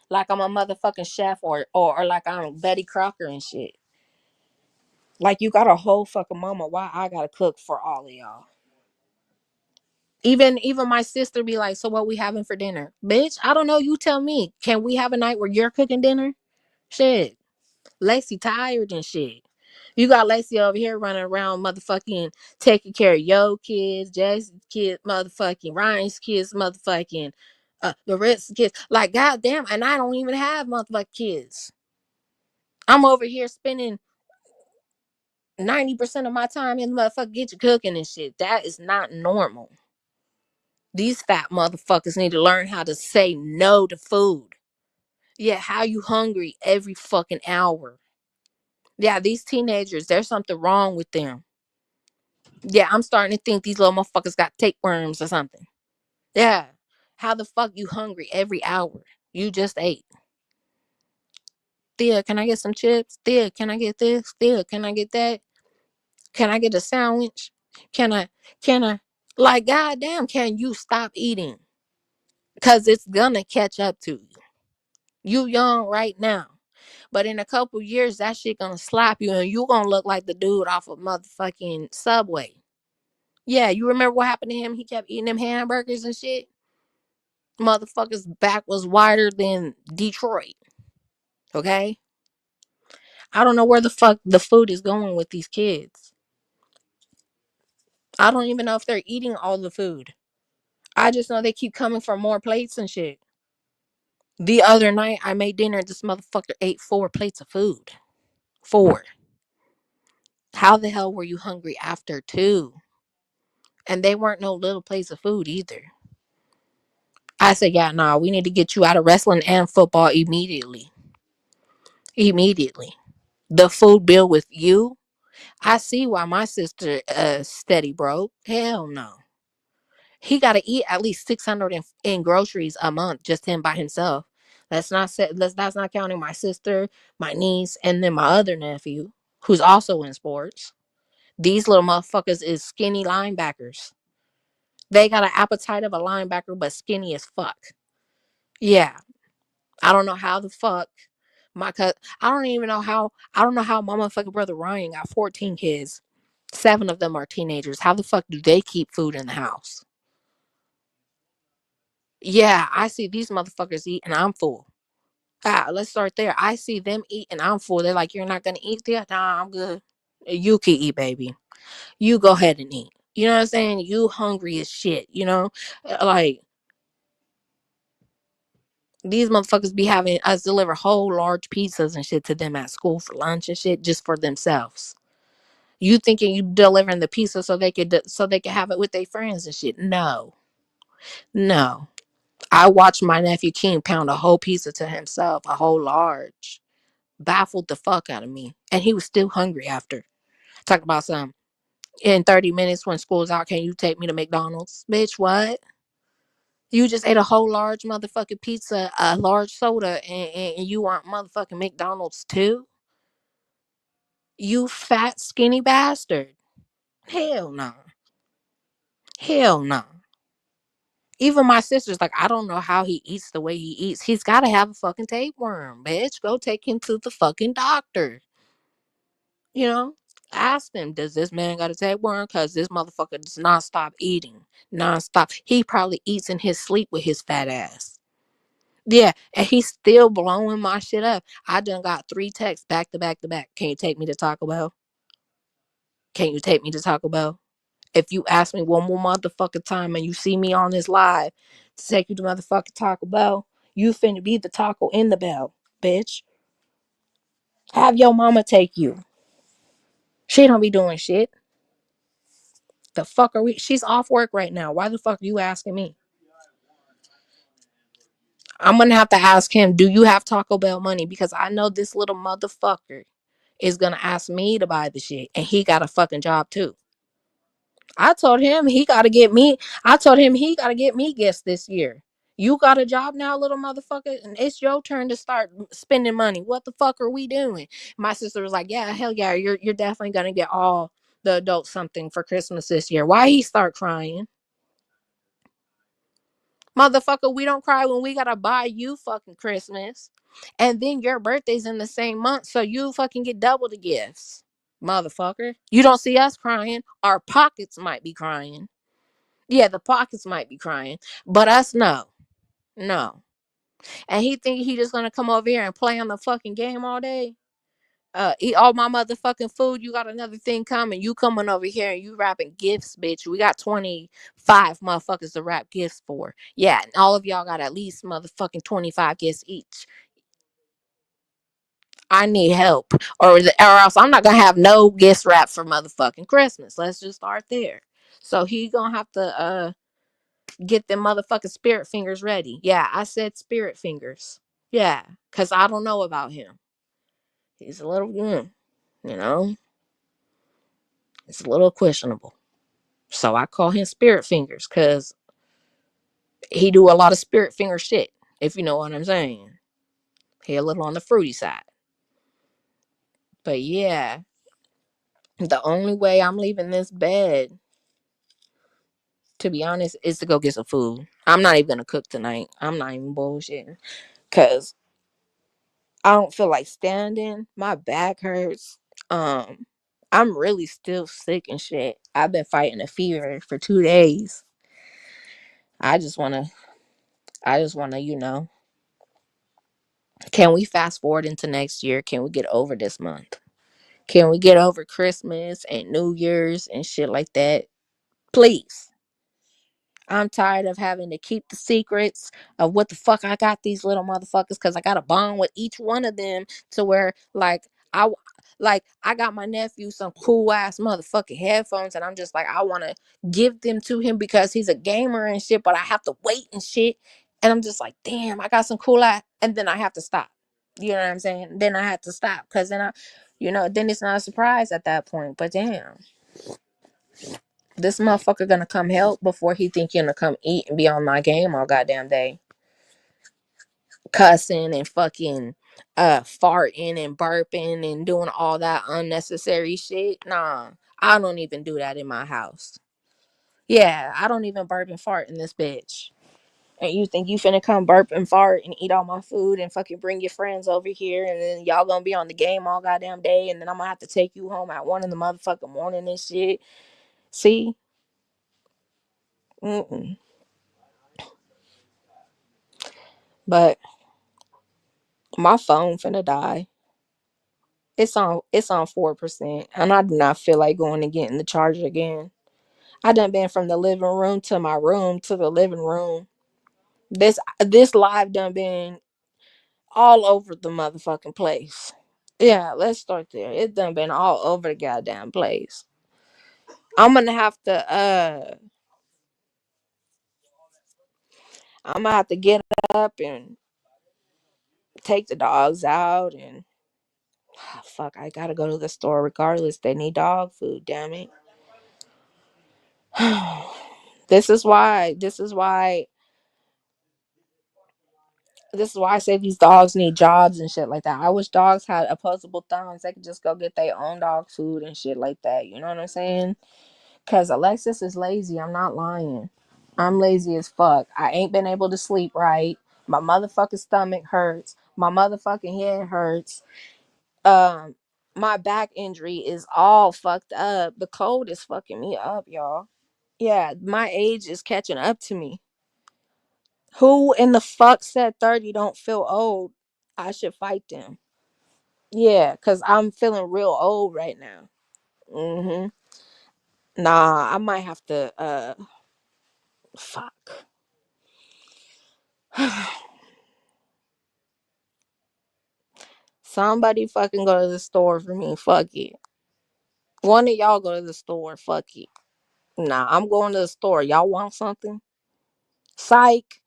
Like I'm a motherfucking chef or like I'm Betty Crocker and shit. Like you got a whole fucking mama. Why I gotta cook for all of y'all? Even my sister be like, so what we having for dinner? Bitch, I don't know. You tell me. Can we have a night where you're cooking dinner? Shit. Lacey tired and shit. You got Lacey over here running around motherfucking taking care of your kids, Jesse's kids, motherfucking Ryan's kids, motherfucking the rest kids. Like goddamn, and I don't even have motherfucking kids. I'm over here spending 90% of my time in the motherfucking kitchen cooking and shit. That is not normal. These fat motherfuckers need to learn how to say no to food. Yeah, how you hungry every fucking hour. Yeah, these teenagers, there's something wrong with them. Yeah, I'm starting to think these little motherfuckers got tapeworms or something. Yeah. How the fuck you hungry every hour? You just ate. Thea, can I get some chips? Thea, can I get this? Thea, can I get that? Can I get a sandwich? Can I can I like goddamn, can you stop eating? Cause it's gonna catch up to you. You young right now. But in a couple years that shit gonna slap you and you gonna look like the dude off of motherfucking Subway. Yeah, you remember what happened to him? He kept eating them hamburgers and shit. Motherfucker's back was wider than Detroit. Okay? I don't know where the fuck the food is going with these kids. I don't even know if they're eating all the food. I just know they keep coming for more plates and shit. The other night I made dinner. This motherfucker ate 4 plates of food. 4. How the hell were you hungry after 2? And they weren't no little plates of food either. I said, yeah, nah, we need to get you out of wrestling and football immediately. Immediately. The food bill with you. I see why my sister steady broke. Hell no. He got to eat at least 600 in groceries a month, just him by himself. That's not counting my sister, my niece, and then my other nephew, who's also in sports. These little motherfuckers is skinny linebackers. They got an appetite of a linebacker, but skinny as fuck. Yeah, I don't know how the fuck I don't even know how. I don't know how my motherfucking brother Ryan got 14 kids. Seven of them are teenagers. How the fuck do they keep food in the house? Yeah, I see these motherfuckers eat and I'm full. Ah, let's start there. I see them eat and I'm full. They're like, you're not gonna eat there? Nah, I'm good. You can eat, baby. You go ahead and eat. You know what I'm saying? You hungry as shit, you know? Like, these motherfuckers be having us deliver whole large pizzas and shit to them at school for lunch and shit just for themselves. You thinking you delivering the pizza so so they could have it with their friends and shit? No, no. I watched my nephew King pound a whole pizza to himself, a whole large. Baffled the fuck out of me, and he was still hungry after. Talk about some in 30 minutes when school's out. Can you take me to McDonald's, bitch? What? You just ate a whole large motherfucking pizza, a large soda, and you want motherfucking McDonald's too? You fat skinny bastard. Hell no. Hell no. Even my sister's like, I don't know how he eats the way he eats. He's got to have a fucking tapeworm, bitch. Go take him to the fucking doctor. You know? Ask him, does this man got a tapeworm? Because this motherfucker does not stop eating. Non-stop. He probably eats in his sleep with his fat ass. Yeah, and he's still blowing my shit up. I done got 3 texts back to back to back. Can you take me to Taco Bell? Can you take me to Taco Bell? If you ask me one more motherfucking time and you see me on this live to take you to motherfucking Taco Bell, you finna be the taco in the bell, bitch. Have your mama take you. She don't be doing shit. The fuck are we? She's off work right now. Why the fuck are you asking me? I'm gonna have to ask him, do you have Taco Bell money? Because I know this little motherfucker is gonna ask me to buy the shit. And he got a fucking job too. I told him he gotta get me. I told him he gotta get me gifts this year. You got a job now, little motherfucker, and it's your turn to start spending money. What the fuck are we doing? My sister was like, yeah, hell yeah, you're definitely gonna get all the adults something for Christmas this year. Why he start crying? Motherfucker, we don't cry when we gotta buy you fucking Christmas. And then your birthday's in the same month, so you fucking get double the gifts. Motherfucker. You don't see us crying. Our pockets might be crying. Yeah, the pockets might be crying. But us no. No. And he think he just gonna come over here and play on the fucking game all day? Eat all my motherfucking food. You got another thing coming. You coming over here and you wrapping gifts, bitch. We got 25 motherfuckers to wrap gifts for. Yeah, and all of y'all got at least motherfucking 25 gifts each. I need help. Or else I'm not gonna have no gifts wrapped for motherfucking Christmas. Let's just start there. So he gonna have to get them motherfucking spirit fingers ready. Yeah, I said spirit fingers. Yeah, cause I don't know about him. He's a little, you know, it's a little questionable. So I call him Spirit Fingers because he do a lot of Spirit Finger shit, if you know what I'm saying. He a little on the fruity side. But yeah, the only way I'm leaving this bed, to be honest, is to go get some food. I'm not even gonna cook tonight. I'm not even bullshitting. Cause I don't feel like standing. My back hurts. Um, I'm really still sick and shit. I've been fighting a fever for 2 days. I just wanna can we fast forward into next year? Can we get over this month? Can we get over Christmas and New Year's and shit like that? Please. I'm tired of having to keep the secrets of what the fuck I got these little motherfuckers because I got a bond with each one of them to where I I got my nephew some cool ass motherfucking headphones and I'm just like I want to give them to him because he's a gamer and shit, but I have to wait and shit. And I'm just like, damn, I got some cool ass, and then I have to stop. You know what I'm saying? Then I have to stop because then it's not a surprise at that point. But damn, this motherfucker gonna come help before he think he gonna come eat and be on my game all goddamn day. Cussing and fucking farting and burping and doing all that unnecessary shit. Nah. I don't even do that in my house. Yeah, I don't even burp and fart in this bitch. And you think you finna come burp and fart and eat all my food and fucking bring your friends over here, and then y'all gonna be on the game all goddamn day, and then I'm gonna have to take you home at 1 in the motherfucking morning and shit. See? Mm-mm. But my phone finna die. It's on 4%, and I do not feel like going and getting the charger again. I done been from the living room to my room to the living room. This live done been all over the motherfucking place. Yeah, let's start there. It done been all over the goddamn place. I'm gonna have to I'm gonna have to get up and take the dogs out and fuck, I gotta go to the store regardless. They need dog food, damn it. This is why I say these dogs need jobs and shit like that. I wish dogs had opposable thumbs. They could just go get their own dog food and shit like that. You know what I'm saying? Because Alexis is lazy. I'm not lying. I'm lazy as fuck. I ain't been able to sleep right. My motherfucking stomach hurts. My motherfucking head hurts. Um, my back injury is all fucked up. The cold is fucking me up, y'all. Yeah, my age is catching up to me. Who in the fuck said 30 don't feel old? I should fight them. Yeah, cause I'm feeling real old right now. Mm-hmm. Nah, I might have to fuck. Somebody fucking go to the store for me. Fuck it. One of y'all go to the store. Fuck it. Nah, I'm going to the store. Y'all want something? Psych.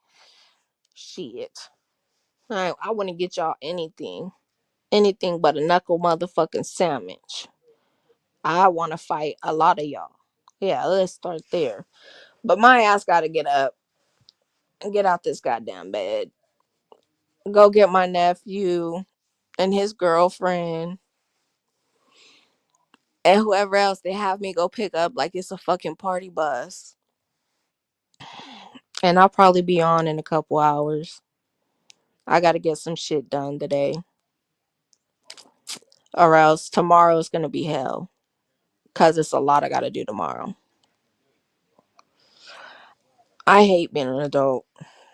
Shit. I wouldn't get y'all anything. Anything but a knuckle motherfucking sandwich. I want to fight a lot of y'all. Yeah, let's start there. But my ass gotta get up and get out this goddamn bed. Go get my nephew and his girlfriend and whoever else they have me go pick up like it's a fucking party bus. And I'll probably be on in a couple hours. I gotta get some shit done today. Or else tomorrow's gonna be hell. Cause it's a lot I gotta do tomorrow. I hate being an adult.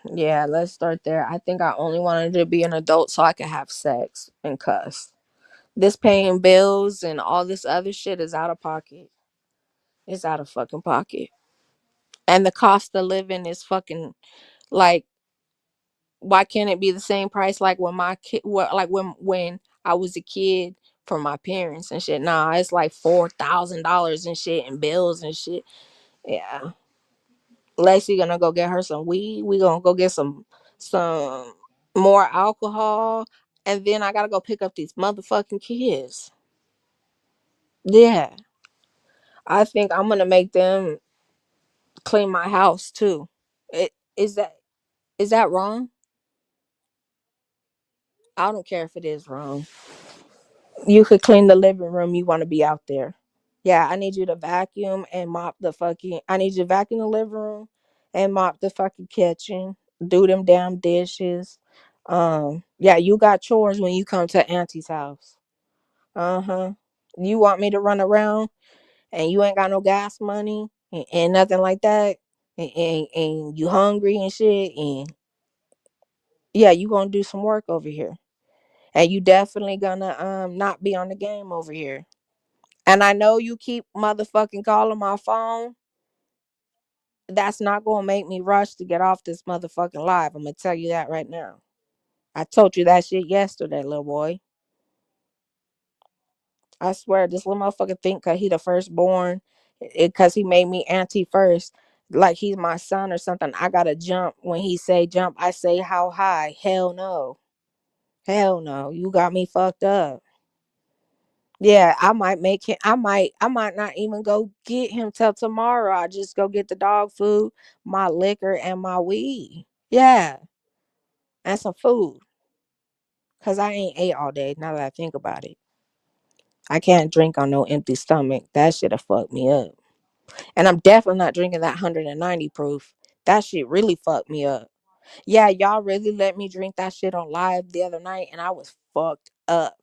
Yeah, let's start there. I think I only wanted to be an adult so I could have sex and cuss. This paying bills and all this other shit is out of pocket. It's out of fucking pocket. And the cost of living is fucking like, why can't it be the same price like when my kid like when I was a kid for my parents and shit? Nah, it's like $4,000 and shit and bills and shit. Yeah. Lacey gonna go get her some weed. We gonna go get some more alcohol. And then I gotta go pick up these motherfucking kids. Yeah. I think I'm gonna make them clean my house too. It is that wrong? I don't care if it is wrong. You could clean the living room. You want to be out there. Yeah, I need you to vacuum and mop the fucking. I need you to vacuum the living room and mop the fucking kitchen. Do them damn dishes. Yeah, you got chores when you come to Auntie's house. Uh-huh. You want me to run around and you ain't got no gas money and nothing like that, and you hungry and shit, and yeah, you gonna do some work over here, and you definitely gonna not be on the game over here. And I know you keep motherfucking calling my phone. That's not gonna make me rush to get off this motherfucking live. I'm gonna tell you that right now. I told you that shit yesterday, little boy. I swear, this little motherfucker think cause he the firstborn, cause he made me auntie first, like he's my son or something. I gotta jump when he say jump. I say how high? Hell no, hell no. You got me fucked up. Yeah, I might make him. I might not even go get him till tomorrow. I just go get the dog food, my liquor, and my weed. Yeah, and some food, cause I ain't ate all day. Now that I think about it, I can't drink on no empty stomach. That should have fucked me up. And I'm definitely not drinking that 190 proof. That shit really fucked me up. Yeah, y'all really let me drink that shit on live the other night, and I was fucked up.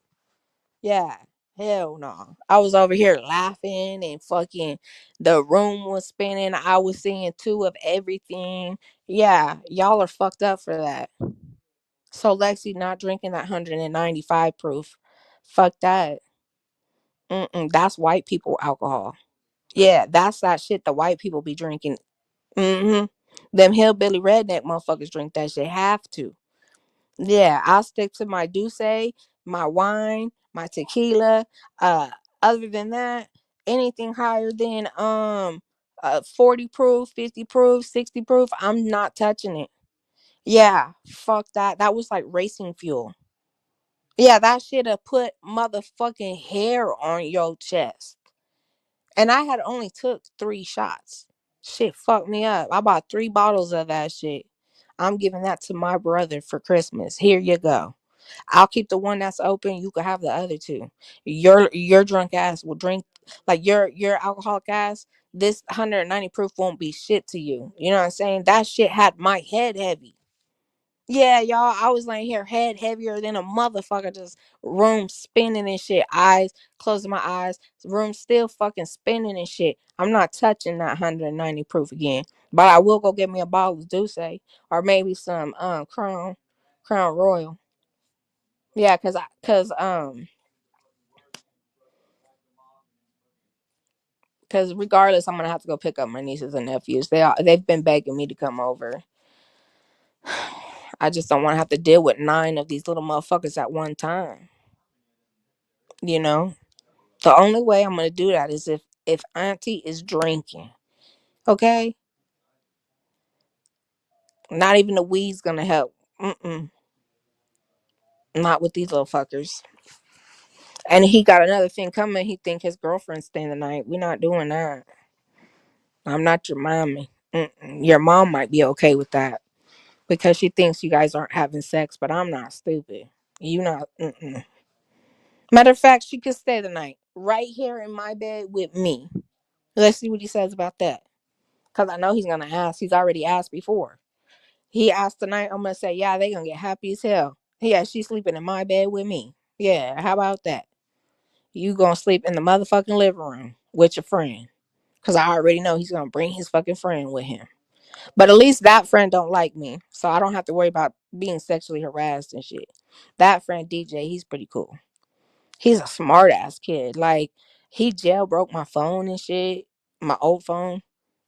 Yeah, hell no. I was over here laughing and fucking the room was spinning. I was seeing two of everything. Yeah, y'all are fucked up for that. So Lexi not drinking that 195 proof. Fuck that. That's white people alcohol. Yeah, that's that shit the white people be drinking. Mm-hmm. Them hillbilly redneck motherfuckers drink that shit. Have to. Yeah, I'll stick to my Douce, my wine, my tequila. Uh, Other than that, anything higher than 40 proof, 50 proof, 60 proof, I'm not touching it. Yeah, fuck that. That was like racing fuel. Yeah, that should have put motherfucking hair on your chest. And I had only took 3 shots. Shit fucked me up. I bought 3 bottles of that shit. I'm giving that to my brother for Christmas. Here you go. I'll keep the one that's open. You can have the other two. Your drunk ass will drink like your alcoholic ass. This 190 proof won't be shit to you. You know what I'm saying? That shit had my head heavy. Yeah, y'all. I was laying here head heavier than a motherfucker, just room spinning and shit. Eyes closing my eyes, room still fucking spinning and shit. I'm not touching that 190 proof again. But I will go get me a bottle of Douce or maybe some Crown Royal. Yeah, cause regardless, I'm gonna have to go pick up my nieces and nephews. They've been begging me to come over. I just don't want to have to deal with 9 of these little motherfuckers at one time. You know, the only way I'm gonna do that is if Auntie is drinking. Okay, not even the weed's gonna help. Not with these little fuckers. And he got another thing coming. He think his girlfriend's staying the night. We're not doing that. I'm not your mommy. Your mom might be okay with that because she thinks you guys aren't having sex, but I'm not stupid. You not. Matter of fact, she could stay the night right here in my bed with me. Let's see what he says about that. Cause I know he's gonna ask. He's already asked before. He asked tonight. I'm gonna say, yeah, they gonna get happy as hell. Yeah, she's sleeping in my bed with me. Yeah, how about that? You gonna sleep in the motherfucking living room with your friend? Cause I already know he's gonna bring his fucking friend with him. But at least that friend don't like me, so I don't have to worry about being sexually harassed and shit. That friend DJ, he's pretty cool. He's a smart ass kid. Like he jailbroke my phone and shit, my old phone.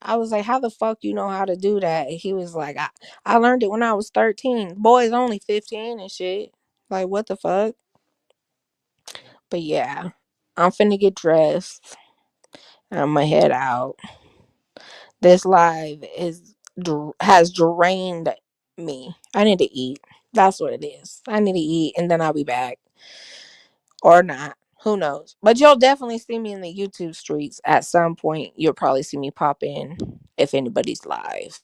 I was like, how the fuck you know how to do that? And he was like, I learned it when I was 13. Boy's only 15 and shit. Like what the fuck? But yeah, I'm finna get dressed. I'm gonna head out. This live has drained me. I need to eat. That's what it is. I need to eat and then I'll be back. Or not. Who knows? But you'll definitely see me in the YouTube streets at some point. You'll probably see me pop in if anybody's live.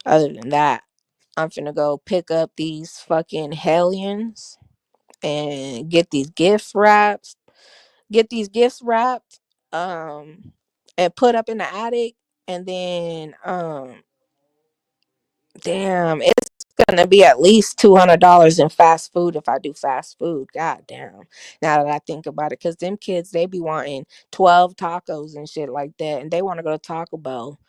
Other than that, I'm finna go pick up these fucking hellions and get these gifts wrapped. Get these gifts wrapped. And put up in the attic. And then damn, it's gonna be at least $200 in fast food if I do fast food. God damn. Now that I think about it, because them kids they be wanting 12 tacos and shit like that, and they want to go to Taco Bell.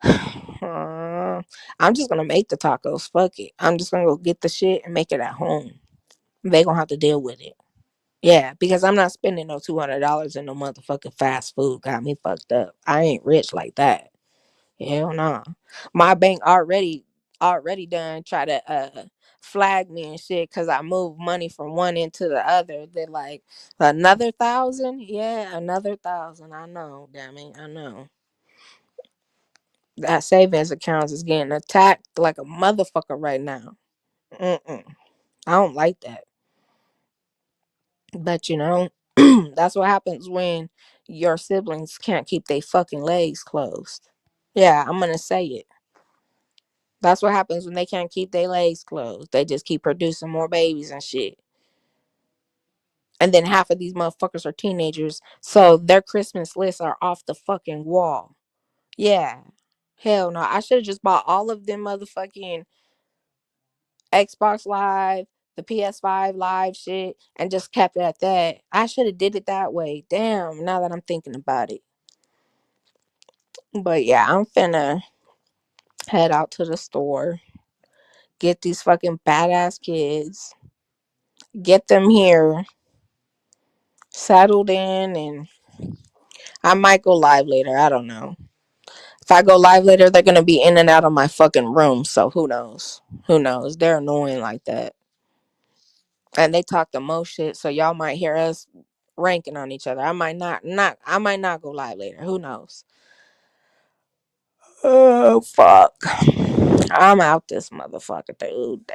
I'm just gonna make the tacos. Fuck it. I'm just gonna go get the shit and make it at home. They gonna have to deal with it. Yeah, because I'm not spending no $200 in no motherfucking fast food. Got me fucked up. I ain't rich like that. Hell no. My bank already done try to flag me and shit because I moved money from one into the other. They're like, another 1,000? Yeah, another 1,000. I know, damn it. I know. That savings account is getting attacked like a motherfucker right now. Mm-mm. I don't like that. But that's what happens when your siblings can't keep their fucking legs closed. Yeah, I'm gonna say it. That's what happens when they can't keep their legs closed. They just keep producing more babies and shit. And then half of these motherfuckers are teenagers, so their Christmas lists are off the fucking wall. Yeah. Hell no. I should have just bought all of them motherfucking Xbox Live, the PS5 Live shit, and just kept it at that. I should have did it that way. Damn, now that I'm thinking about it. But yeah, I'm finna head out to the store, get these fucking badass kids, get them here, settled in, and I might go live later. I don't know. If I go live later, they're gonna be in and out of my fucking room. So who knows? Who knows? They're annoying like that, and they talk the most shit. So y'all might hear us ranking on each other. I might not. I might not go live later. Who knows? Oh fuck! I'm out this motherfucker, dude.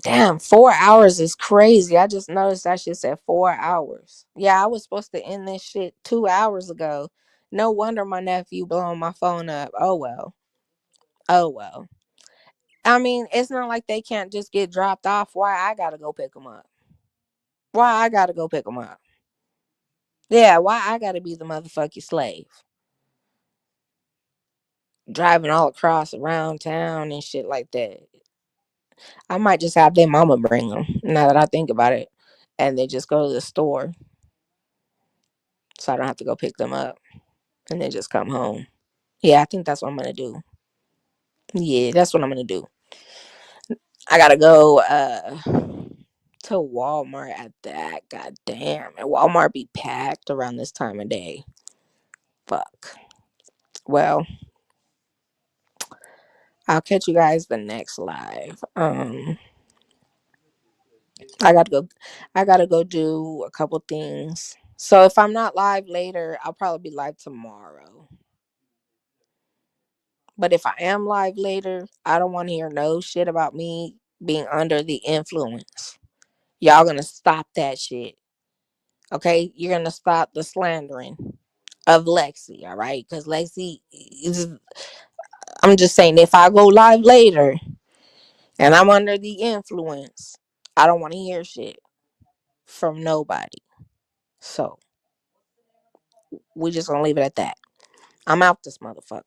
Damn. 4 hours is crazy. I just noticed that shit said 4 hours. Yeah, I was supposed to end this shit 2 hours ago. No wonder my nephew blowing my phone up. Oh well. Oh well. I mean, it's not like they can't just get dropped off. Why I gotta go pick them up? Why I gotta go pick them up? Yeah, why I gotta be the motherfucking slave? Driving all across around town and shit like that. I might just have their mama bring them, now that I think about it. And they just go to the store so I don't have to go pick them up and then just come home. Yeah, I think that's what I'm gonna do. Yeah, that's what I'm gonna do. I gotta go to Walmart at that. God damn. And Walmart be packed around this time of day. Fuck. Well, I'll catch you guys the next live. I gotta go I gotta go do a couple things. So if I'm not live later, I'll probably be live tomorrow. But if I am live later, I don't want to hear no shit about me being under the influence. Y'all gonna stop that shit. Okay? You're gonna stop the slandering of Lexi, all right? Because Lexi is, I'm just saying, if I go live later and I'm under the influence, I don't want to hear shit from nobody. So we just gonna leave it at that. I'm out this motherfucker.